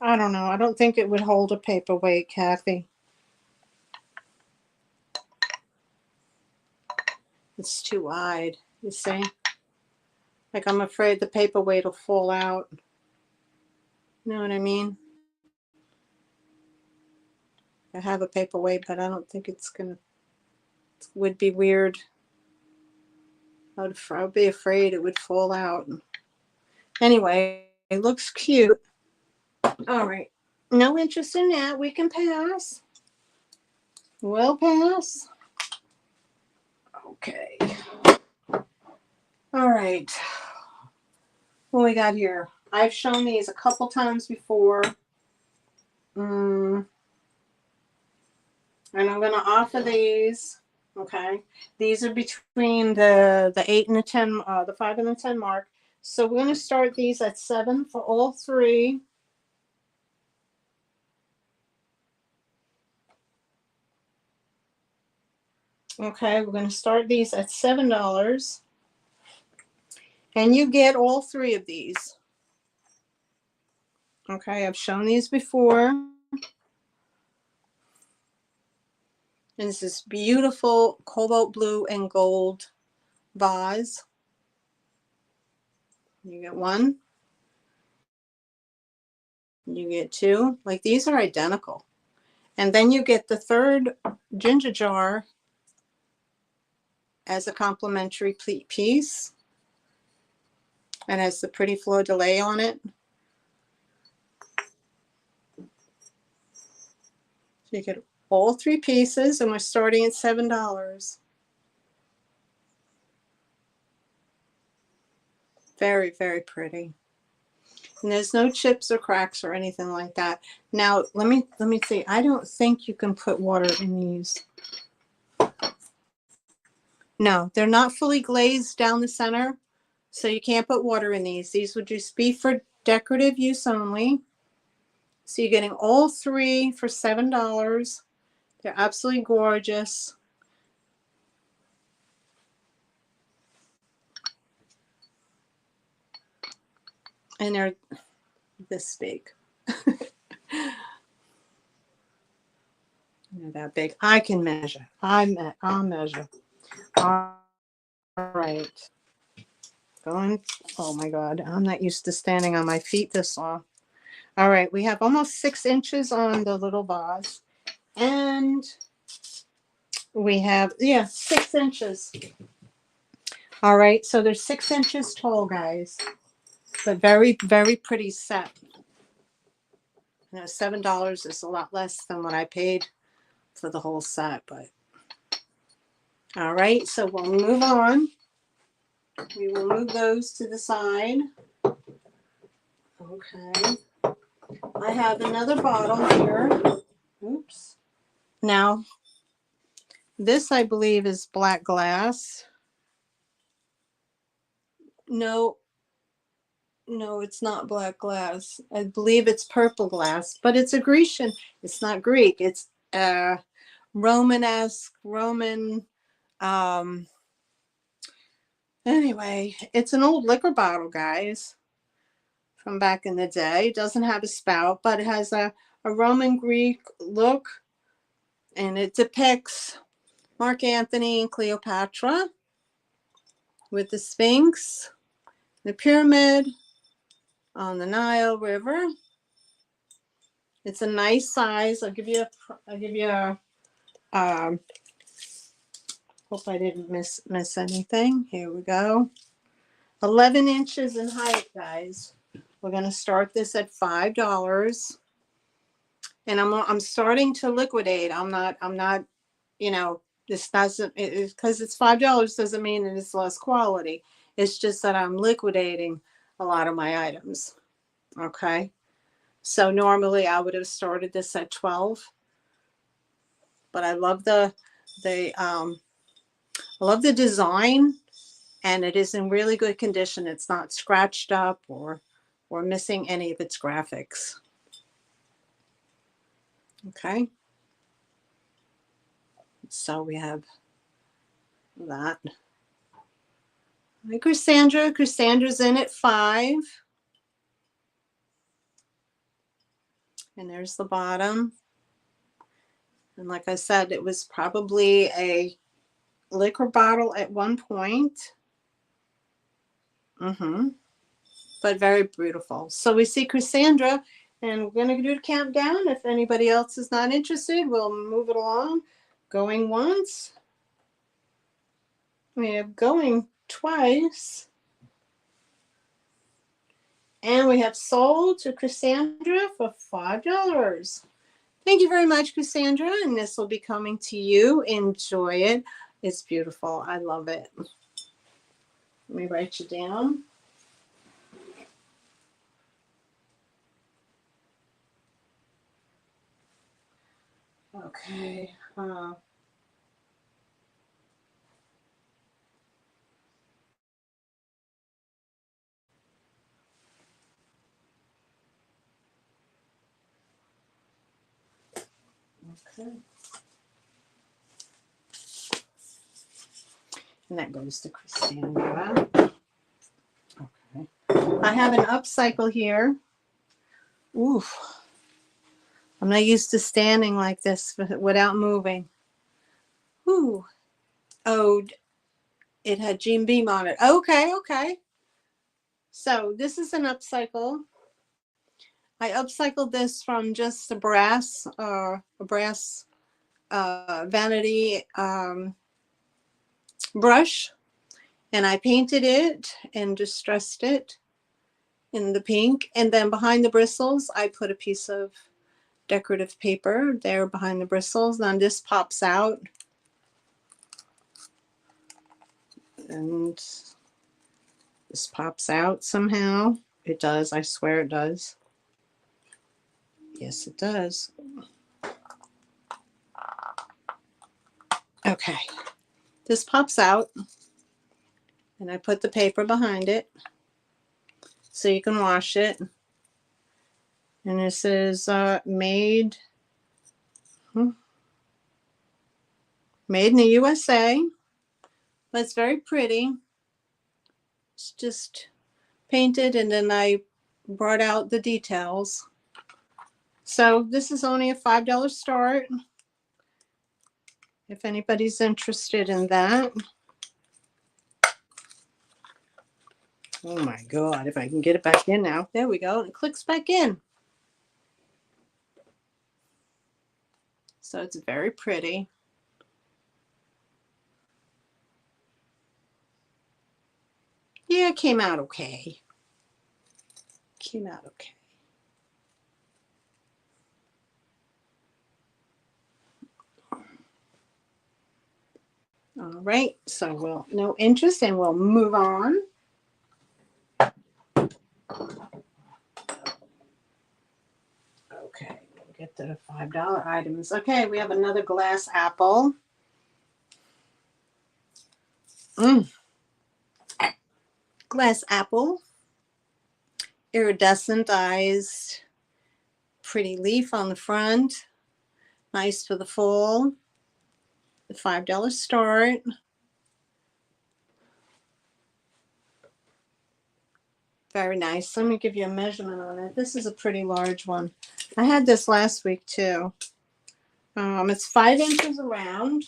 I don't know. I don't think it would hold a paperweight, Kathy. It's too wide, you see? Like, I'm afraid the paperweight will fall out. You know what I mean? I have a paperweight, but I don't think it's gonna, it would be weird. I would be afraid it would fall out. Anyway, it looks cute. All right. No interest in that. We can pass. We'll pass. Okay. All right. What we got here? I've shown these a couple times before. And I'm going to offer these. Okay. These are between the 8 and the 10, the 5 and the 10 mark. So we're going to start these at 7 for all three. Okay, we're going to start these at $7. And you get all three of these. Okay, I've shown these before. And this is beautiful cobalt blue and gold vase. You get one. You get two. Like, these are identical. And then you get the third ginger jar as a complimentary piece. And has the pretty fleur de lis on it. So you get all three pieces, and we're starting at $7. Very, very pretty. And there's no chips or cracks or anything like that. Now, let me see. I don't think you can put water in these. No, they're not fully glazed down the center, so you can't put water in these. These would just be for decorative use only. So you're getting all three for $7. They're absolutely gorgeous. And they're this big. They're that big. I can measure. I'll measure. All right. Going. Oh my God. I'm not used to standing on my feet this long. All right. We have almost 6 inches on the little vase. And we have, 6 inches. All right. So they're 6 inches tall, guys. But very, very pretty set. You know, $7 is a lot less than what I paid for the whole set, but all right, so we'll move on. We will move those to the side. Okay. I have another bottle here. Oops. Now, this I believe is black glass. No, it's not black glass. I believe it's purple glass, but it's a Grecian. It's not Greek. It's Romanesque, Roman. Anyway, it's an old liquor bottle, guys, from back in the day. It doesn't have a spout, but it has a Roman Greek look, and it depicts Mark Antony and Cleopatra with the Sphinx, the pyramid on the Nile River. It's a nice size. I'll give you a hope I didn't miss anything. Here we go. 11 inches in height, guys. We're going to start this at $5. And I'm starting to liquidate. I'm not, you know, this doesn't, because it's $5 doesn't mean that it's less quality. It's just that I'm liquidating a lot of my items. Okay. So normally I would have started this at 12. but I love the I love the design, and it is in really good condition. It's not scratched up or missing any of its graphics. Okay. So we have that. Hi, Cassandra. Cassandra's in at 5. And there's the bottom. And like I said, it was probably a liquor bottle at one point. But very beautiful. So we see Cassandra, and we're going to do the countdown. If anybody else is not interested, we'll move it along. Going once. We have going twice. And we have sold to Cassandra for $5. Thank you very much, Cassandra. And this will be coming to you. Enjoy it. It's beautiful. I love it. Let me write you down. Okay. Okay. And that goes to Cassandra. Okay. I have an upcycle here. Oof. I'm not used to standing like this without moving. Ooh. Oh, it had Jim Beam on it. Okay, okay. So this is an upcycle. I upcycled this from just a brass vanity brush, and I painted it and distressed it in the pink. And then behind the bristles, I put a piece of decorative paper there behind the bristles. Then this pops out. And this pops out somehow. It does. I swear it does. Yes, it does. Okay. This pops out. And I put the paper behind it so you can wash it. And this is made in the USA. But it's very pretty. It's just painted, and then I brought out the details. So this is only a $5 start. If anybody's interested in that. Oh my God, if I can get it back in now. There we go. It clicks back in. So it's very pretty. Yeah, it came out okay. Came out okay. All right, so we'll no interest, and we'll move on. Okay, we'll get to the $5 items. Okay, we have another glass apple. Glass apple. Iridescent eyes. Pretty leaf on the front. Nice for the fall. The $5 start. Very nice. Let me give you a measurement on it. This is a pretty large one. I had this last week too. It's 5 inches around.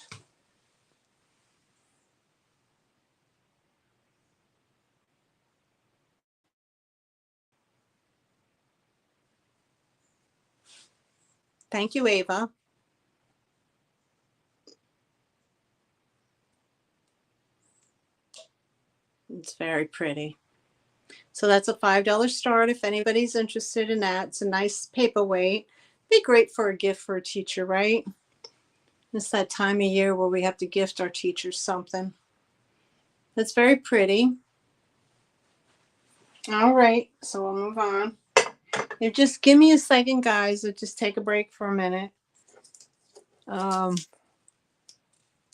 Thank you, Ava. It's very pretty. So that's a $5 start if anybody's interested in that. It's a nice paperweight. Be great for a gift for a teacher, right? It's that time of year where we have to gift our teachers something. That's very pretty. All right, so we'll move on. Just give me a second, guys. We'll just take a break for a minute.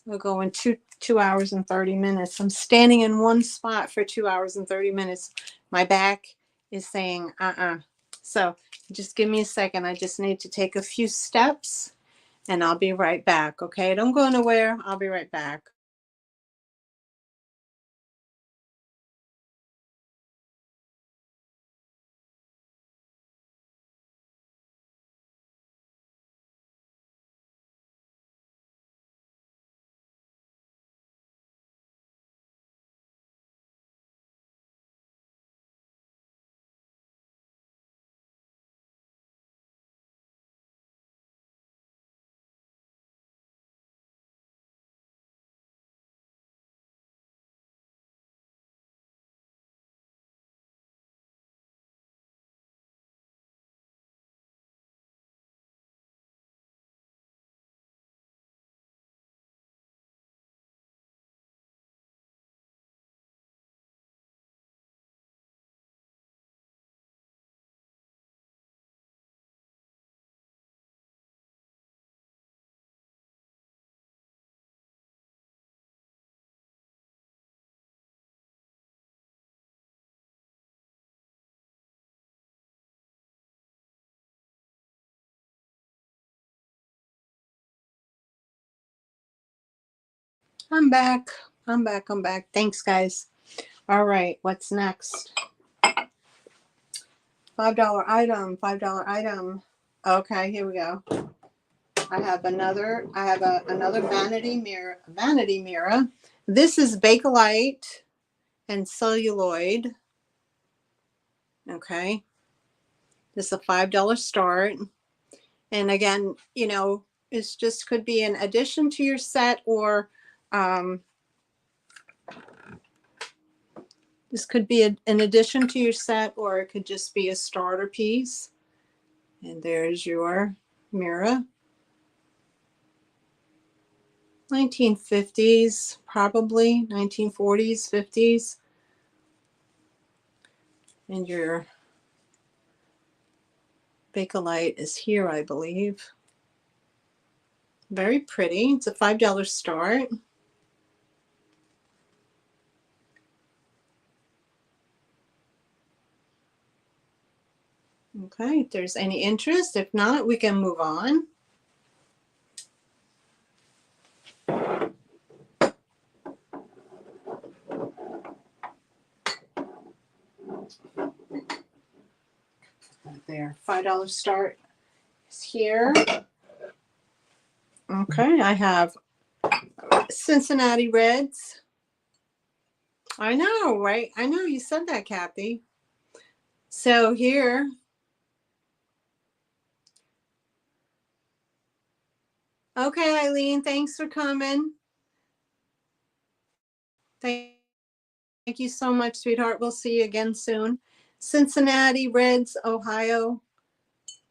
We'll go in 2 hours and 30 minutes. I'm standing in one spot for 2 hours and 30 minutes. My back is saying, So just give me a second. I just need to take a few steps and I'll be right back. Okay. Don't go nowhere. I'll be right back. I'm back. I'm back. I'm back. Thanks, guys. All right. What's next? $5 item. $5 item. Okay, here we go. I have another vanity mirror. Vanity mirror. This is Bakelite and celluloid. Okay. This is a $5 start. And again, it's just could be an addition to your set, or this could be an addition to your set, or it could just be a starter piece. And there's your mirror. 1950s, probably 1940s, 50s. And your Bakelite is here, I believe. Very pretty. It's a $5 start. Okay, if there's any interest. If not, we can move on. There, $5 start is here. Okay, I have Cincinnati Reds. I know, right? I know you said that, Kathy. So here, okay, Eileen, thanks for coming. Thank you so much, sweetheart. We'll see you again soon. Cincinnati Reds, Ohio.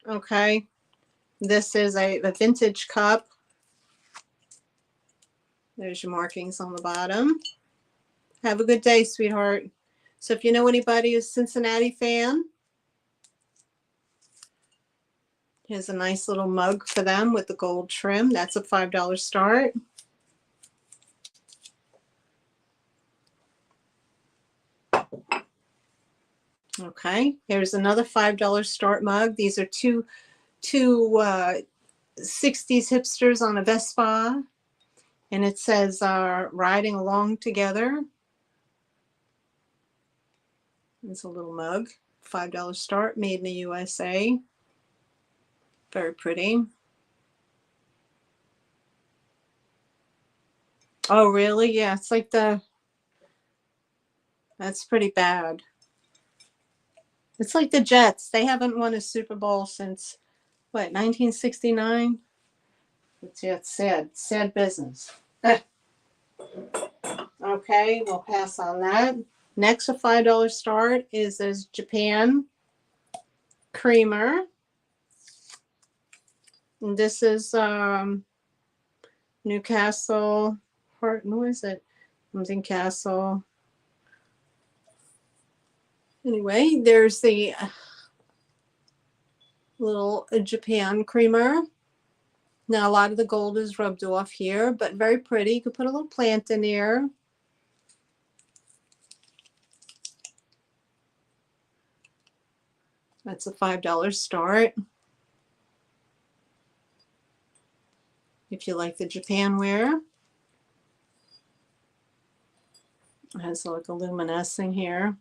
Okay, this is a vintage cup. There's your markings on the bottom. Have a good day, sweetheart. So if you know anybody who's a Cincinnati fan, here's a nice little mug for them with the gold trim. That's a $5 start. Okay, here's another $5 start mug. These are two 60s hipsters on a Vespa, and it says riding along together. It's a little mug, $5 start, made in the USA. Very pretty. Oh, really? Yeah, it's like that's pretty bad. It's like the Jets. They haven't won a Super Bowl since, what, 1969? It's sad business. Okay, we'll pass on that. Next, a $5 start is Japan creamer. And this is Newcastle. What is it? Something Castle. Anyway, there's the little Japan creamer. Now a lot of the gold is rubbed off here, but very pretty. You could put a little plant in here. That's a $5 start. If you like the Japan ware. It has like a luminescing here.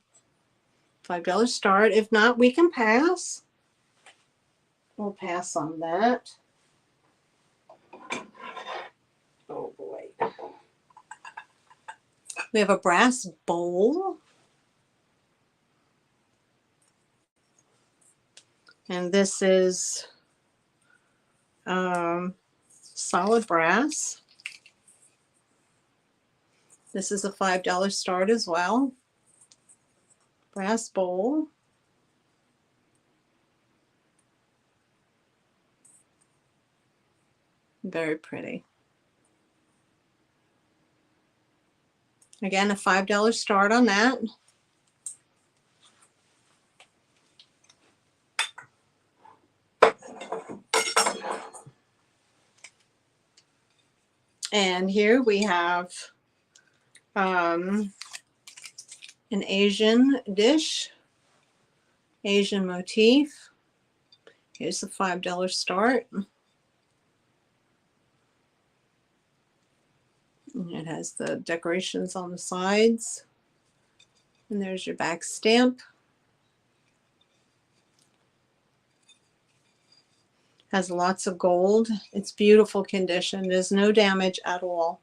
$5 start. If not, we can pass. We'll pass on that. Oh boy. We have a brass bowl. And this is solid brass. This is a $5 start as well. Brass bowl. Very pretty. Again, a $5 start on that. And here we have an Asian dish, Asian motif. Here's the $5 start. And it has the decorations on the sides. And there's your back stamp. Has lots of gold. It's beautiful condition. There's no damage at all.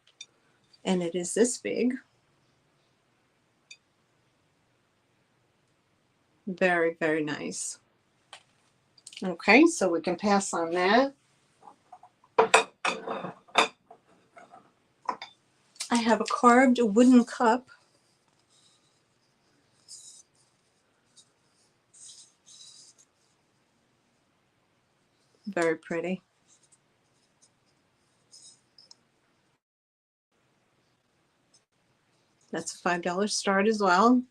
And it is this big. Very, very nice. Okay, so we can pass on that. I have a carved wooden cup. Very pretty. That's a $5 start as well.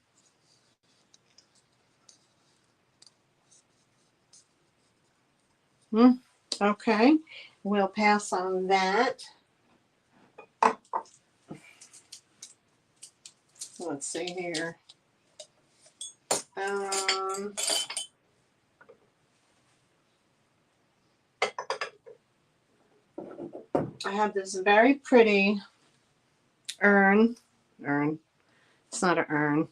Okay, we'll pass on that. Let's see here. I have this very pretty urn. It's not an urn.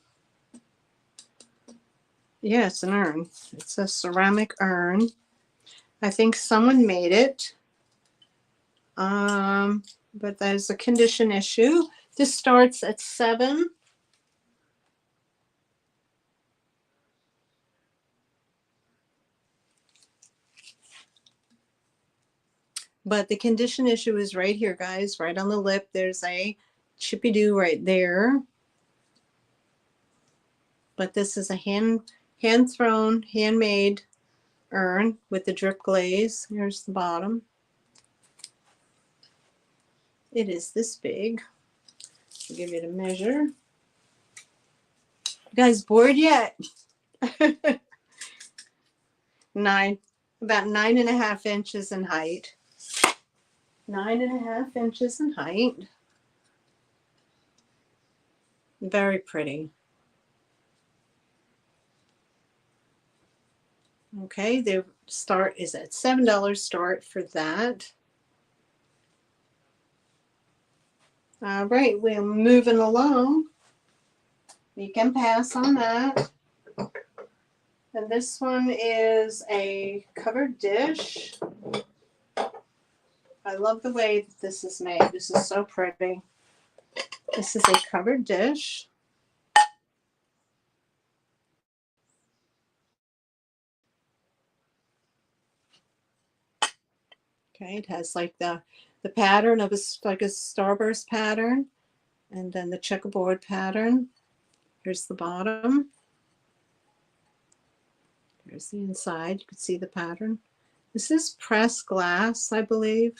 Yeah, it's an urn. It's a ceramic urn. I think someone made it. But there's a condition issue. This starts at $7. But the condition issue is right here, guys, right on the lip. There's a chippy-doo right there. But this is a hand-thrown, handmade urn with the drip glaze. Here's the bottom. It is this big. I'll give you the measure. You guys bored yet? About 9.5 inches in height. 9.5 inches in height. Very pretty. Okay, the start is at $7 start for that. All right, we're moving along. You can pass on that. And this one is a covered dish. I love the way that this is made. This is so pretty. This is a covered dish. Okay, it has like the pattern of like a starburst pattern, and then the checkerboard pattern. Here's the bottom. Here's the inside. You can see the pattern. This is pressed glass, I believe.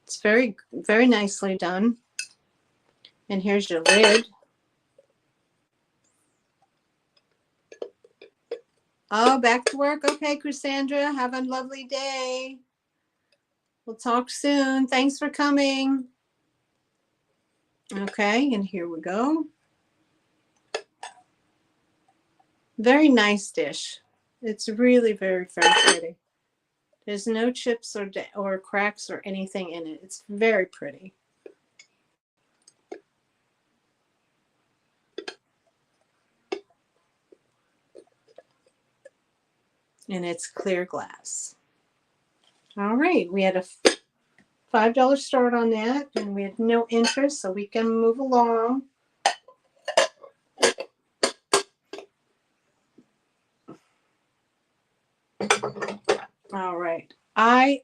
It's very, very nicely done. And here's your lid. Oh, back to work. Okay, Cassandra, have a lovely day. We'll talk soon. Thanks for coming. Okay, and here we go. Very nice dish. It's really very, very pretty. There's no chips or cracks or anything in it. It's very pretty. And it's clear glass. All right, we had a $5 start on that, and we had no interest, so we can move along. All right. I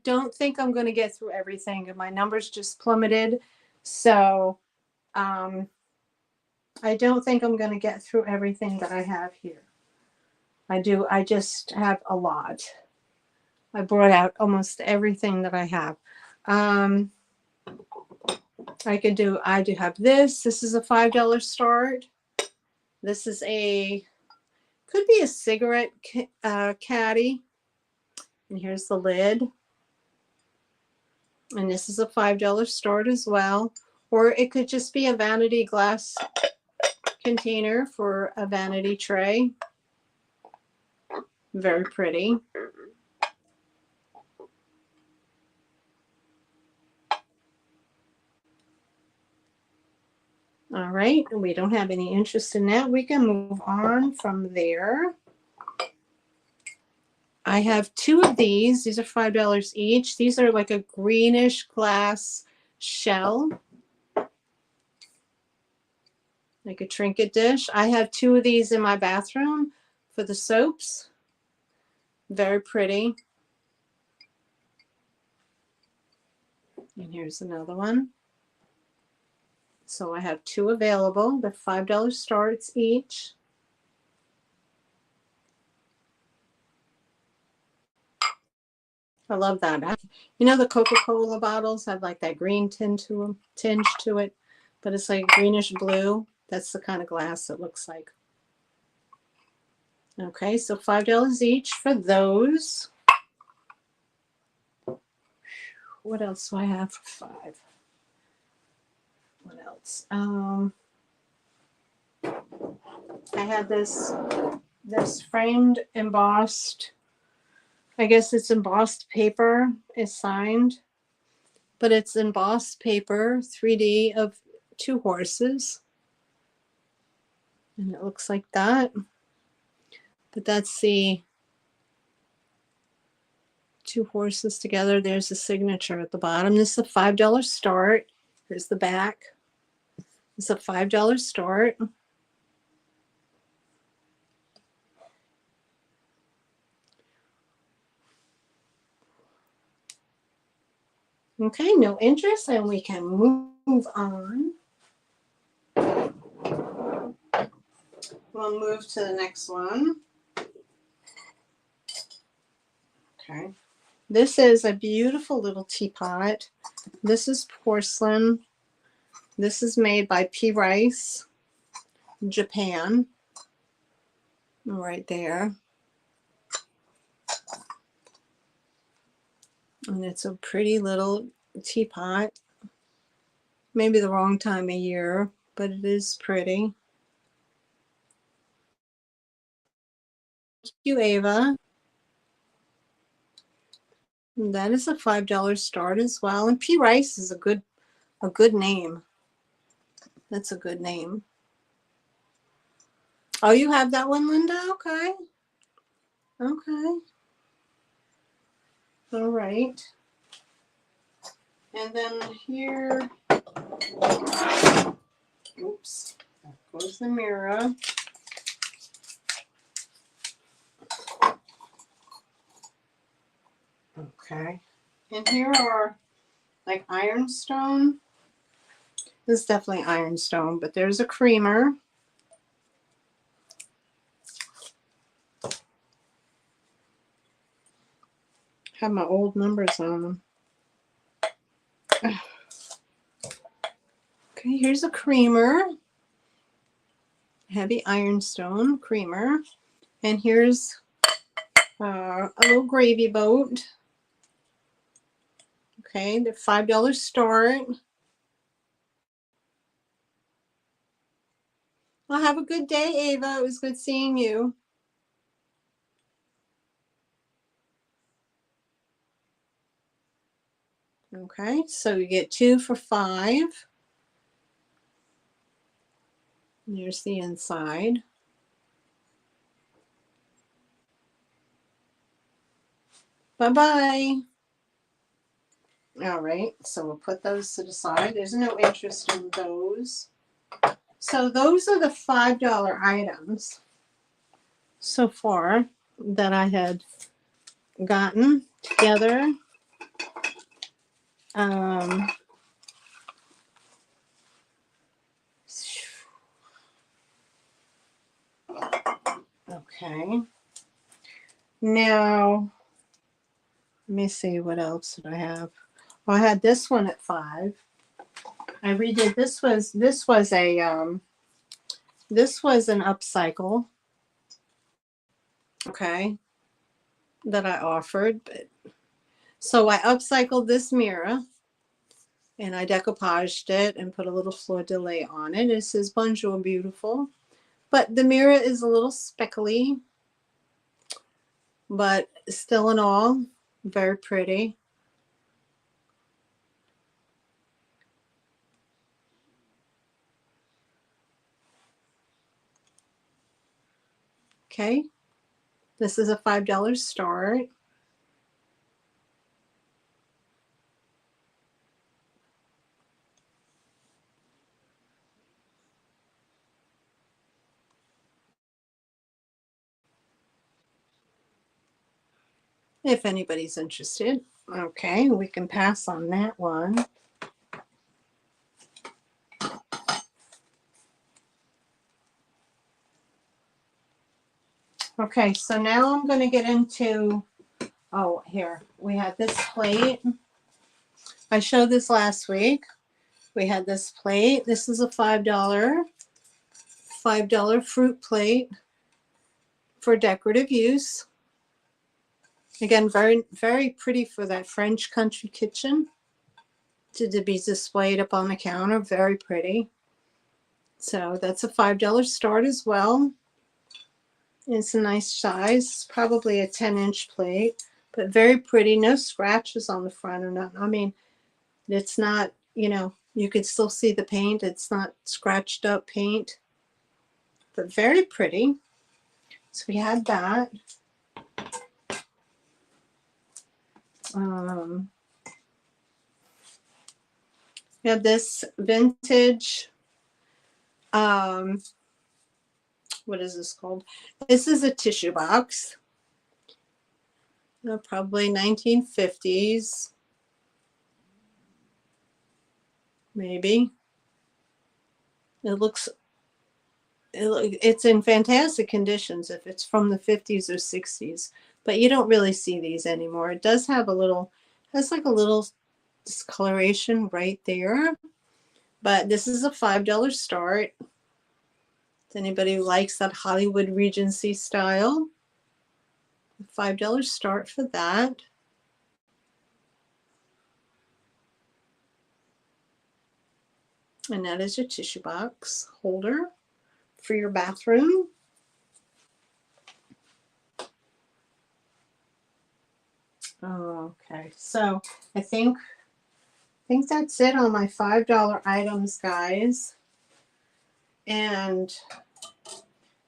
don't think I'm going to get through everything, and my numbers just plummeted. So I don't think I'm going to get through everything that I have here. I just have a lot. I brought out almost everything that I have. I do have this. This is a $5 start. This is could be a cigarette caddy. And here's the lid. And this is a $5 start as well. Or it could just be a vanity glass container for a vanity tray. Very pretty. All right, we don't have any interest in that. We can move on from there. I have two of these. These are $5 each. These are like a greenish glass shell, like a trinket dish. I have two of these in my bathroom for the soaps. Very pretty. And here's another one. So I have two available. They're $5 starts each. I love that. You know, the Coca-Cola bottles have like that green tinge to it, but it's like greenish blue. That's the kind of glass it looks like. Okay, so $5 each for those. What else do I have for $5? What else? I had this framed embossed. I guess it's embossed paper. It's signed, but it's embossed paper, 3D of two horses. And it looks like that. But that's the two horses together. There's a signature at the bottom. This is a $5 start. Here's the back. It's a $5 start. Okay, no interest, and we can move on. We'll move to the next one. Okay. This is a beautiful little teapot. This is porcelain. This is made by P. Rice, Japan. Right there. And it's a pretty little teapot. Maybe the wrong time of year, but it is pretty. Thank you, Ava. And that is a $5 start as well. And P. Rice is a good name. That's a good name. Oh, you have that one, Linda? Okay. Okay. All right. And then here, oops, there goes the mirror. Okay. And here are like ironstone. This is definitely ironstone, but there's a creamer. Have my old numbers on them. Okay, here's a creamer. Heavy ironstone creamer. And here's a little gravy boat. Okay, the $5 start. Well, have a good day, Ava. It was good seeing you. Okay, so you get 2 for $5. There's the inside. Bye-bye. All right, so we'll put those to the side. There's no interest in those. So those are the $5 items so far that I had gotten together. Okay. Now, let me see what else did I have. Well, I had this one at 5. I redid this was an upcycle. Okay, that I offered, but so I upcycled this mirror and I decoupaged it and put a little fleur de lis on it. It says Bonjour Beautiful, but the mirror is a little speckly, but still in all, very pretty. Okay, this is a $5 start. If anybody's interested. Okay, we can pass on that one. Okay, so now I'm going to get into, oh, here, we had this plate. I showed this last week. We had this plate. This is a $5 fruit plate for decorative use. Again, very, very pretty for that French country kitchen to be displayed up on the counter. Very pretty. So that's a $5 start as well. It's a nice size. It's probably a 10-inch plate, but very pretty. No scratches on the front or nothing. I mean, it's not, you know, you could still see the paint. It's not scratched up paint, but very pretty. So we had that. We have this vintage, what is this called? This is a tissue box. Probably 1950s, maybe. It's in fantastic conditions if it's from the 50s or 60s, but you don't really see these anymore. It does have has like a little discoloration right there, but this is a $5 start. If anybody who likes that Hollywood Regency style, $5 start for that. And that is your tissue box holder for your bathroom. Okay, so I think that's it on my $5 items, guys. And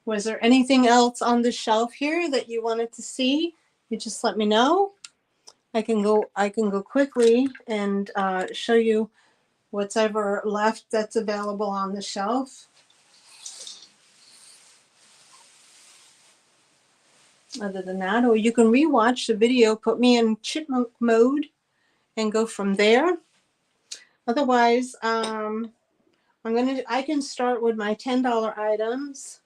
was there anything else on the shelf here that you wanted to see? You just let me know. I can go quickly and show you what's ever left that's available on the shelf. Other than that, or you can rewatch the video, put me in chipmunk mode, and go from there. Otherwise, I can start with my $10 items.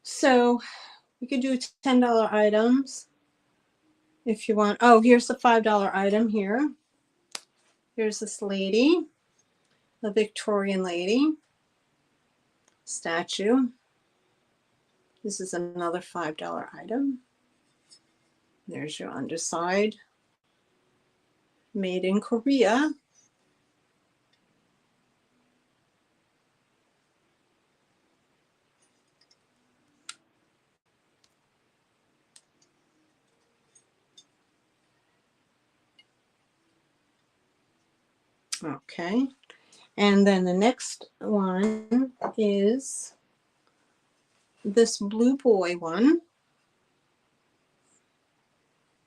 So we could do $10 items if you want. Oh, here's the $5 item here. Here's this lady, a Victorian lady statue. This is another $5 item. There's your underside. made in Korea. Okay, and then the next one is this blue boy one.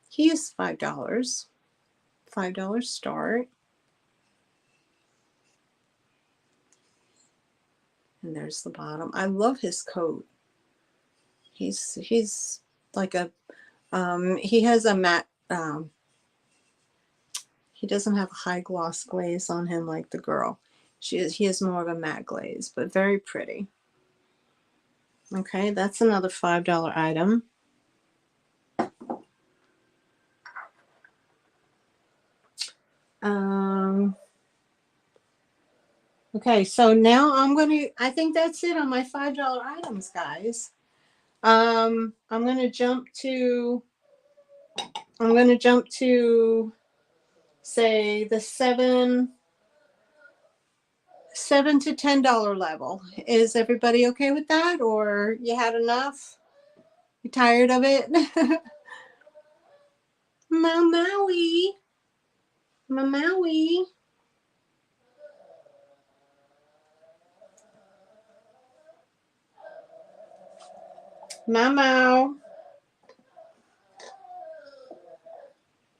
He is $5. $5 start. And there's the bottom. I love his coat. He's like a he has a matte he doesn't have a high gloss glaze on him like the girl. He has more of a matte glaze, but very pretty. Okay, that's another $5 item. Okay, so now I think that's it on my $5 items, guys. I'm gonna jump to say the seven to $10 level. Is everybody okay with that, or you had enough? You tired of it? Maui, Maui. Mau.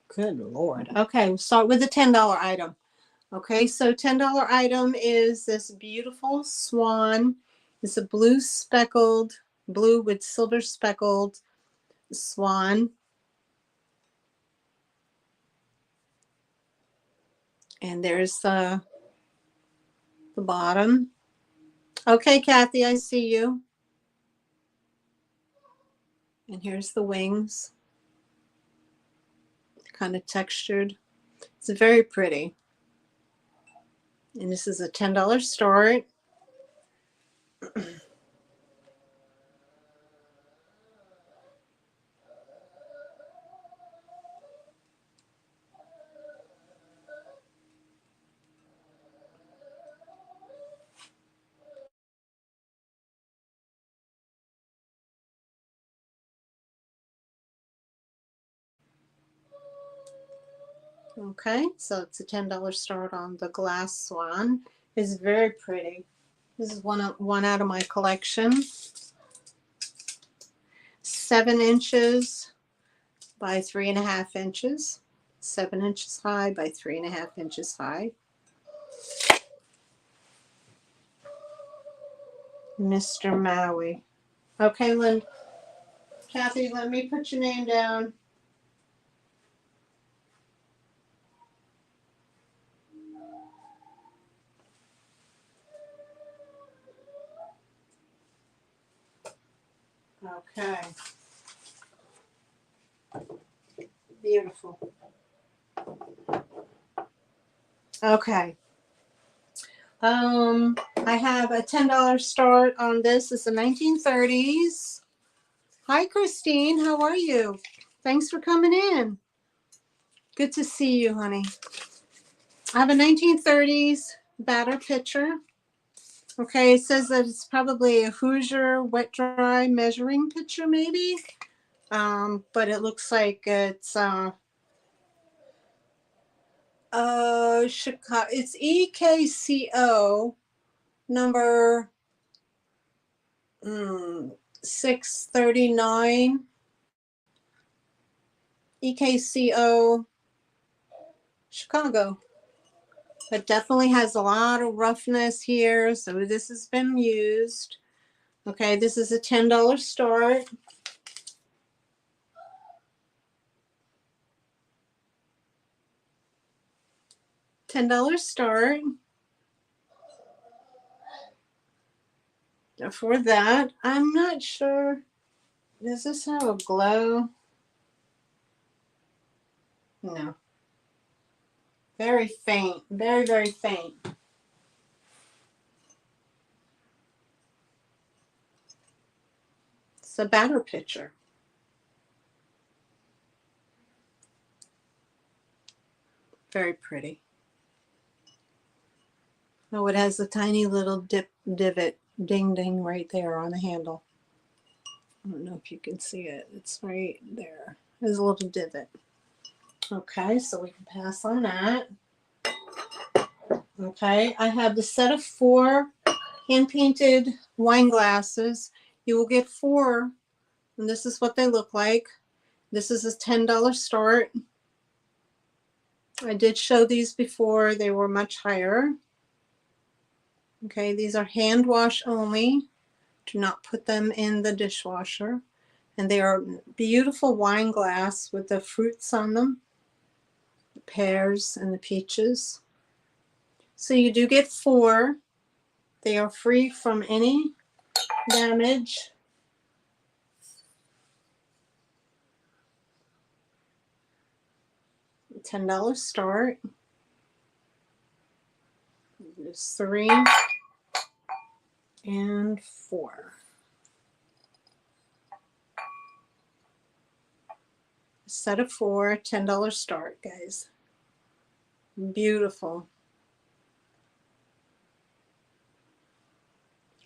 Good Lord. Okay, we'll start with the $10 item. Okay, so $10 item is this beautiful swan. It's a blue with silver speckled swan. And there's the bottom. Okay, Kathy, I see you. And here's the wings. Kind of textured. It's very pretty. And this is a $10 start. Okay, so it's a $10 start on the glass swan. It's very pretty. This is one out of my collection. 7 inches by 3.5 inches. 7 inches high by 3.5 inches high. Mr. Maui. Okay, Kathy, let me put your name down. Okay. Beautiful. Okay. I have a $10 start on this. It's the 1930s. Hi, Christine. How are you? Thanks for coming in. Good to see you, honey. I have a 1930s batter pitcher. Okay, it says that it's probably a Hoosier wet dry measuring pitcher, maybe. But it looks like it's Chicago. It's EKCO number 639. EKCO Chicago. It definitely has a lot of roughness here, so this has been used. Okay, this is a $10 start. $10 start. For that, I'm not sure. Does this have a glow? No. Very faint. Very, very faint. It's a batter pitcher. Very pretty. Oh, it has a tiny little divot, ding ding, right there on the handle. I don't know if you can see it. It's right there. There's a little divot. Okay, so we can pass on that. Okay, I have the set of 4 hand-painted wine glasses. You will get 4, and this is what they look like. This is a $10 start. I did show these before. They were much higher. Okay, these are hand wash only. Do not put them in the dishwasher. And they are beautiful wine glass with the fruits on them, the pears and the peaches. So you do get 4. They are free from any damage. $10 start. There's 3 and 4. A set of 4, $10 start, guys. Beautiful.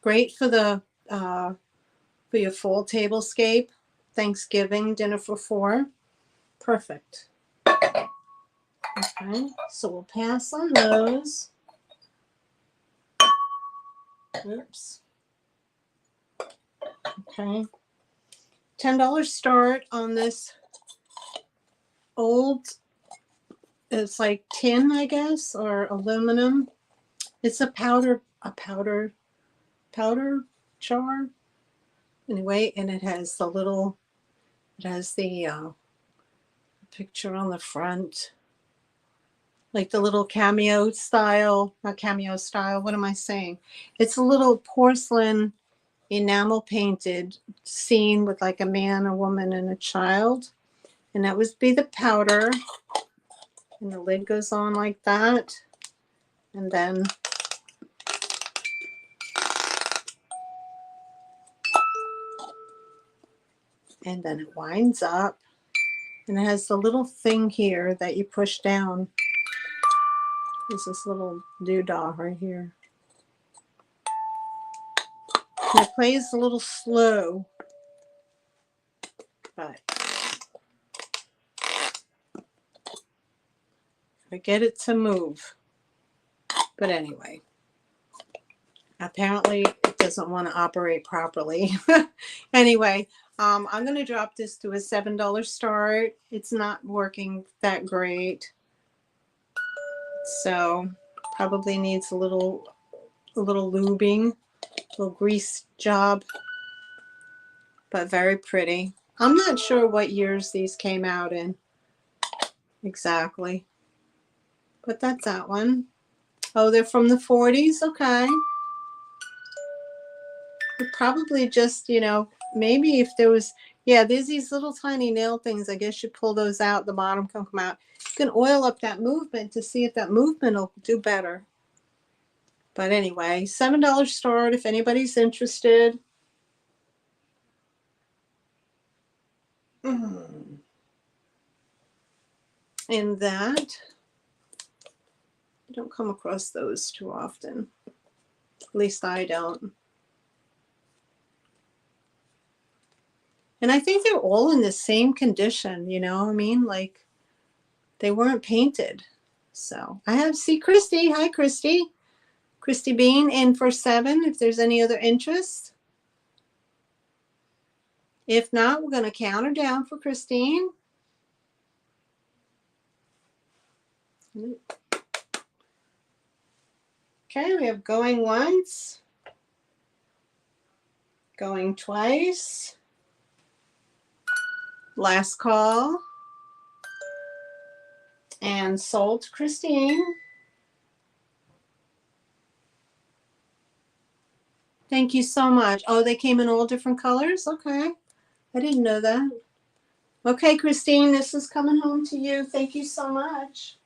Great for the for your fall tablescape, Thanksgiving dinner for 4. Perfect. Okay, so we'll pass on those. Oops. Okay. $10 start on this old, it's like tin, I guess, or aluminum. It's a powder jar. Anyway, and it has the little, it has the picture on the front, like the little cameo style, not cameo style, what am I saying? It's a little porcelain enamel painted scene with like a man, a woman, and a child. And that would be the powder. And the lid goes on like that. And then it winds up. And it has the little thing here that you push down. There's this little doodah right here. And it plays a little slow, but I get it to move. But anyway, apparently it doesn't want to operate properly. Anyway, I'm going to drop this to a $7 start. It's not working that great. So probably needs a little lubing, a little grease job, but very pretty. I'm not sure what years these came out in exactly, but that's that one. Oh, they're from the 40s. Okay. Probably just, maybe if there was, yeah, there's these little tiny nail things. I guess you pull those out, the bottom can come out. You can oil up that movement to see if that movement will do better. But anyway, $7 start if anybody's interested. In that, I don't come across those too often. At least I don't. And I think they're all in the same condition, you know what I mean? Like they weren't painted. So I have, see Christy. Hi, Christy. Christy Bean in for 7 if there's any other interest. If not, we're going to count her down for Christine. Okay, we have going once, going twice, last call, and sold to Christine. Thank you so much. Oh, they came in all different colors? Okay. I didn't know that. Okay, Christine, this is coming home to you. Thank you so much.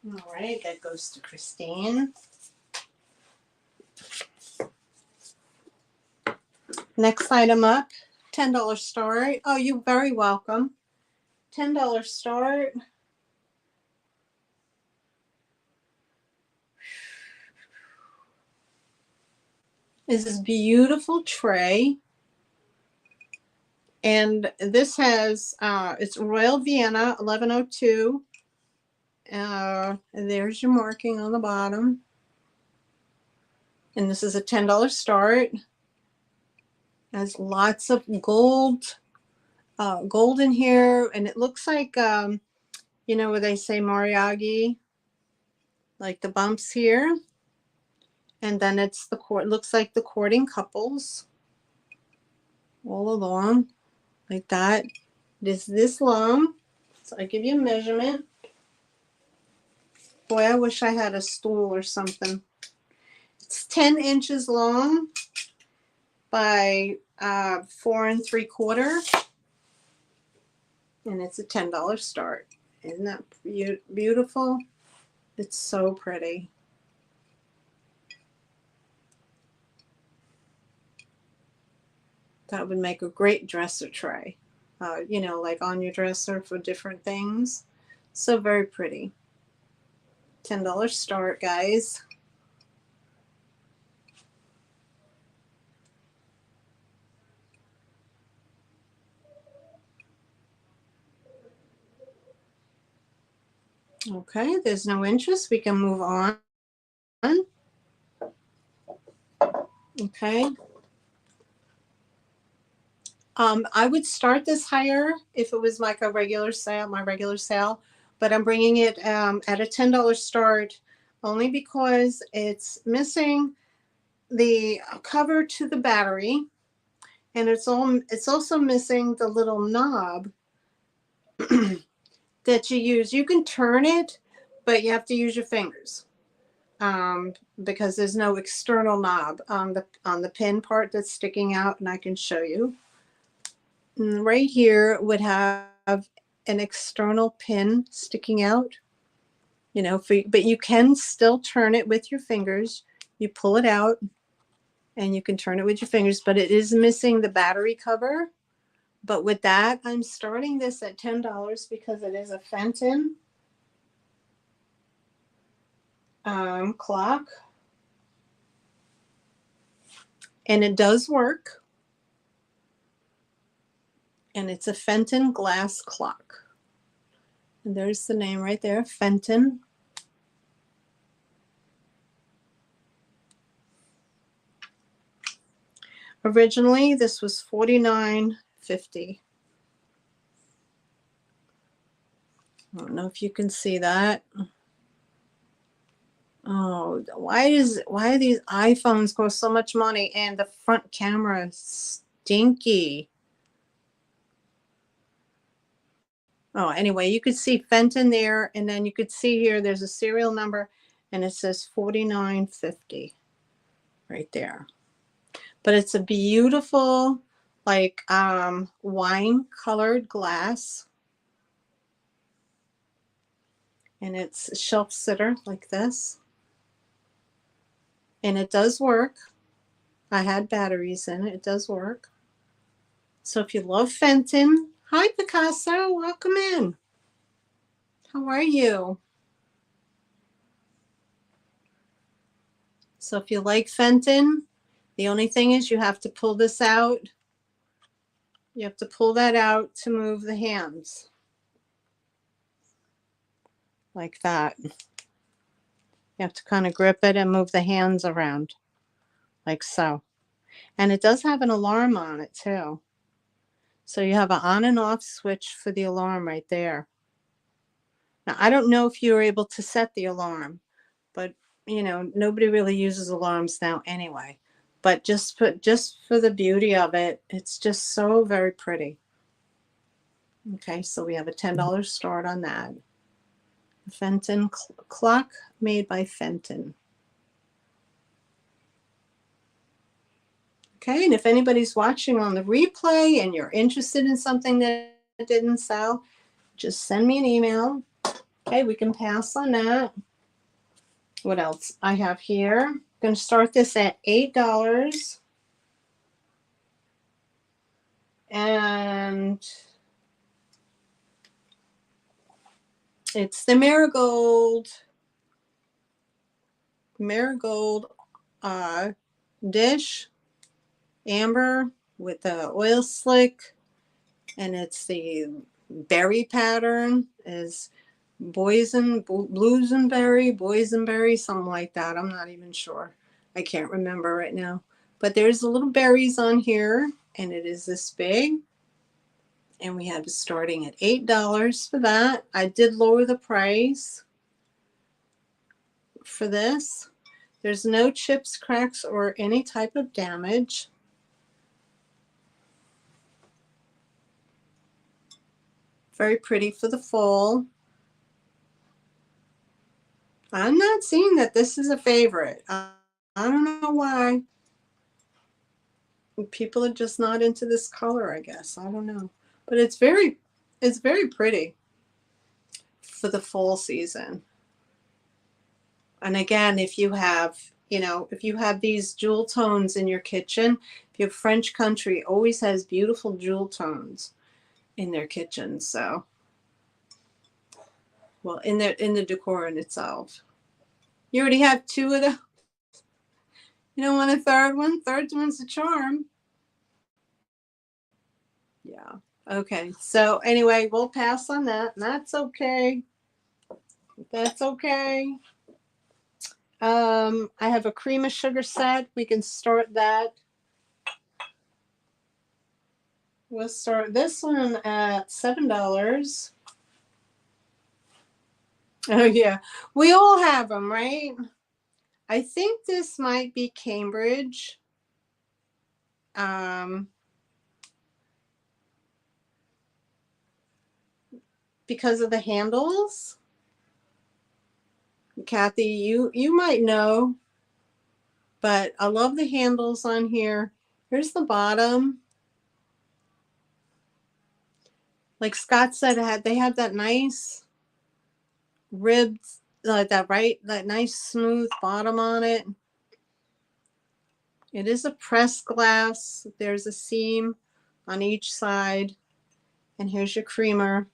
All right, that goes to Christine. Next item up, $10 start. Oh, you're very welcome. $10 start. Is this beautiful tray. And this has, it's Royal Vienna, 1102. And there's your marking on the bottom. And this is a $10 start. It has lots of gold in here. And it looks like, you know, where they say Mariagi, like the bumps here. And then it's the court, looks like the courting couples all along, like that. It is this long. So I give you a measurement. Boy, I wish I had a stool or something. It's 10 inches long by 4 3/4. And it's a $10 start. Isn't that beautiful? It's so pretty. That would make a great dresser tray. You know, like on your dresser for different things. So very pretty. $10 start, guys. Okay, there's no interest. We can move on. Okay. I would start this higher if it was like a regular sale, my regular sale, but I'm bringing it at a $10 start only because it's missing the cover to the battery, and it's also missing the little knob that you use. You can turn it, but you have to use your fingers because there's no external knob on the pin part that's sticking out, and I can show you. And right here would have an external pin sticking out, you know, but you can still turn it with your fingers. You pull it out and you can turn it with your fingers, but it is missing the battery cover. But with that, I'm starting this at $10 because it is a Fenton clock. And it does work. And it's a Fenton glass clock. And there's the name right there, Fenton. Originally, this was $49.50. I don't know if you can see that. Oh, why do these iPhones cost so much money and the front camera is stinky? Oh, anyway, you could see Fenton there, and then you could see here there's a serial number, and it says $49.50 right there. But it's a beautiful, like wine-colored glass. And it's a shelf sitter like this. And it does work. I had batteries in it. It does work. So if you love Fenton, hi Picasso, welcome in. How are you? So if you like Fenton, the only thing is you have to pull this out. You have to pull that out to move the hands. Like that. You have to kind of grip it and move the hands around. Like so. And it does have an alarm on it too. So you have an on and off switch for the alarm right there. Now, I don't know if you're able to set the alarm, but you know, nobody really uses alarms now anyway. But just for the beauty of it, it's just so very pretty. Okay, so we have a $10 start on that. Fenton clock made by Fenton. Okay, and if anybody's watching on the replay and you're interested in something that didn't sell, just send me an email Okay, we can pass on that. What else I have here? I'm going to start this at $8. And it's the marigold dish, amber with the oil slick, and it's the berry pattern is boysenberry, something like that. I'm not even sure. I can't remember right now. But there's the little berries on here, and it is this big. And we have it starting at $8 for that. I did lower the price for this. There's no chips, cracks, or any type of damage. Very pretty for the fall. I'm not seeing that this is a favorite. I don't know why. People are just not into this color, I guess. I don't know. But it's very pretty for the fall season. And again, if you have, if you have these jewel tones in your kitchen, if you have French country, always has beautiful jewel tones in their kitchen. So, well, in the decor in itself. You already have two of them. You don't want a third one? Third one's a charm. Yeah. Okay. So anyway, we'll pass on that. And that's okay. That's okay. I have a cream of sugar set. We can start that. We'll start this one at $7. Oh yeah, we all have them, right? I think this might be Cambridge. Because of the handles. Kathy, you might know, but I love the handles on here. Here's the bottom. Like Scott said, they have that nice ribbed, that nice smooth bottom on it. It is a pressed glass. There's a seam on each side, and here's your creamer.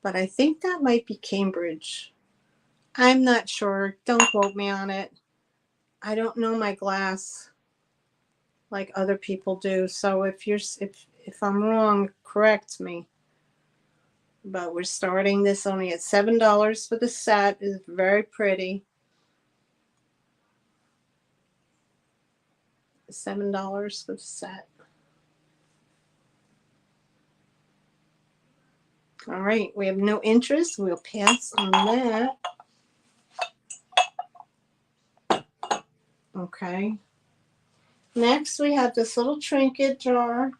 But I think that might be Cambridge. I'm not sure. Don't quote me on it. I don't know my glass like other people do. So if I'm wrong, correct me. But we're starting this only at $7 for the set. It's very pretty. $7 for the set. All right, we have no interest. We'll pass on that. Okay. Next, we have this little trinket jar.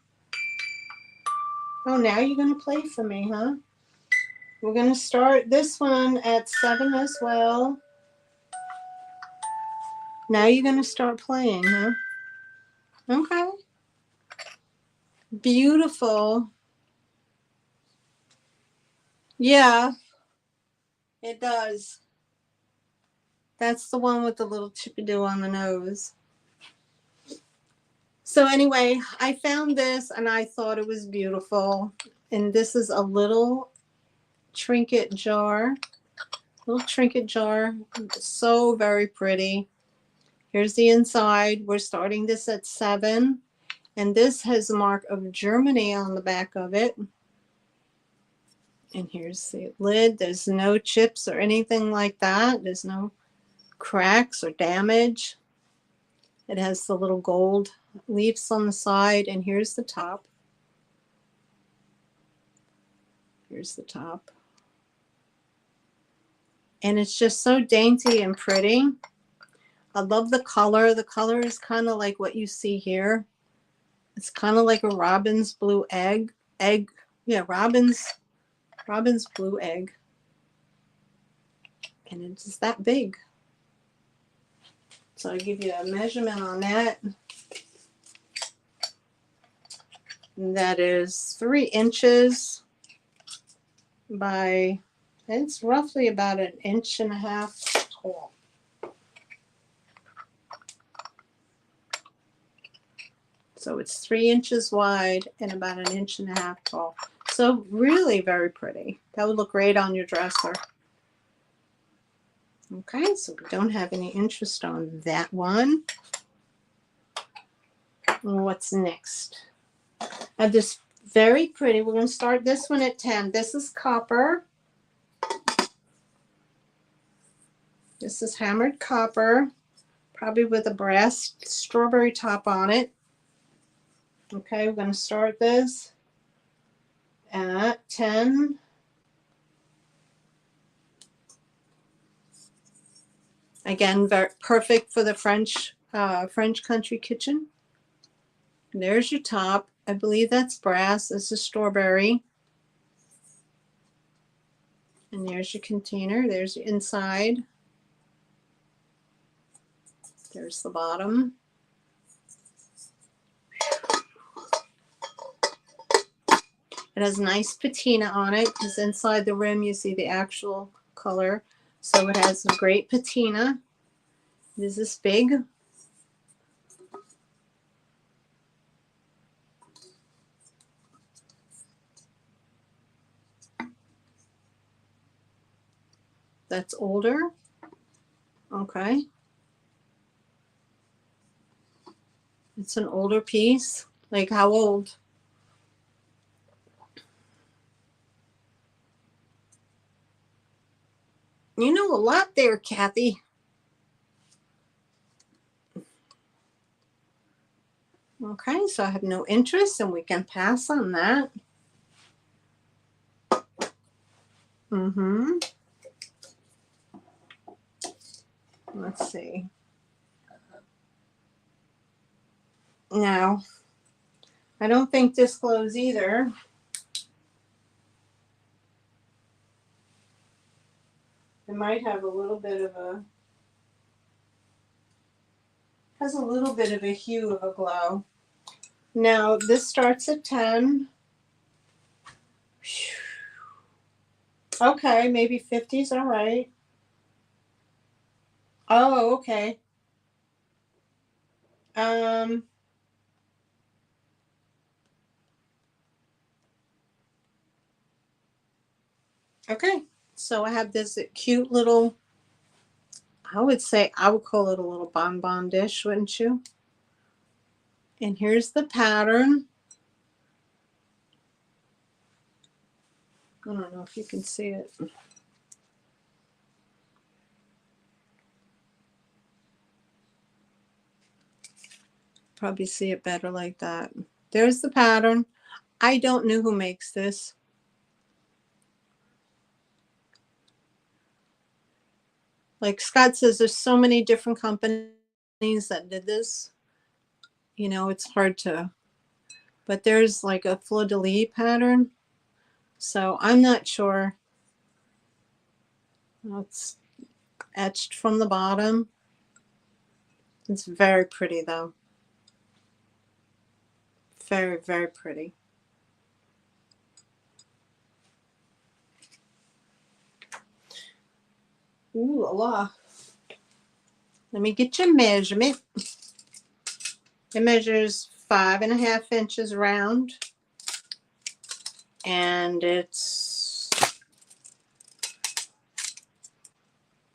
Oh, now you're going to play for me, huh? We're going to start this one at 7 as well. Now you're going to start playing, huh? Okay. Beautiful. Yeah, it does. That's the one with the little chippy-doo on the nose. So anyway, I found this and I thought it was beautiful. And this is a little trinket jar. So very pretty. Here's the inside. We're starting this at 7. And this has a mark of Germany on the back of it. And here's the lid. There's no chips or anything like that. There's no cracks or damage. It has the little gold leaves on the side. And here's the top. Here's the top. And it's just so dainty and pretty. I love the color. The color is kind of like what you see here. It's kind of like a robin's blue egg. Yeah, robin's blue egg. And it's just that big. So I'll give you a measurement on that. And that is 3 inches by It's roughly about 1.5 inches tall. So it's 3 inches wide and about 1.5 inches tall. So really very pretty. That would look great on your dresser. Okay, so we don't have any interest on that one. What's next? I have this very pretty. We're going to start this one at 10. This is copper. This is hammered copper, probably with a brass strawberry top on it. Okay, we're going to start this at 10. Again, very perfect for the French country kitchen. And there's your top. I believe that's brass. This is strawberry. And there's your container. There's your inside. There's the bottom. It has nice patina on it because inside the rim you see the actual color. So it has a great patina. It is this big. That's older. Okay. It's an older piece. Like how old? You know a lot there, Kathy. Okay, so I have no interest and we can pass on that. Let's see. Now, I don't think this glows either. It might have a little bit of a, has a little bit of a hue of a glow. Now, this starts at 10. Okay, maybe 50's all right. Oh, okay. Okay, so I have this cute little, I would call it a little bonbon dish, wouldn't you? And here's the pattern. I don't know if you can see it. Probably see it better like that. There's the pattern. I don't know who makes this. Like Scott says, there's so many different companies that did this. You know, it's hard to, but there's like a fleur-de-lis pattern. So I'm not sure. It's etched from the bottom. It's very pretty though. Very, very pretty. Ooh la la. Let me get your measurement. It measures 5.5 inches round. And it's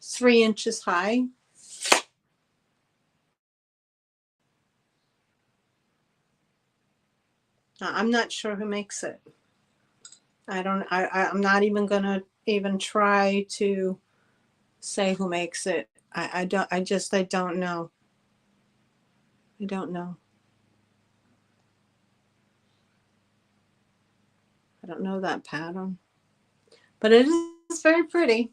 3 inches high. I'm not sure who makes it. I'm not even gonna even try to say who makes it. I don't know. I don't know. I don't know that pattern. But it is very pretty.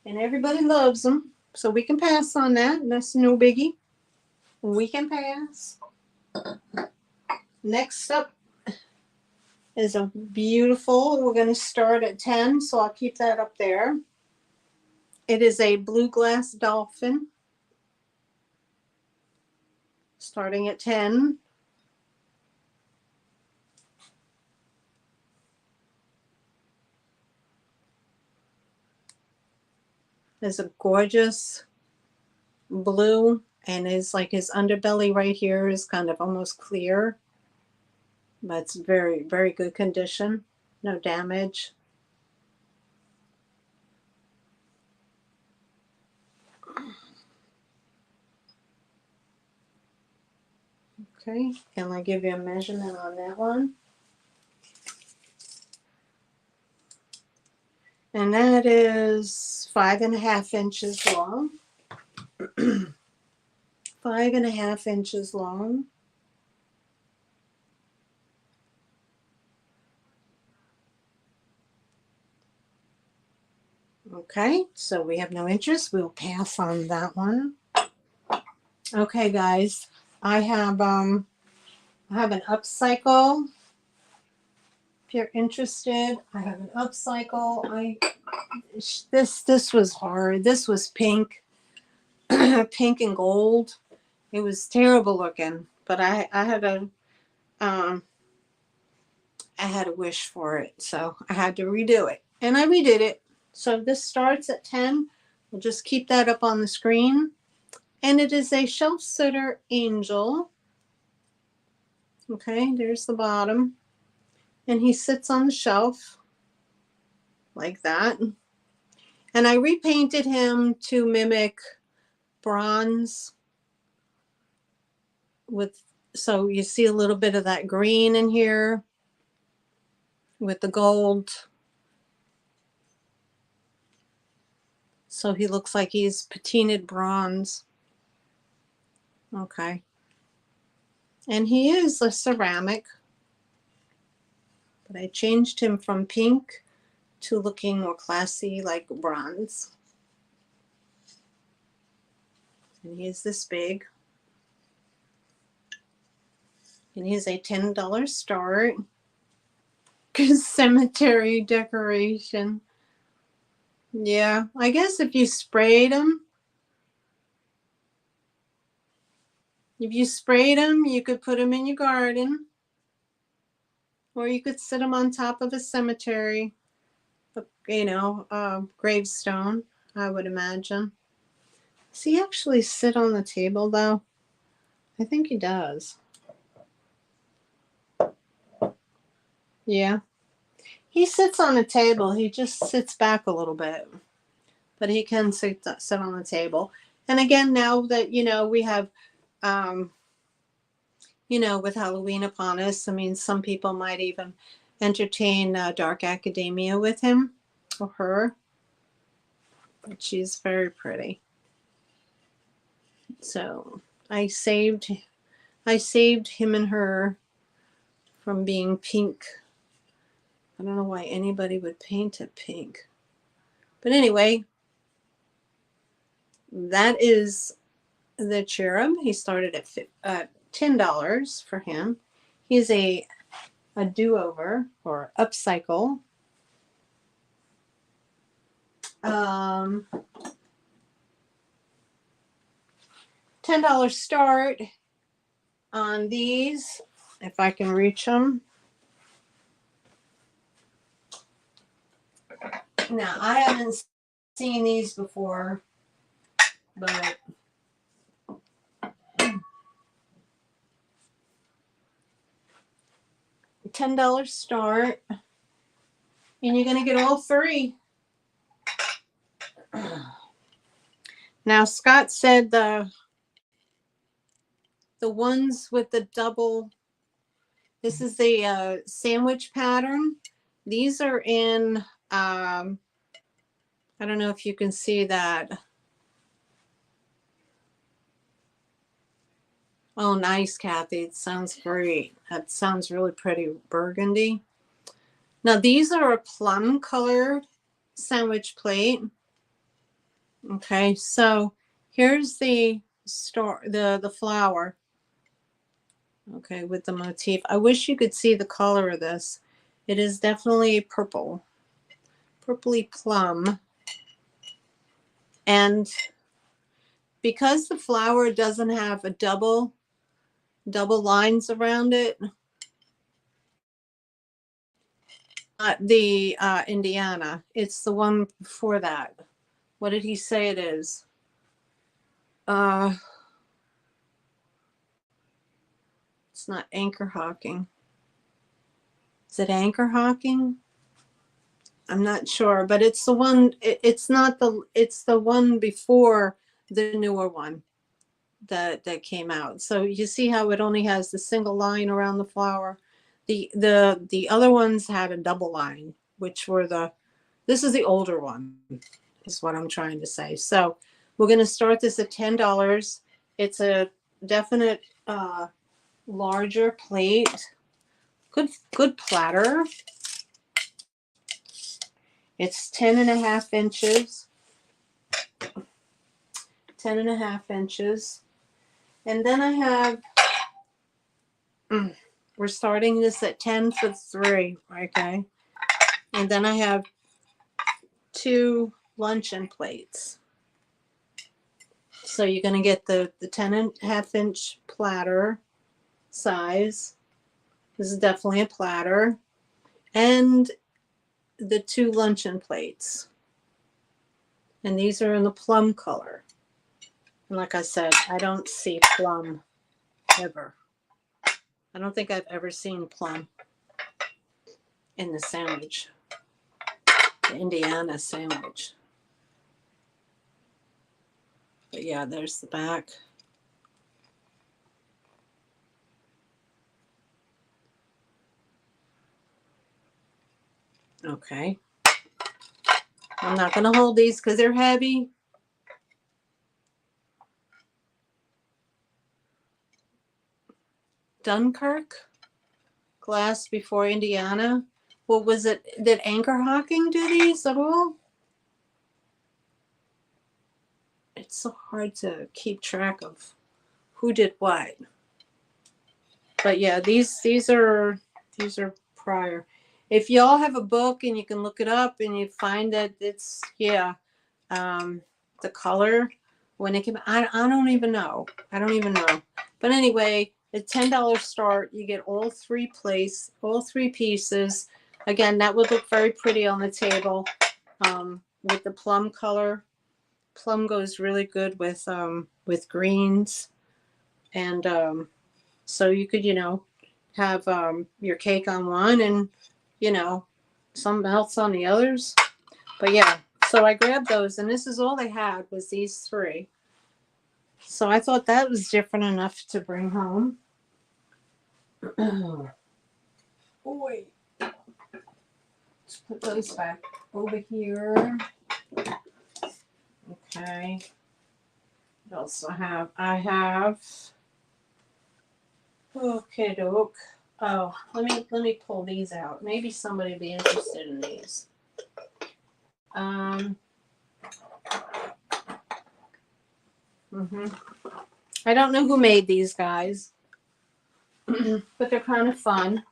And everybody loves them. So we can pass on that. That's no biggie. We can pass. Next up is a beautiful, we're going to start at 10, so I'll keep that up there. It is a blue glass dolphin, starting at 10. There's a gorgeous blue, and is like his underbelly right here is kind of almost clear, but it's very, very good condition. No damage. Okay, and I'll give you a measurement on that one. And that is 5.5 inches long. 5.5 inches long. Okay, so we have no interest. We'll pass on that one. Okay, guys, I have an upcycle. If you're interested, I have an upcycle. This was hard. This was pink, pink and gold. It was terrible looking, but I had a wish for it, so I had to redo it, and I redid it. So this starts at 10. We'll just keep that up on the screen, and it is a shelf sitter angel. Okay, there's the bottom, and he sits on the shelf like that. And I repainted him to mimic bronze with, so you see a little bit of that green in here with the gold. So he looks like he's patinaed bronze. Okay. And he is a ceramic, but I changed him from pink to looking more classy like bronze. And he is this big. And he's a $10 start. Cemetery decoration. Yeah, I guess if you sprayed them, you could put them in your garden, or you could sit them on top of a cemetery, gravestone, I would imagine. Does he actually sit on the table, though? I think he does. Yeah. He sits on a table. He just sits back a little bit, but he can sit on the table. And again, now that, we have, with Halloween upon us, I mean, some people might even entertain dark academia with him or her. But she's very pretty. So I saved him and her from being pink. I don't know why anybody would paint it pink. But anyway, that is the cherub. He started at $10 for him. He's a do-over or upcycle. $10 start on these, if I can reach them. Now, I haven't seen these before, but $10 start, and you're going to get all three. Now, Scott said the ones with the double, this is the sandwich pattern. These are in, I don't know if you can see that. Oh, nice, Kathy. It sounds great. That sounds really pretty burgundy. Now, these are a plum colored sandwich plate. Okay, so here's the flower. Okay, with the motif. I wish you could see the color of this. It is definitely purple. Purpley plum. And because the flower doesn't have a double lines around it, not the Indiana, it's the one before that. What did he say it is? It's not anchor hawking. Is it anchor hawking? I'm not sure, but it's the one, it's not the, it's the one before the newer one that came out. So you see how it only has the single line around the flower. The other ones had a double line, which were this is the older one, is what I'm trying to say. So we're going to start this at $10. It's a definite larger plate. Good platter. It's 10.5 inches. 10.5 inches. And then I have, we're starting this at 10 for 3, okay? And then I have 2 luncheon plates. So you're going to get the 10.5 inch platter size. This is definitely a platter. And the 2 luncheon plates. And these are in the plum color. And like I said, I don't see plum ever. I don't think I've ever seen plum in the sandwich. The Indiana sandwich. But yeah, there's the back. Okay. I'm not going to hold these because they're heavy. Dunkirk. Glass before Indiana. What was it? Did Anchor Hawking do these at all? It's so hard to keep track of who did what. But yeah, these are prior. If y'all have a book and you can look it up and you find that it's the color when it came, I don't even know. I don't even know. But anyway, at $10 start, you get all 3 pieces. Again, that would look very pretty on the table with the plum color. Plum goes really good with greens, and so you could have your cake on one and something else on the others. But yeah, so I grabbed those, and this is all they had was these 3. So I thought that was different enough to bring home. Boy, let's put those back over here. Okay. What else do I have? Okay, doke. Oh, let me pull these out. Maybe somebody will be interested in these. I don't know who made these guys, but they're kind of fun.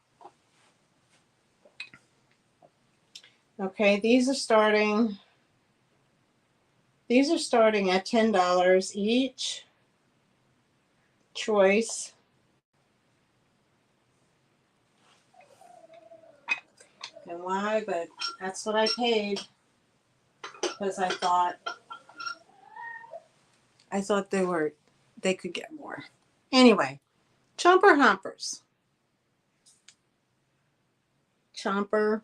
Okay, these are starting at $10 each. Choice. And why? But that's what I paid, because I thought they could get more. Anyway, Chomper Hoppers. Chomper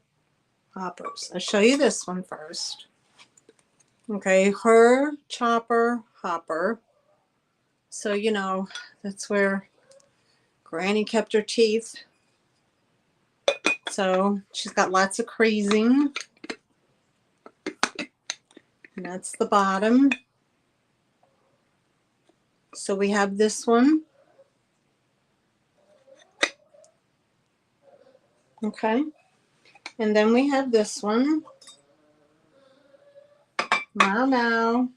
Hoppers. I'll show you this one first. Okay, her Chopper Hopper. So, that's where Granny kept her teeth. So she's got lots of creasing. And that's the bottom. So we have this one. Okay. And then we have this one. Now.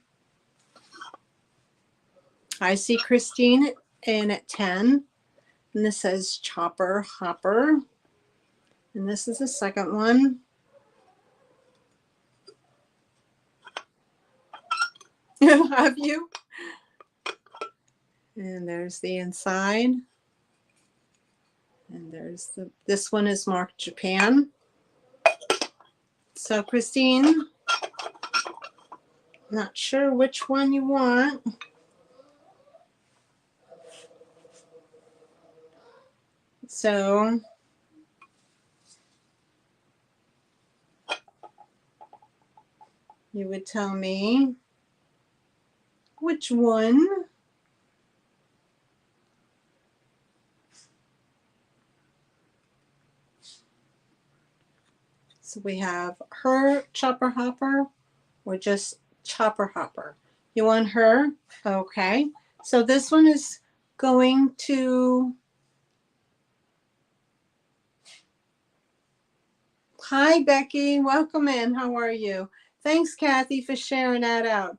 I see Christine in at 10. And this says Chopper Hopper. And this is the second one. Have you? And there's the inside. And there's this one is marked Japan. So Christine, Not sure which one you want. So you would tell me which one. So we have her chopper hopper or just chopper hopper. You want her? Okay. So this one is going to, hi Becky, welcome in. How are you? Thanks Kathy for sharing that out.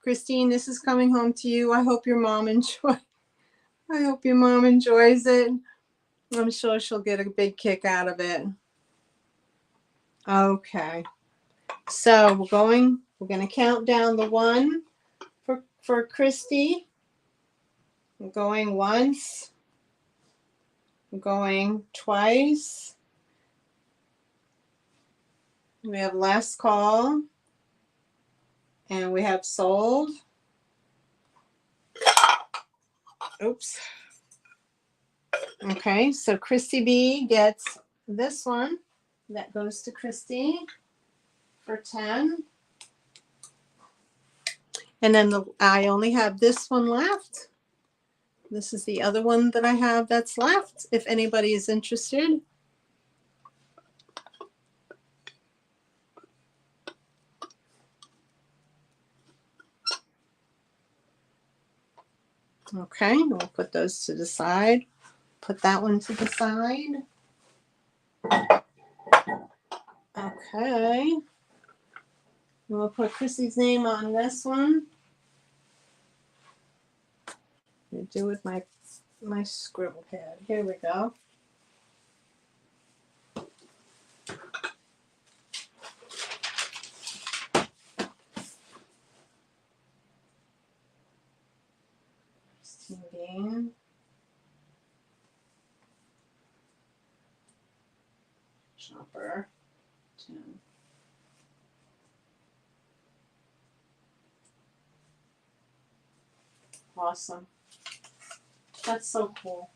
Christine, this is coming home to you. I hope your mom enjoys it. I'm sure she'll get a big kick out of it. Okay. So we're going to count down the one for Christy. I'm going once. I'm going twice. We have last call. And we have sold. Oops. Okay, so Christy B gets this one. That goes to Christy for 10. And then I only have this one left. This is the other one that I have that's left, if anybody is interested. Okay, we'll put those to the side. Put that one to the side. Okay. We'll put Chrissy's name on this one. I do with my scribble pad. Here we go. Game. Chopper 10. Awesome. That's so cool.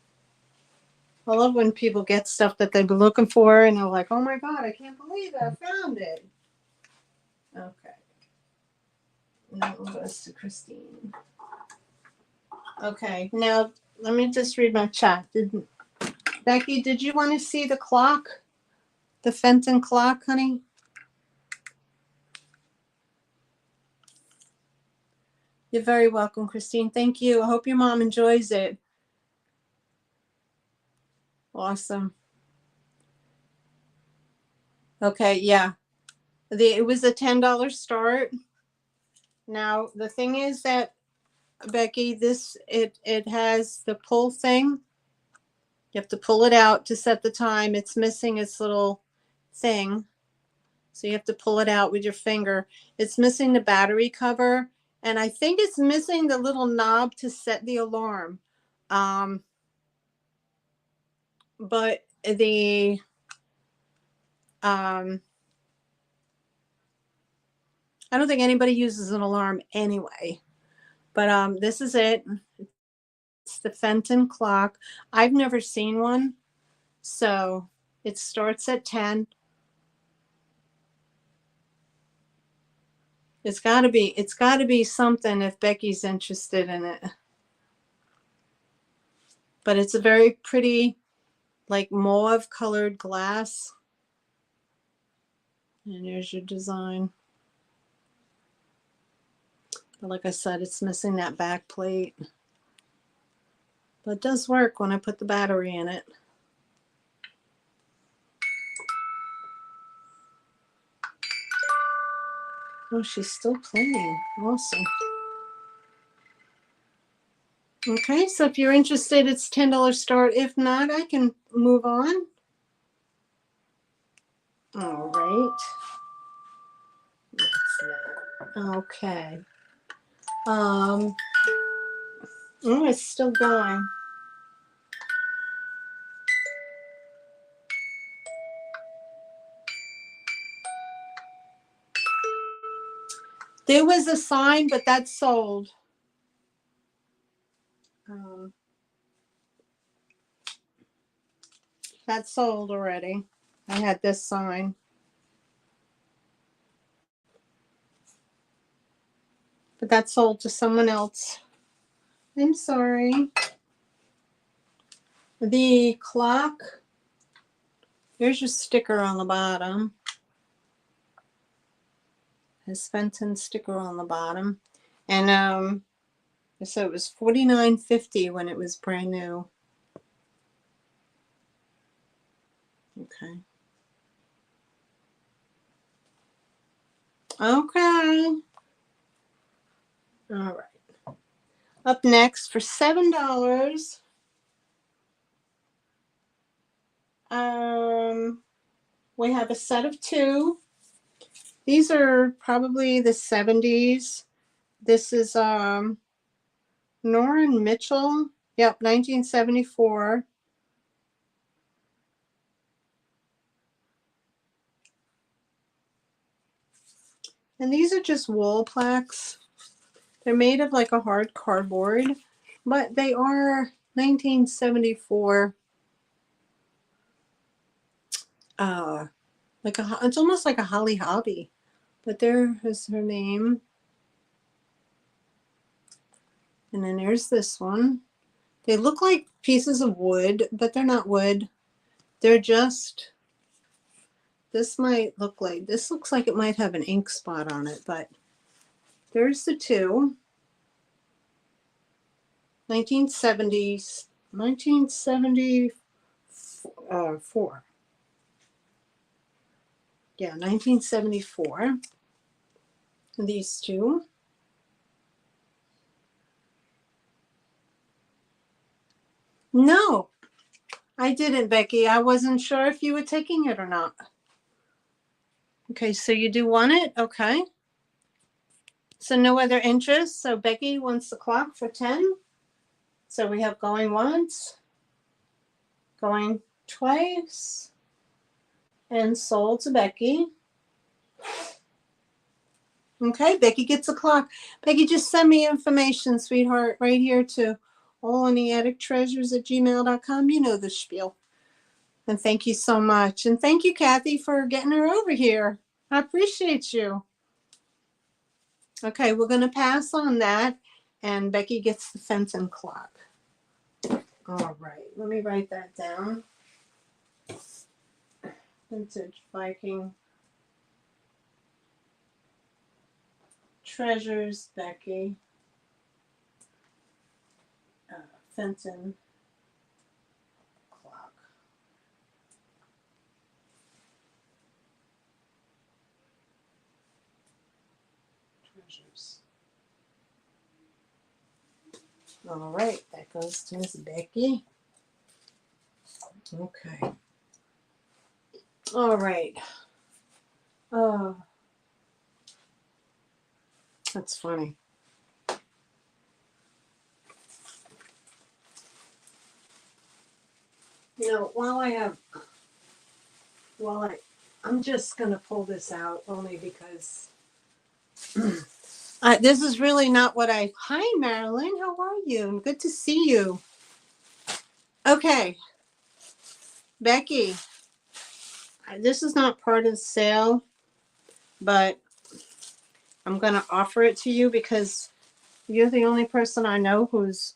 I love when people get stuff that they've been looking for and they're like, oh my God, I can't believe it. I found it. Okay. Now it goes to Christine. Okay. Now let me just read my chat. Becky, did you want to see the clock? The Fenton clock, honey? You're very welcome, Christine. Thank you. I hope your mom enjoys it. Awesome. Okay, yeah. It was a $10 start. Now, the thing is that, Becky, it has the pull thing. You have to pull it out to set the time. It's missing its little thing. So you have to pull it out with your finger. It's missing the battery cover. And I think it's missing the little knob to set the alarm. But the I don't think anybody uses an alarm anyway. But this is it. It's the Fenton clock. I've never seen one. So it starts at 10. It's got to be something if Becky's interested in it. But it's a very pretty, like mauve colored glass. And there's your design. But like I said, it's missing that back plate. But it does work when I put the battery in it. Oh, she's still playing. Awesome. Okay, so if you're interested, it's $10 start. If not, I can move on. All right. Okay. Oh, it's still going. There was a sign, but that's sold. That's sold already. I had this sign. But that's sold to someone else. I'm sorry. The clock, there's your sticker on the bottom. His Fenton sticker on the bottom. And so it was $49.50 when it was brand new. Okay. Okay. All right. Up next for $7. We have a set of two. These are probably the 70s. This is Norrin Mitchell. Yep, 1974. And these are just wall plaques. They're made of like a hard cardboard, but they are 1974. It's almost like a Holly Hobby, but there is her name. And then there's this one. They look like pieces of wood, but they're not wood. They're just, this looks like it might have an ink spot on it, but there's the two. 1974. Yeah, 1974. These two. No, I didn't, Becky. I wasn't sure if you were taking it or not. Okay, so you do want it? Okay. So no other interest. So Becky wants the clock for 10. So we have going once, going twice, and sold to Becky. Okay, Becky gets a clock. Becky, just send me information, sweetheart, right here to allintheattictreasures@gmail.com. You know the spiel. And thank you so much. And thank you, Kathy, for getting her over here. I appreciate you. Okay, we're going to pass on that. And Becky gets the Fenton clock. All right, let me write that down. Vintage Viking. Treasures, Becky. Fenton clock. Treasures. All right, that goes to Miss Becky. Okay. All right. Oh, that's funny. You know, I'm just going to pull this out only because this is really not what hi, Marilyn, how are you? Good to see you. Okay, Becky, this is not part of the sale, but I'm going to offer it to you because you're the only person I know who's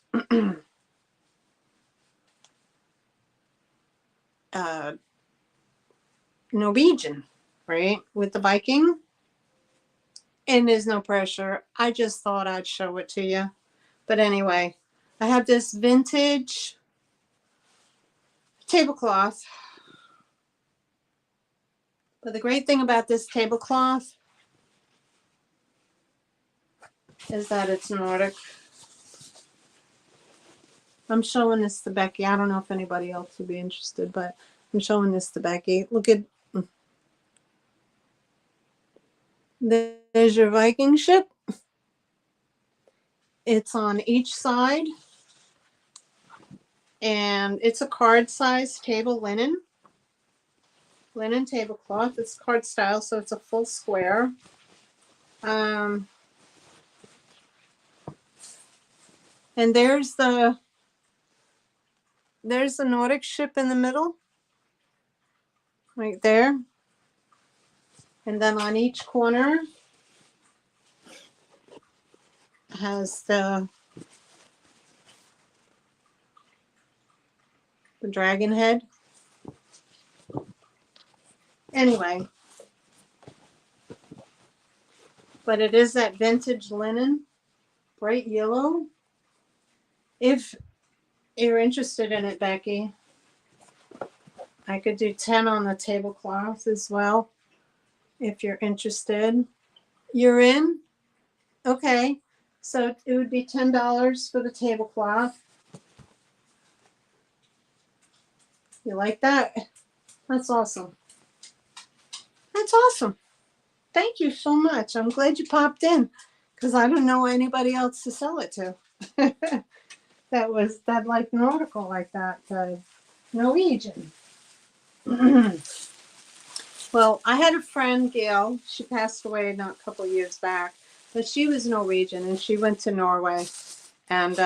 Norwegian, right? With the Viking. And there's no pressure. I just thought I'd show it to you. But anyway, I have this vintage tablecloth. But the great thing about this tablecloth is that it's Nordic. I'm showing this to Becky. I don't know if anybody else would be interested, but I'm showing this to Becky. Look at, there's your Viking ship. It's on each side. And it's a card-sized table linen tablecloth. It's card style, so it's a full square. And there's the Nordic ship in the middle, right there. And then on each corner has the dragon head. Anyway, but it is that vintage linen, bright yellow. If you're interested in it, Becky, I could do 10 on the tablecloth as well. If you're interested, you're in. Okay, so it would be $10 for the tablecloth. You like that? That's awesome. That's awesome. Thank you so much. I'm glad you popped in because I don't know anybody else to sell it to. that like an article like that, Norwegian. Well, I had a friend, Gail. She passed away not a couple of years back, but she was Norwegian and she went to Norway, and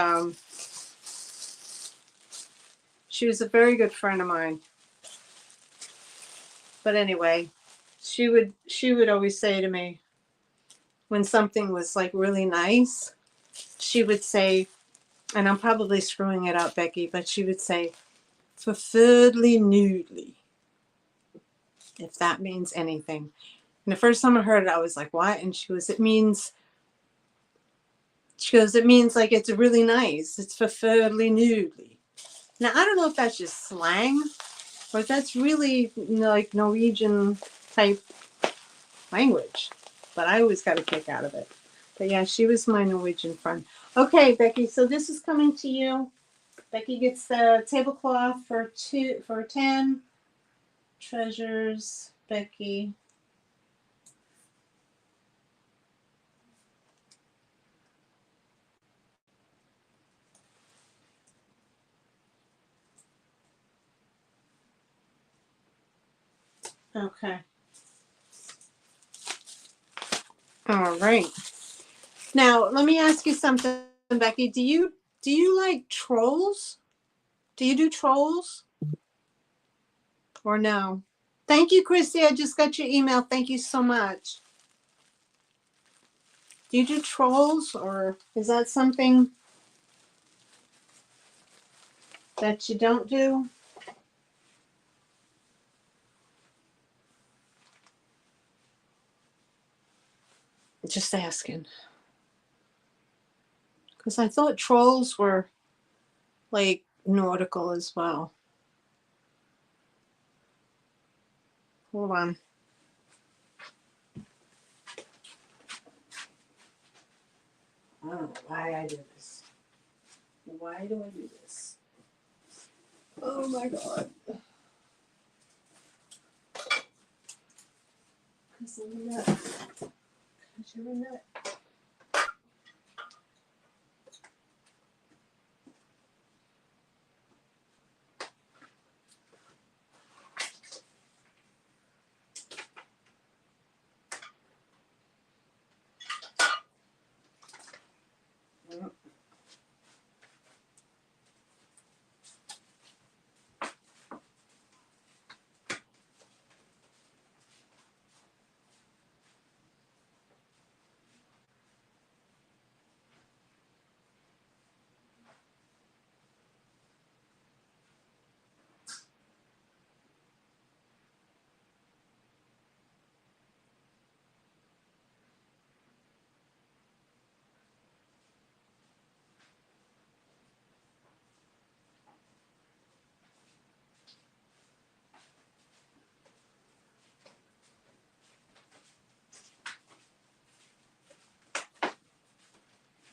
she was a very good friend of mine. But anyway, she would always say to me when something was like really nice, she would say, and I'm probably screwing it up, Becky, but she would say, "Forferdly nudely," if that means anything. And the first time I heard it, I was like, "What?" And she goes, "It means." She goes, "It means like it's really nice. It's forferdly nudely." Now I don't know if that's just slang, or if that's really like Norwegian type language, but I always got a kick out of it. But yeah, she was my Norwegian friend. Okay, Becky, so this is coming to you. Becky gets the tablecloth for 10. Treasures, Becky. Okay. All right. Now let me ask you something, Becky. Do you like trolls? Do you do trolls or no? Thank you, Christy. I just got your email. Thank you so much. Do you do trolls, or is that something that you don't do? Just asking. Because I thought trolls were like nautical as well. Hold on. I don't know why I do this. Why do I do this? Oh my God. Because I'm a nut. Because you're a nut.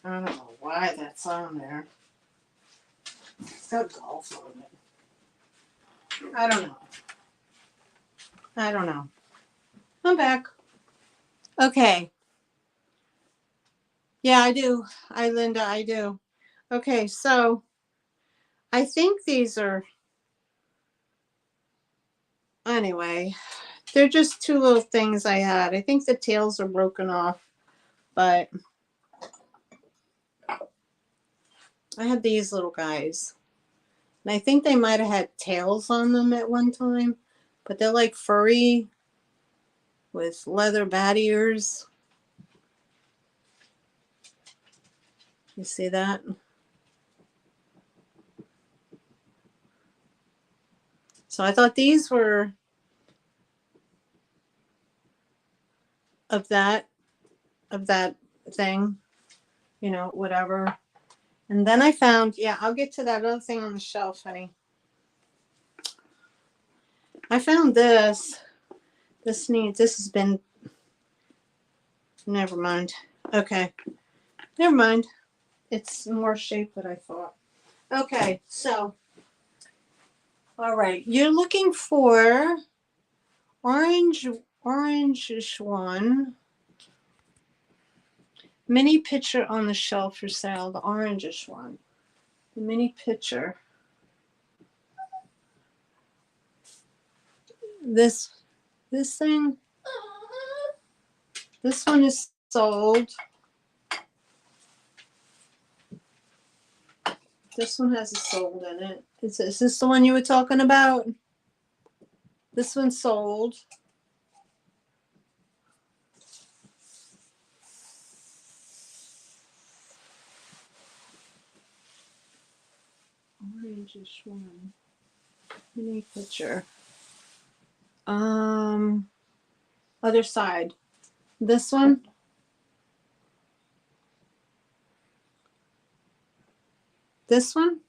I don't know why that's on there. It's got golf on it. I don't know. I don't know. I'm back. Okay. Yeah, I do. Linda, I do. Okay, so I think these are, anyway, they're just two little things I had. I think the tails are broken off, but I have these little guys. And I think they might have had tails on them at one time, but they're like furry with leather bat ears. You see that? So I thought these were of that thing, you know, whatever. And then I found, yeah, I'll get to that other thing on the shelf, honey. I found this. This has been, never mind. Okay, never mind. It's more shape than I thought. Okay, so, all right. You're looking for orange-ish one. Mini pitcher on the shelf for sale, the orange-ish one. The mini pitcher. This thing, this one is sold. This one has a sold in it. Is this the one you were talking about? This one's sold. Orange-ish one. Mini pitcher. Other side. This one. This one.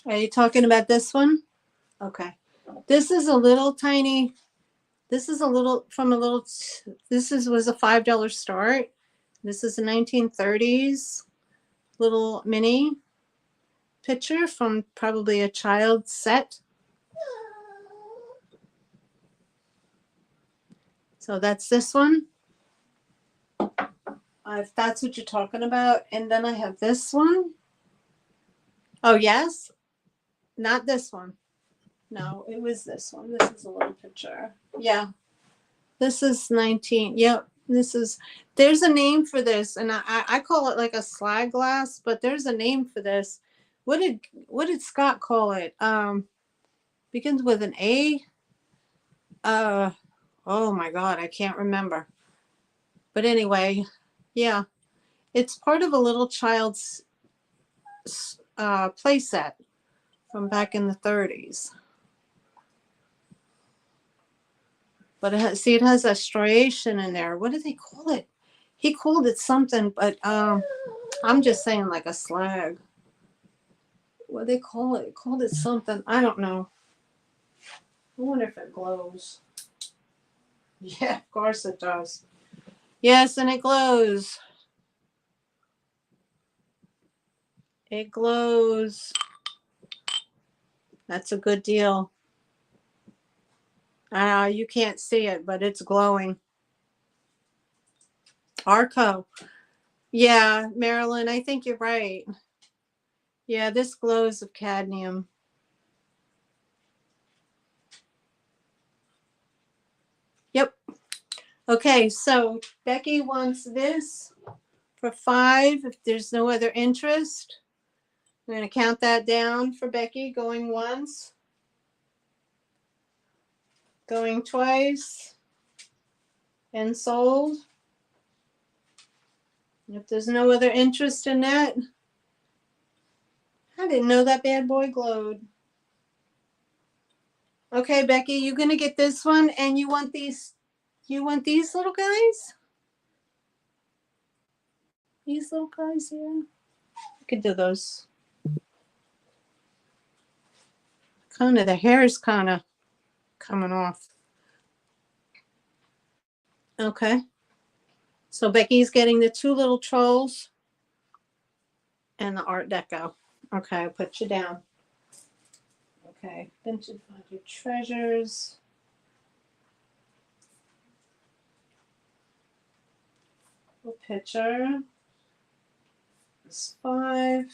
Are you talking about this one? Okay. This is a little tiny. This is a little from a little. This was a $5 start. This is a 1930s little mini picture from probably a child set. So that's this one. If that's what you're talking about. And then I have this one. Oh, yes. Not this one. No, it was this one. This is a little picture. Yeah. This is 19. Yep. There's a name for this. And I call it like a slide glass, but there's a name for this. What did Scott call it? Begins with an A. Oh my God, I can't remember. But anyway, yeah. It's part of a little child's play set from back in the 30s. But it has a striation in there. What do they call it? He called it something, but I'm just saying like a slag. What do they call it? They called it something. I don't know. I wonder if it glows. Yeah, of course it does. Yes, and it glows. It glows. That's a good deal. You can't see it, but it's glowing. Arco. Yeah, Marilyn, I think you're right. Yeah, this glows of cadmium. Yep. Okay, so Becky wants this for $5 if there's no other interest. I'm going to count that down for Becky. Going once. Going twice. And sold. If there's no other interest in that. I didn't know that bad boy glowed. Okay, Becky, you're going to get this one, and you want these little guys? These little guys here? I could do those. Kind of, the hair is kind of coming off. Okay. So Becky's getting the two little trolls and the Art Deco. Okay, I'll put you down. Okay, vintage your treasures. A picture. It's $5.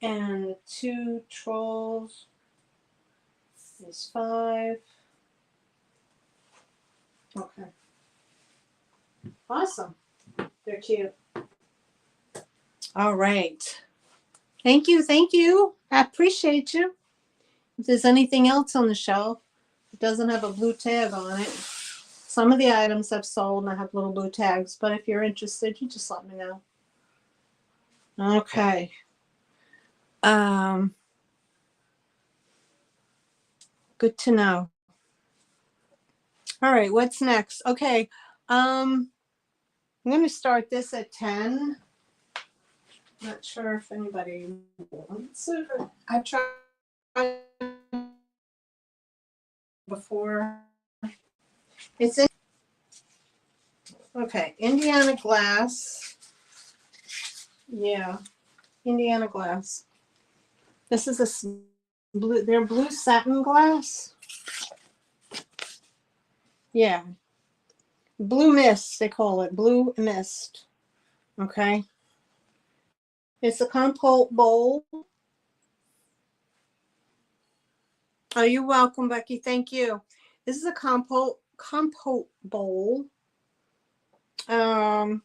And 2 trolls is 5. Okay. Awesome. They're cute. All right. Thank you. Thank you. I appreciate you. If there's anything else on the shelf, it doesn't have a blue tag on it. Some of the items I've sold and I have little blue tags, but if you're interested, you just let me know. Okay. Good to know. All right, what's next? Okay. I'm going to start this at 10. Not sure if anybody wants it. I've tried before. It's in, okay, Indiana glass. Yeah, Indiana glass. This is a blue, they're blue satin glass. Yeah. Blue mist, they call it. Blue mist. Okay. It's a compote bowl. Oh, you're welcome, Becky. Thank you. This is a compote bowl. I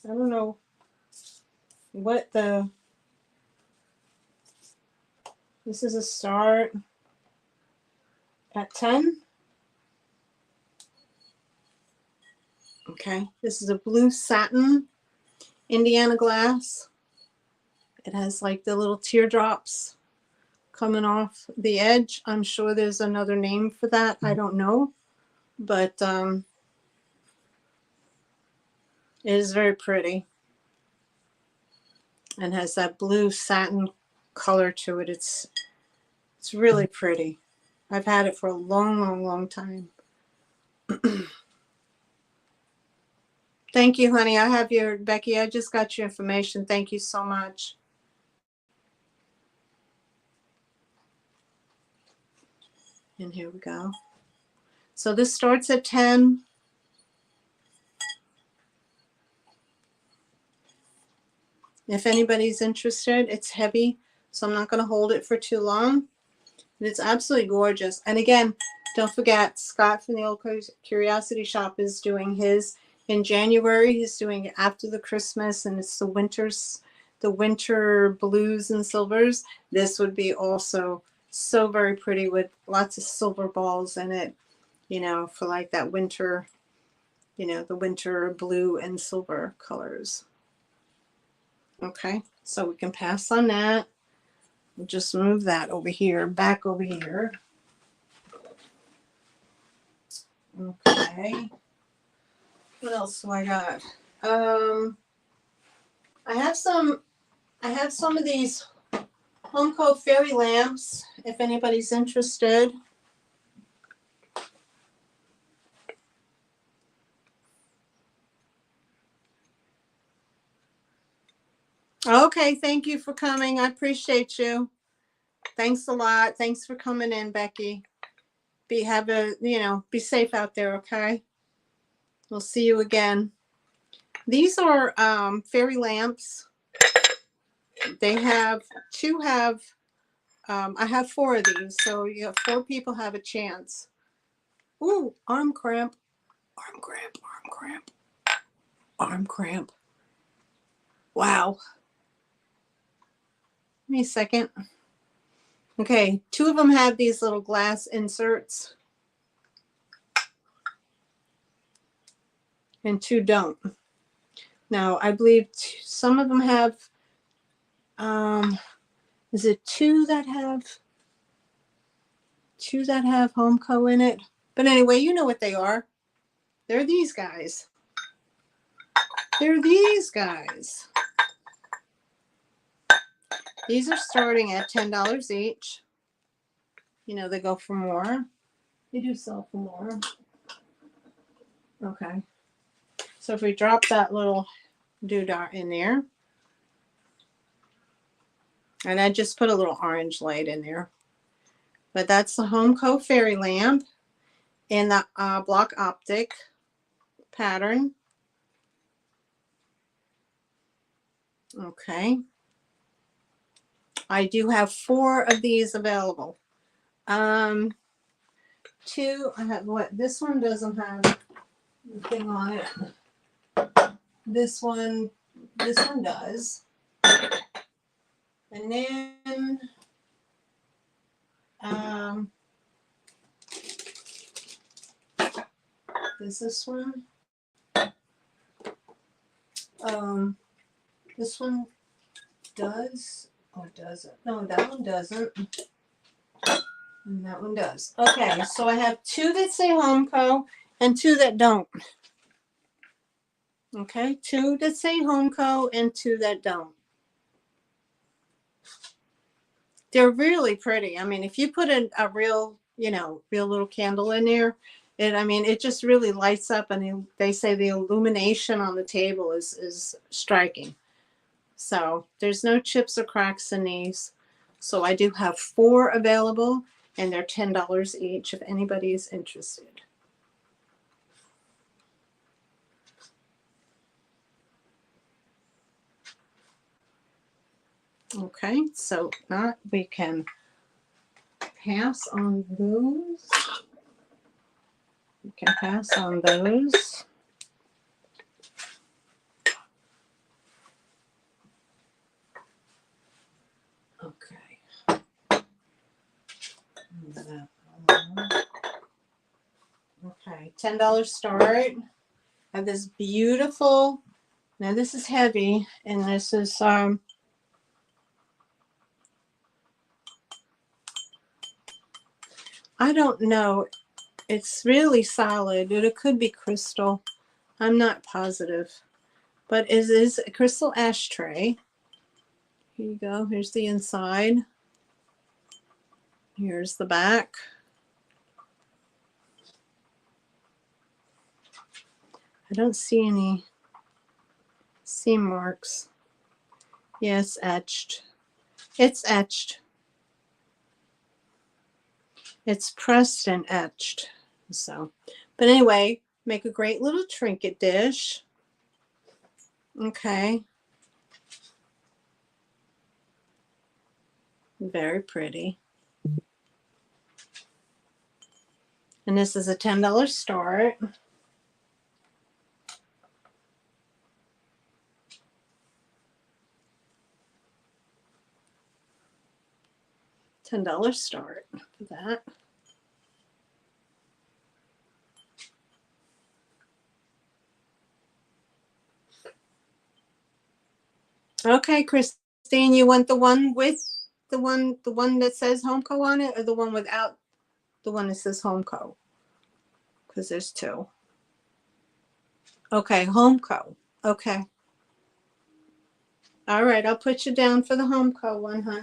don't know what the, this is a start at 10. Okay. This is a blue satin Indiana glass. It has like the little teardrops coming off the edge. I'm sure there's another name for that. I don't know. But it is very pretty and has that blue satin color to it. It's really pretty. I've had it for a long, long, long time. Thank you, honey. I have your, Becky, I just got your information. Thank you so much. And here we go. So this starts at 10. If anybody's interested, it's heavy, so I'm not going to hold it for too long. But it's absolutely gorgeous. And again, don't forget, Scott from the Old Curiosity Shop is doing his in January. He's doing it after the Christmas, and it's the winter blues and silvers. This would be also so very pretty with lots of silver balls in it, you know, for like that winter, you know, the winter blue and silver colors. Okay, so we can pass on that. We'll just move that over here, back over here. Okay. What else do I got? I have some of these Homeco fairy lamps, if anybody's interested. Okay, thank you for coming. I appreciate you. Thanks a lot. Thanks for coming in, Becky. Be safe out there, okay? We'll see you again. These are fairy lamps. They have I have 4 of these, so you have 4 people have a chance. Ooh, arm cramp, arm cramp, arm cramp, arm cramp. Wow. Give me a second. Okay, 2 of them have these little glass inserts, and 2 don't. Now, I believe some of them have, is it 2 that have Homeco in it? But anyway, you know what they are. They're these guys. They're these guys. These are starting at $10 each. You know, they go for more. They do sell for more. Okay. So if we drop that little doodah in there, and I just put a little orange light in there. But that's the Homeco fairy lamp in the block optic pattern. Okay. I do have 4 of these available. 2, I have what? This one doesn't have anything on it. This one does. And then, is this one? This one does, or does it? No, that one doesn't. And that one does. Okay, so I have 2 that say Homeco and 2 that don't. Okay, 2 that say Homeco and 2 that don't. They're really pretty. I mean, if you put a real, real little candle in there, it just really lights up, and they say the illumination on the table is striking. So there's no chips or cracks in these. So I do have 4 available, and they're $10 each if anybody is interested. Okay, so we can pass on those. We can pass on those. Okay. Okay, $10 start. I have this beautiful, now this is heavy, and this is I don't know. It's really solid, but it could be crystal. I'm not positive. But it is a crystal ashtray. Here you go. Here's the inside. Here's the back. I don't see any seam marks. Yes, etched. It's etched. It's pressed and etched. So, but anyway, make a great little trinket dish. Okay. Very pretty. And this is a $10 start. $10 start for that. Okay, Christine, you want the one with the one that says Homeco on it, or the one without the one that says Homeco? Because there's 2. Okay, Homeco. Okay. All right, I'll put you down for the Homeco one, huh?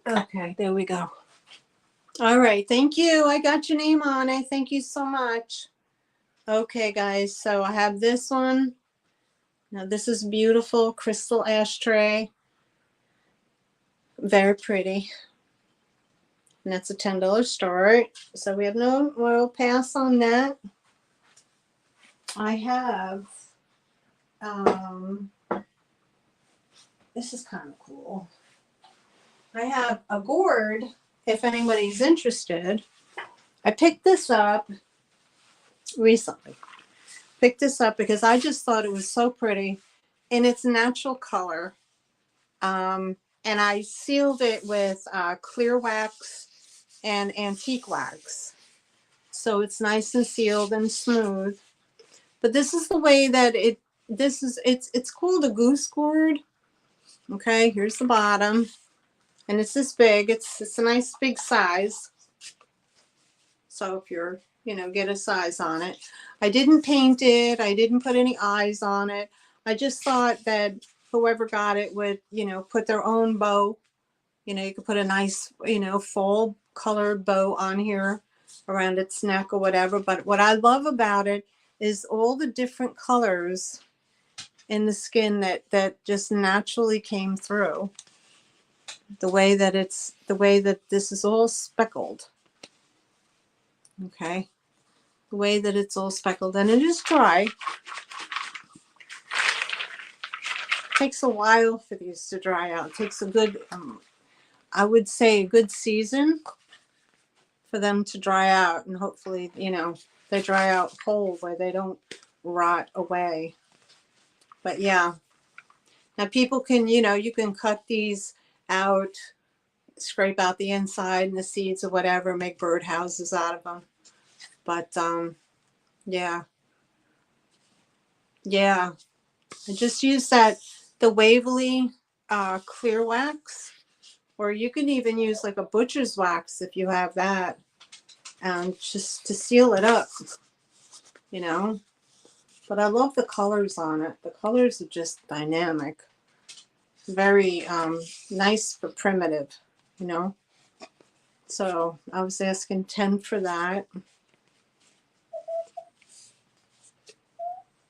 Okay, there we go. All right, thank you. I got your name on it. Thank you so much. Okay, guys, so I have this one. Now, this is beautiful crystal ashtray. Very pretty. And that's a $10 start. So we have we'll pass on that. I have, this is kind of cool. I have a gourd, if anybody's interested. I picked this up recently. Picked this up because I just thought it was so pretty in its natural color. And I sealed it with clear wax and antique wax. So it's nice and sealed and smooth. But this is the way that it's called a goose gourd. Okay, here's the bottom. And it's this big. It's a nice big size. So if you're, get a size on it. I didn't paint it. I didn't put any eyes on it. I just thought that whoever got it would, put their own bow. You could put a nice, full colored bow on here around its neck or whatever. But what I love about it is all the different colors in the skin that just naturally came through. The way that this is all speckled. Okay. The way that it's all speckled, and it is dry. It takes a while for these to dry out. It takes a good, I would say, a good season for them to dry out, and hopefully, they dry out whole where they don't rot away. But yeah, now people can, you can cut these out, scrape out the inside and the seeds or whatever, make bird houses out of them. But yeah, I just use the Waverly clear wax, or you can even use like a butcher's wax if you have that, and just to seal it up, But I love the colors on it. The colors are just dynamic, very nice for primitive, So I was asking 10 for that.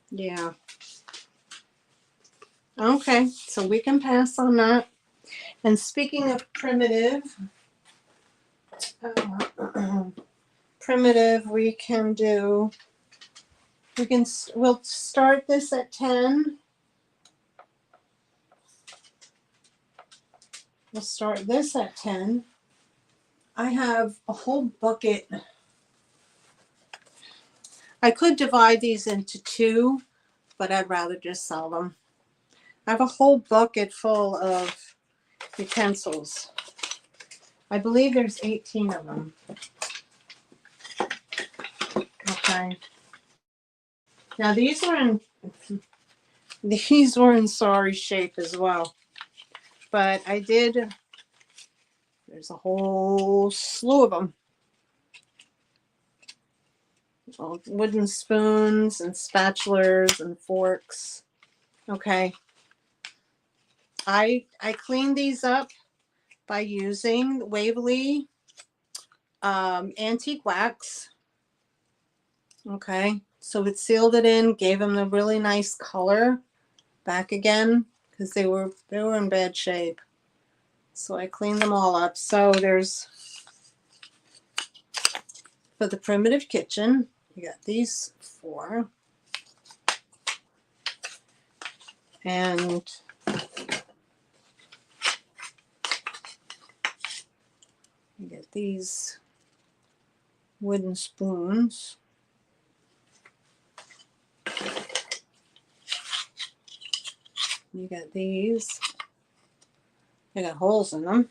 Yeah. Okay, so we can pass on that. And speaking of primitive, we can do, we'll start this at 10. We'll start this at 10. I have a whole bucket. I could divide these into two, but I'd rather just sell them. I have a whole bucket full of utensils. I believe there's 18 of them. Okay. Now these were in sorry shape as well. But there's a whole slew of them. All wooden spoons and spatulas and forks. Okay. I cleaned these up by using Waverly antique wax. Okay, so it sealed it in, gave them a really nice color back again, because they were in bad shape. So I cleaned them all up. So there's, for the primitive kitchen, you got these 4. And you get these wooden spoons. You got these. They got holes in them.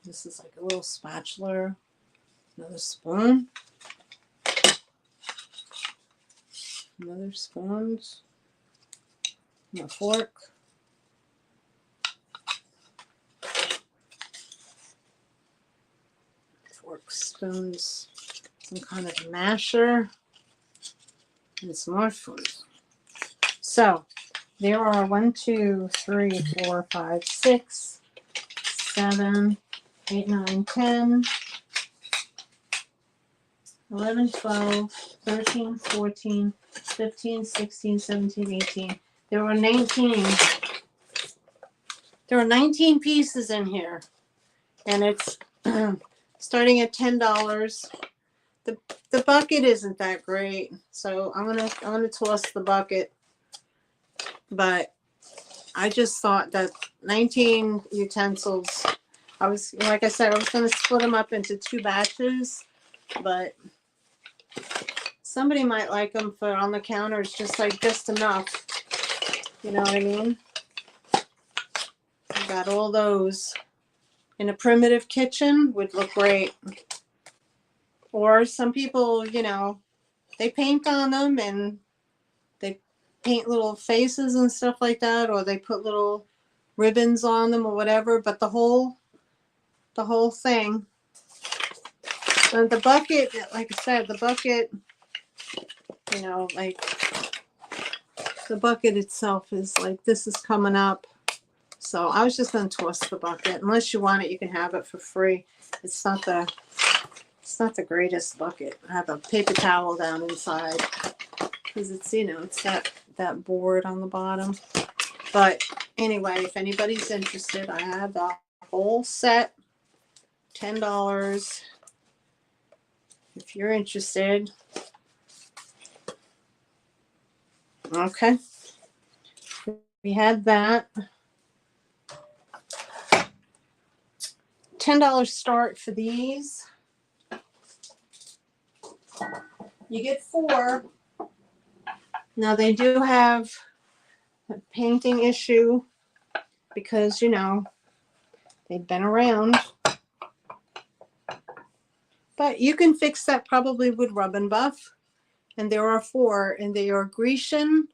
This is like a little spatula. Another spoon. Another spoons. And a fork. Forks, spoons, some kind of masher, and some more spoons. So there are 1, 2, 3, 4, 5, 6, 7, 8, 9, 10, 11, 12, 13, 14, 15, 16, 17, 18. There were 19. There were 19 pieces in here, and it's starting at $10. The bucket isn't that great, so I'm gonna toss the bucket. But I just thought that 19 utensils. Like I said, I was gonna split them up into 2 batches, but somebody might like them for on the counter. It's just enough. You know what I mean? I got all those. In a primitive kitchen would look great. Or some people, they paint on them, and paint little faces and stuff like that, or they put little ribbons on them or whatever, but the whole thing. And the bucket, like I said, the bucket, you know, like the bucket itself is like, this is coming up. So I was just going to toss the bucket. Unless you want it, you can have it for free. It's not the greatest bucket. I have a paper towel down inside because it's, you know, it's that board on the bottom. But anyway, if anybody's interested, I have the whole set, $10. If you're interested. Okay. We had that. $10 start for these. You get 4. Now they do have a painting issue because, you know, they've been around. But you can fix that probably with Rub and Buff. And there are 4, and they are Grecian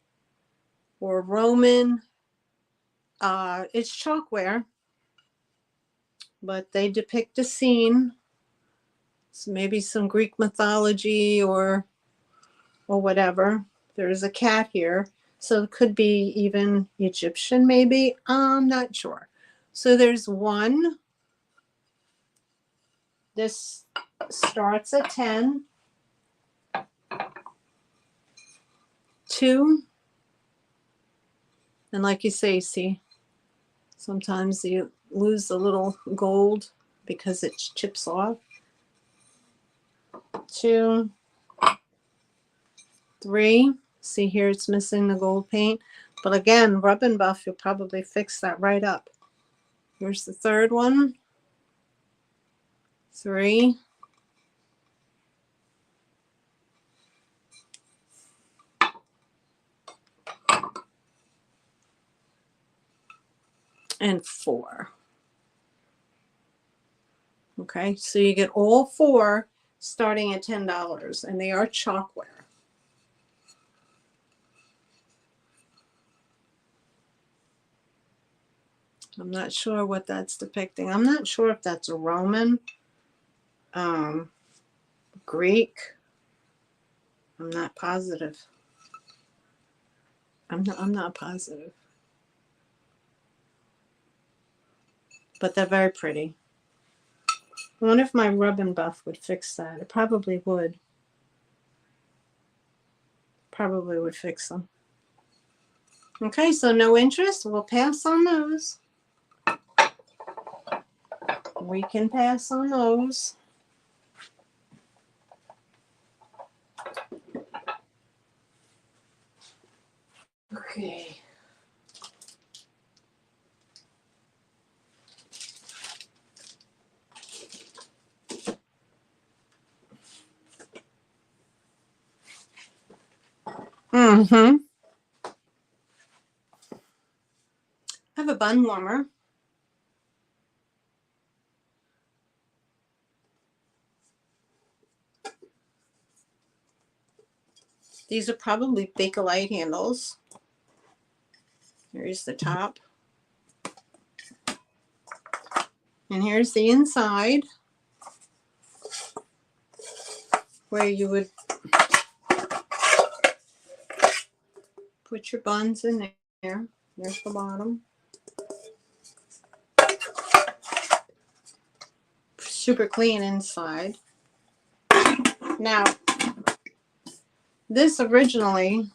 or Roman. It's chalkware, but they depict a scene. So maybe some Greek mythology or whatever. There's a cat here. So it could be even Egyptian, maybe. I'm not sure. So there's 1. This starts at 10. 2. And like you say, see, sometimes you lose a little gold because it chips off. 2, 3. See here, it's missing the gold paint. But again, Rub and Buff, you'll probably fix that right up. Here's the 3rd one. 3. And 4. Okay, so you get all 4 starting at $10, and they are chalkware. I'm not sure what that's depicting. I'm not sure if that's a Roman, Greek. I'm not positive. I'm not positive. But they're very pretty. I wonder if my Rub and Buff would fix that. It probably would. Probably would fix them. Okay, so no interest. We'll pass on those. We can pass on those. Okay. I have a bun warmer. These are probably Bakelite handles. Here's the top. And here's the inside, where you would put your buns in there. There's the bottom. Super clean inside. Now, this originally,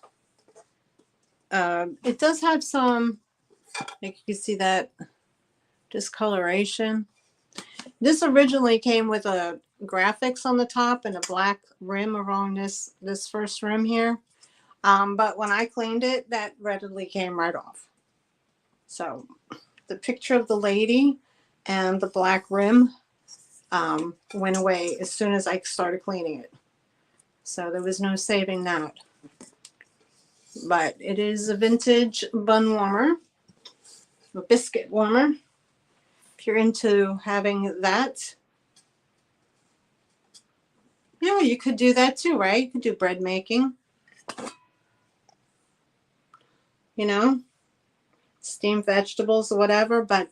it does have some, like you can see that discoloration. This originally came with a graphics on the top and a black rim around this first rim here. But when I cleaned it, that readily came right off. So the picture of the lady and the black rim went away as soon as I started cleaning it. So there was no saving that. But it is a vintage bun warmer, a biscuit warmer. If you're into having that, yeah, you could do that too, right? You could do bread making. you know, steamed vegetables or whatever. But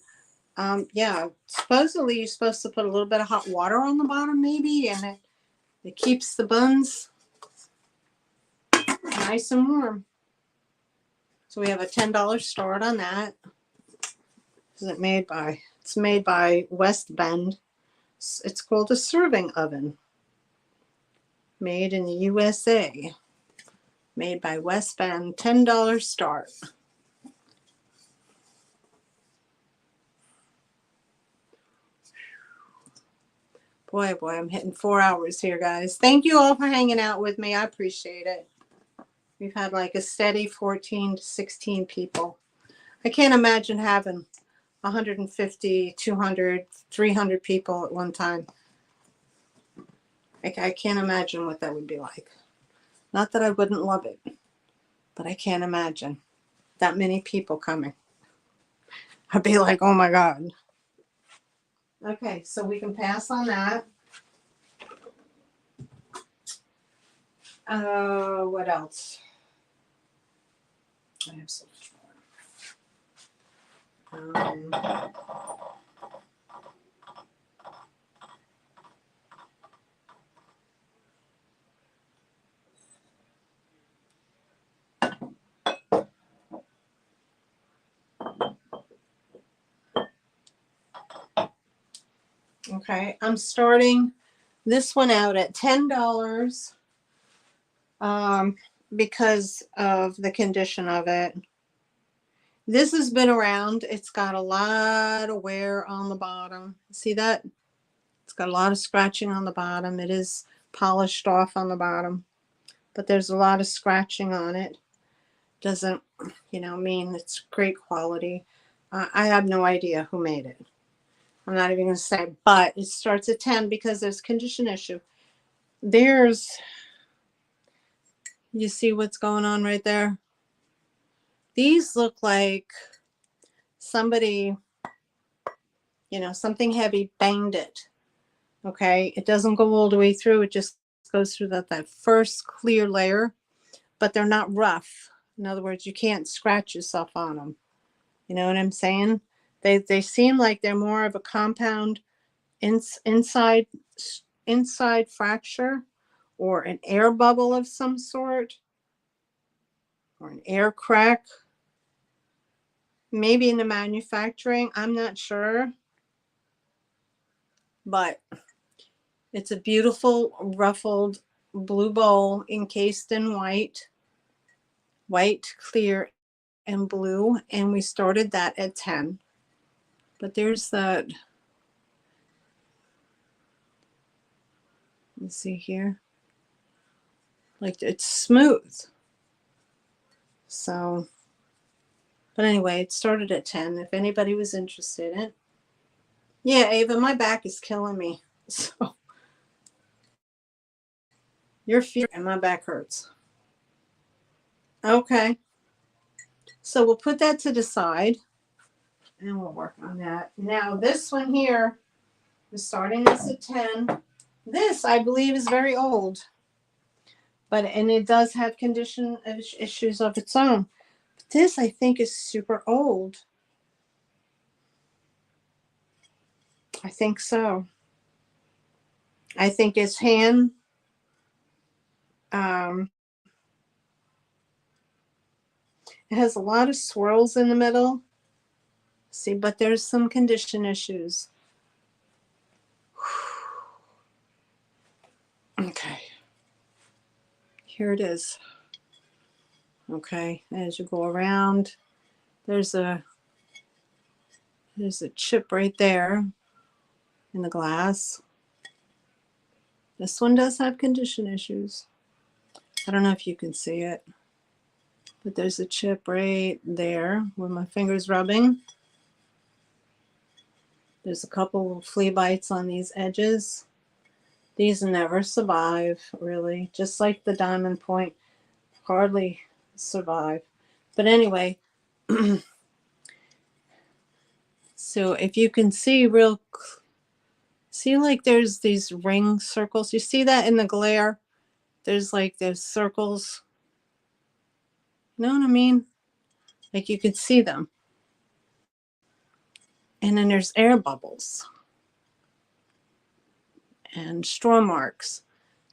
yeah, supposedly you're supposed to put a little bit of hot water on the bottom, maybe, and it keeps the buns nice and warm. So we have a $10 start on that. It's made by West Bend. It's called a serving oven. Made in the USA. Made by West Bend. $10 start. Boy, oh boy, I'm hitting 4 hours here, guys. Thank you all for hanging out with me. I appreciate it. We've had like a steady 14 to 16 people. I can't imagine having 150, 200, 300 people at one time. I can't imagine what that would be like. Not that I wouldn't love it, but I can't imagine that many people coming. I'd be like, oh my God. Okay, so we can pass on that. What else? I have so much more. Okay, I'm starting this one out at $10 because of the condition of it. This has been around. It's got a lot of wear on the bottom. See that? It's got a lot of scratching on the bottom. It is polished off on the bottom, but there's a lot of scratching on it. Doesn't, mean it's great quality. I have no idea who made it. I'm not even going to say, but it starts at 10 because there's condition issue. You see what's going on right there? These look like somebody, something heavy banged it. Okay. It doesn't go all the way through. It just goes through that first clear layer, but they're not rough. In other words, you can't scratch yourself on them. You know what I'm saying? They seem like they're more of a compound inside fracture, or an air bubble of some sort, or an air crack. Maybe in the manufacturing, I'm not sure. But it's a beautiful ruffled blue bowl encased in white, clear, and blue. And we started that at 10. But there's that. Let's see here. Like, it's smooth. So, but anyway, it started at 10. If anybody was interested in it. Yeah, Ava, my back is killing me. So your feet and my back hurts. Okay. So we'll put that to the side and we'll work on that. Now this one here, we're starting this at 10. This, I believe, is very old. And it does have condition issues of its own. But this, I think, is super old. I think so. I think it's hand. It has a lot of swirls in the middle. See, but there's some condition issues. Okay. Here it is. Okay, as you go around, there's a chip right there in the glass. This one does have condition issues. I don't know if you can see it, but there's a chip right there where my finger's rubbing. There's a couple of flea bites on these edges. These never survive, really. Just like the diamond point, hardly survive. But anyway, so if you can see see, like, there's these ring circles. You see that in the glare? There's circles. You know what I mean? Like you could see them. And then there's air bubbles and straw marks.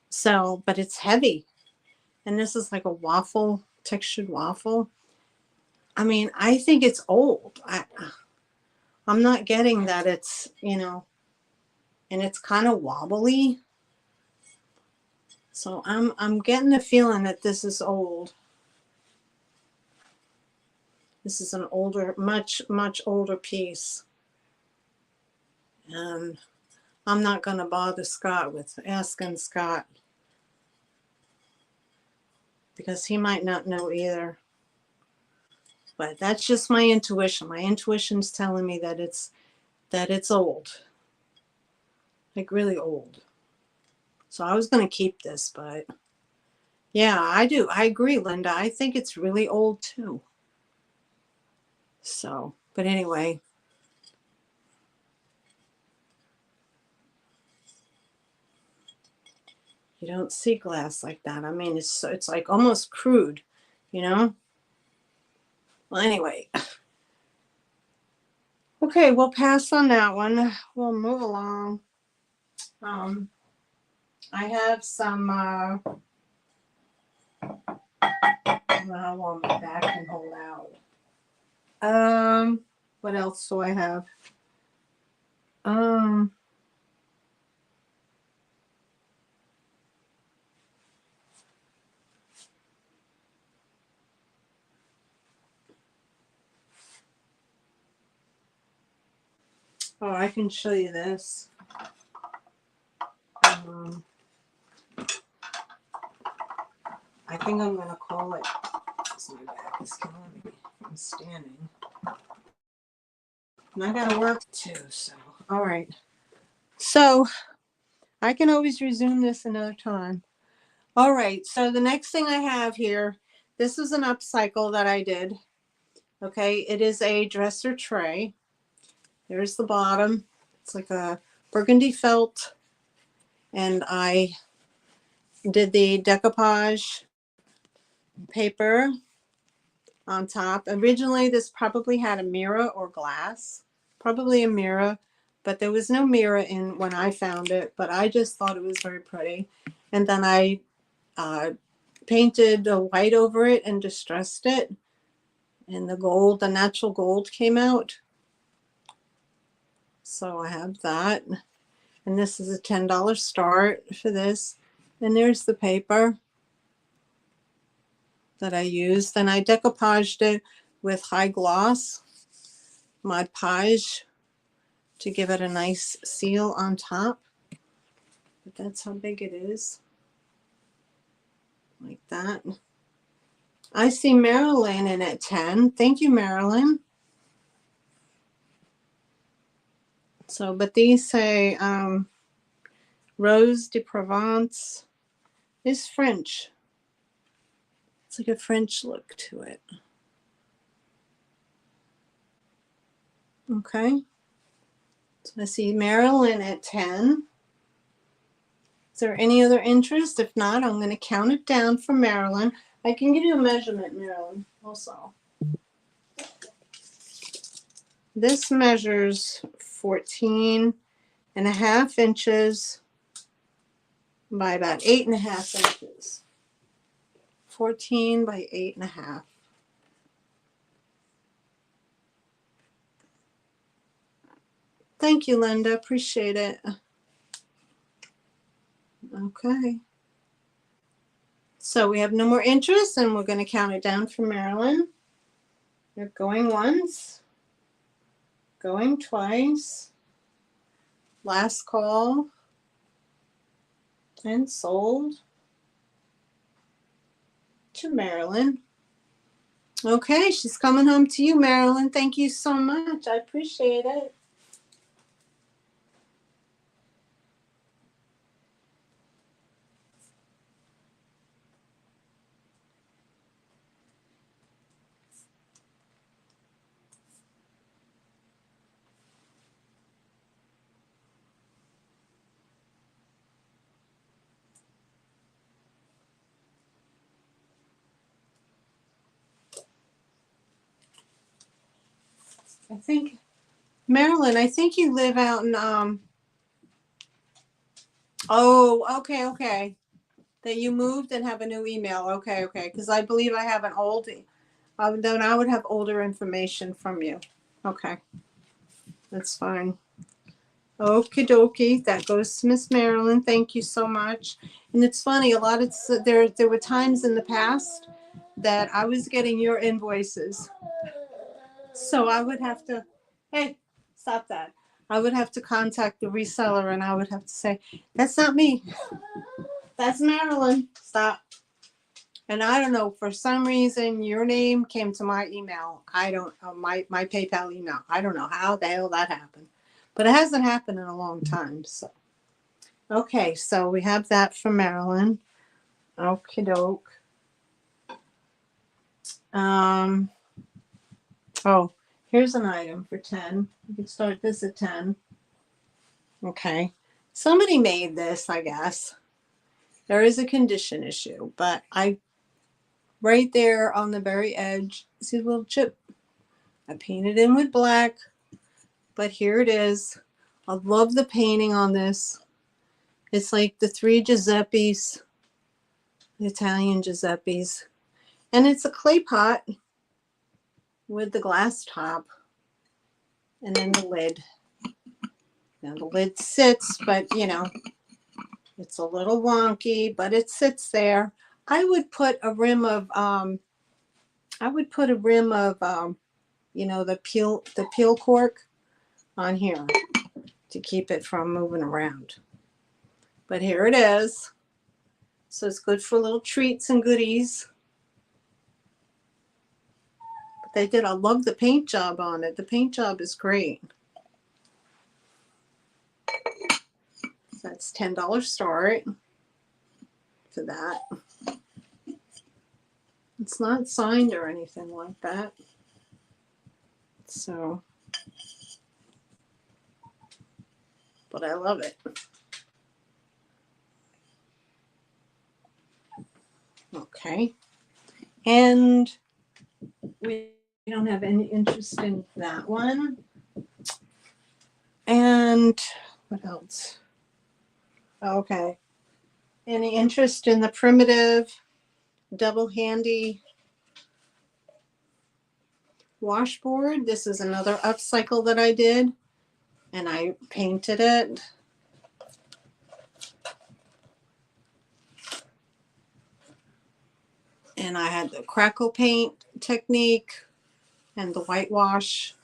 So, but it's heavy. And this is like a waffle, textured waffle. I mean, I think it's old. I'm not getting that it's, you know, and it's kind of wobbly. So I'm getting the feeling that this is old. This is an older, much older piece. And I'm not going to bother Scott with asking Scott because he might not know either. But that's just my intuition. My intuition's telling me that it's old. Like really old. So I was going to keep this, but yeah, I do. I agree, Linda. I think it's really old too. So, but anyway. You don't see glass like that. I mean, it's like almost crude, you know? Well, anyway. Okay, we'll pass on that one. We'll move along. I have some, how long my back can hold out. What else do I have? Oh, I can show you this. I think I'm gonna call it. My back is killing me. I'm standing. And I gotta work too, so all right. So I can always resume this another time. All right, so the next thing I have here, this is an upcycle that I did. Okay, it is a dresser tray. There's the bottom. It's like a burgundy felt. And I did the decoupage paper on top. Originally, this probably had a mirror or glass. Probably a mirror, but there was no mirror in when I found it. But I just thought it was very pretty. And then I painted white over it and distressed it. And the gold, the natural gold came out. So I have that. And this is a $10 start for this. And there's the paper that I used. And I decoupaged it with high gloss Mod Podge to give it a nice seal on top. But that's how big it is. Like that. I see Marilyn in at 10. Thank you, Marilyn. So, but these say Rose de Provence is French. It's like a French look to it. Okay. So I see Marilyn at 10. Is there any other interest? If not, I'm going to count it down for Marilyn. I can give you a measurement, Marilyn, also. This measures 14.5 inches by about 8.5 inches. 14 by 8.5. Thank you, Linda. Appreciate it. Okay. So we have no more interest, and we're going to count it down for Marilyn. They're going once, going twice, last call, and sold to Marilyn. Okay, she's coming home to you, Marilyn. Thank you so much. I appreciate it. I think, Marilyn, I think you live out in, oh, okay, okay. That you moved and have a new email. Okay, okay. Because I believe I have an old, then I would have older information from you. Okay, that's fine. Okie dokie. That goes to Miss Marilyn. Thank you so much. And it's funny, a lot of there were times in the past that I was getting your invoices. So I would have to, hey, stop that. I would have to contact the reseller and I would have to say, that's not me. That's Marilyn. Stop. And I don't know, for some reason, your name came to my email. I don't, my PayPal email. I don't know how the hell that happened. But it hasn't happened in a long time. So, okay, so we have that from Marilyn. Okie doke. Oh, here's an item for 10. You can start this at 10. Okay. Somebody made this, I guess. There is a condition issue, but right there on the very edge, see the little chip? I painted in with black, but here it is. I love the painting on this. It's like the three Giuseppes, the Italian Giuseppes. And it's a clay pot with the glass top and then the lid. Now the lid sits, but you know, it's a little wonky, but it sits there. I would put a rim of, you know, the peel cork on here to keep it from moving around. But here it is. So it's good for little treats and goodies. But they did, I love the paint job on it. The paint job is great. So that's $10 start to that. It's not signed or anything like that. So, but I love it. Okay. And we don't have any interest in that one. And what else? Okay. Any interest in the primitive double handy washboard? This is another upcycle that I did, and I painted it. And I had the crackle paint technique and the whitewash.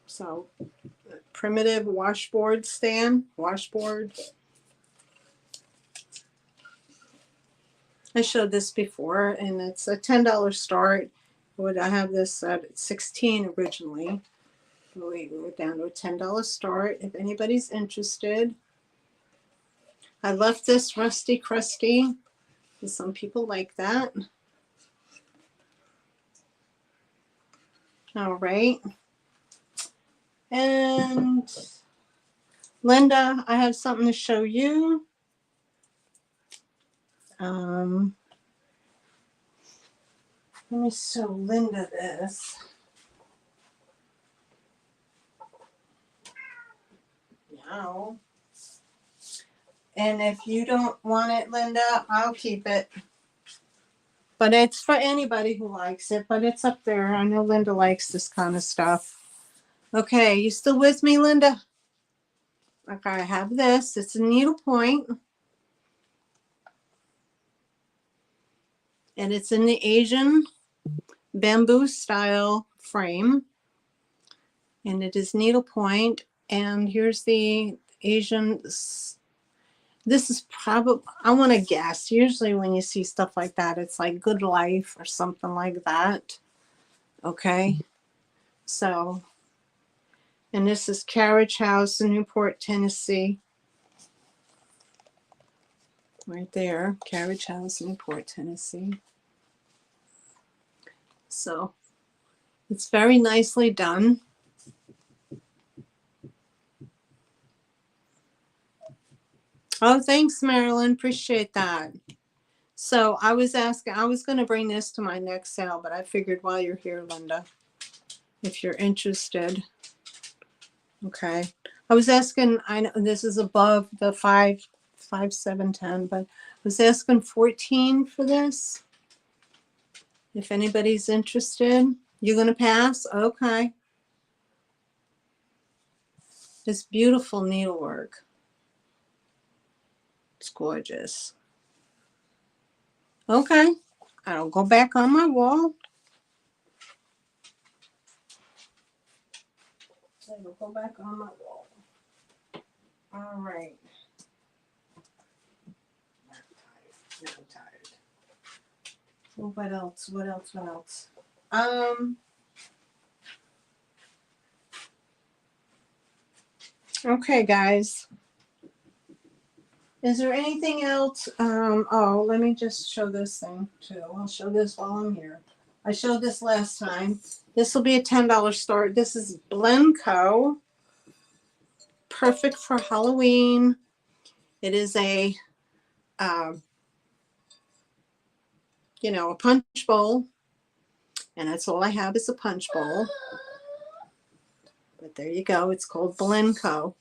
So, primitive washboard stand, washboard. I showed this before, and it's a $10 start. Would I have this at 16 originally? We were down to a $10 start. If anybody's interested, I left this rusty crusty. Some people like that. All right. And Linda, I have something to show you. Let me show Linda this. Now. And if you don't want it, Linda, I'll keep it. But it's for anybody who likes it, but it's up there. I know Linda likes this kind of stuff. Okay, you still with me, Linda? Okay, I have this. It's a needlepoint. And it's in the Asian bamboo style frame. And it is needlepoint. And here's the Asian. This is probably, I want to guess, usually when you see stuff like that, it's like Good Life or something like that. Okay. So, and this is Carriage House in Newport, Tennessee. Right there, Carriage House, Newport, Tennessee. So, it's very nicely done. Oh, thanks, Marilyn. Appreciate that. So I was asking, I was going to bring this to my next sale, but I figured while you're here, Linda, if you're interested. Okay. I was asking, I know this is above the 710, but I was asking 14 for this. If anybody's interested, you're going to pass? Okay. It's beautiful needlework. It's gorgeous. Okay. I'll go back on my wall. I'll go back on my wall. All right. Now I'm tired. Well, what else? What else? What else? Okay, guys. Is there anything else? Oh, let me just show this thing too. I'll show this while I'm here. I showed this last time. This will be a $10 start. This is Blenco. Perfect for Halloween. It is a, you know, a punch bowl. And that's all I have is a punch bowl. But there you go. It's called Blenco.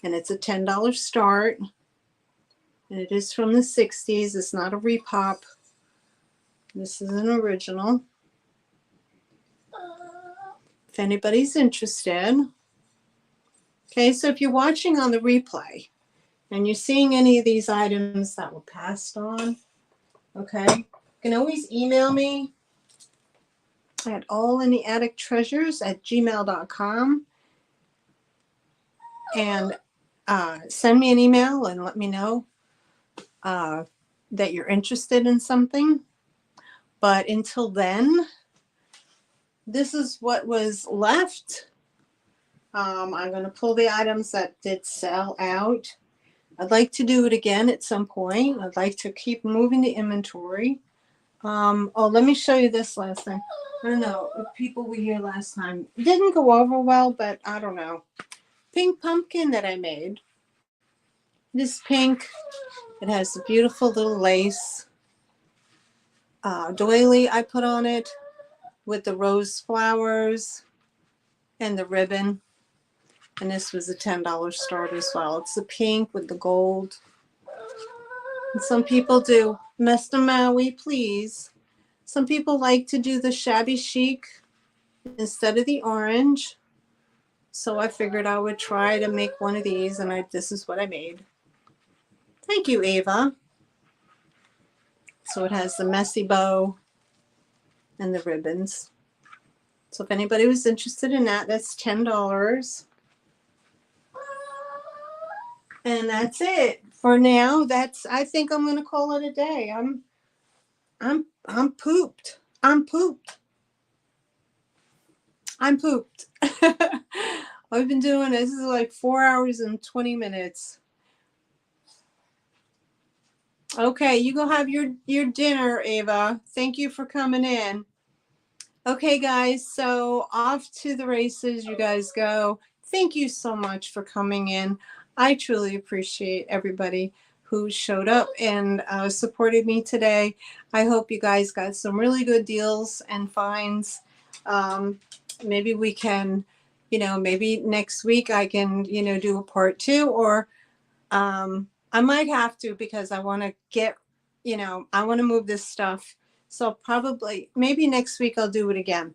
And it's a $10 start. And it is from the 60s. It's not a repop. This is an original. If anybody's interested. Okay, so if you're watching on the replay and you're seeing any of these items that were passed on, okay, you can always email me at allintheattictreasures@gmail.com and send me an email and let me know that you're interested in something. But until then, this is what was left. I'm going to pull the items that did sell out. I'd like to do it again at some point. I'd like to keep moving the inventory. Oh, let me show you this last thing. I don't know if people were here last time. It didn't go over well, but I don't know. Pink pumpkin that I made. This pink. It has a beautiful little lace doily I put on it with the rose flowers and the ribbon. And this was a $10 start as well. It's the pink with the gold. And some people do, Mr. Maui, please. Some people like to do the shabby chic instead of the orange. So I figured I would try to make one of these, and this is what I made. Thank you, Ava. So it has the messy bow and the ribbons. So if anybody was interested in that, that's $10. And that's it for now. I think I'm going to call it a day. I'm pooped. I'm pooped. I'm pooped. I've been doing this is like 4 hours and 20 minutes. Okay, you go have your dinner, Ava. Thank you for coming in. Okay, guys, so off to the races you guys go. Thank you so much for coming in. I truly appreciate everybody who showed up and supported me today. I hope you guys got some really good deals and finds. Maybe we can, maybe next week I can, do a part 2, or I might have to, because I want to get, I want to move this stuff. So probably, maybe next week I'll do it again,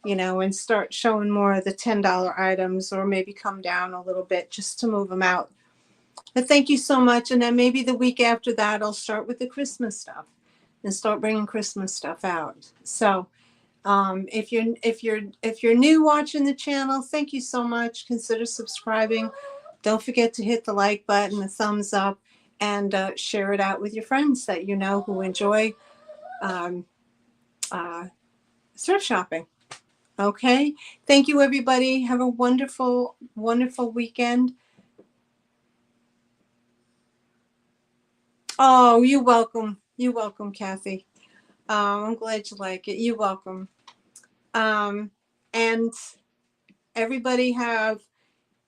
and start showing more of the $10 items, or maybe come down a little bit just to move them out. But thank you so much. And then maybe the week after that, I'll start with the Christmas stuff and start bringing Christmas stuff out. So if you're new watching the channel, thank you so much. Consider subscribing. Don't forget to hit the like button, the thumbs up, and share it out with your friends that you know who enjoy thrift shopping. Okay. Thank you, everybody. Have a wonderful, wonderful weekend. Oh, you're welcome. You're welcome, Kathy. I'm glad you like it. You're welcome. And everybody have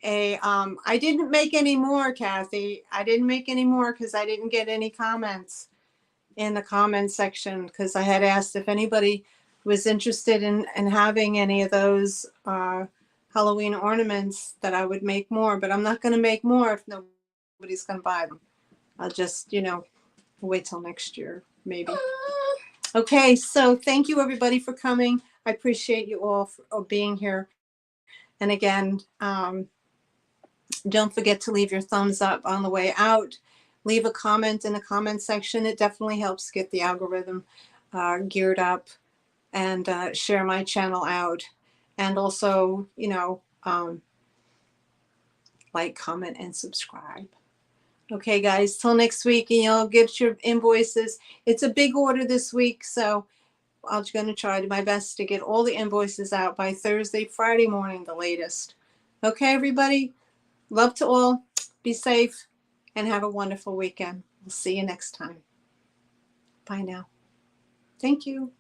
I didn't make any more, Kathy. I didn't make any more because I didn't get any comments. in the comment section, because I had asked if anybody was interested in having any of those Halloween ornaments, that I would make more, but I'm not going to make more if nobody's going to buy them. I'll just, wait till next year, maybe. Okay, so thank you everybody for coming. I appreciate you all for being here. And again, don't forget to leave your thumbs up on the way out. Leave a comment in the comment section. It definitely helps get the algorithm geared up, and share my channel out. And also, like, comment, and subscribe. Okay, guys, till next week, and get your invoices. It's a big order this week, so I'm going to try my best to get all the invoices out by Thursday, Friday morning, the latest. Okay, everybody? Love to all. Be safe and have a wonderful weekend. We'll see you next time. Bye now. Thank you.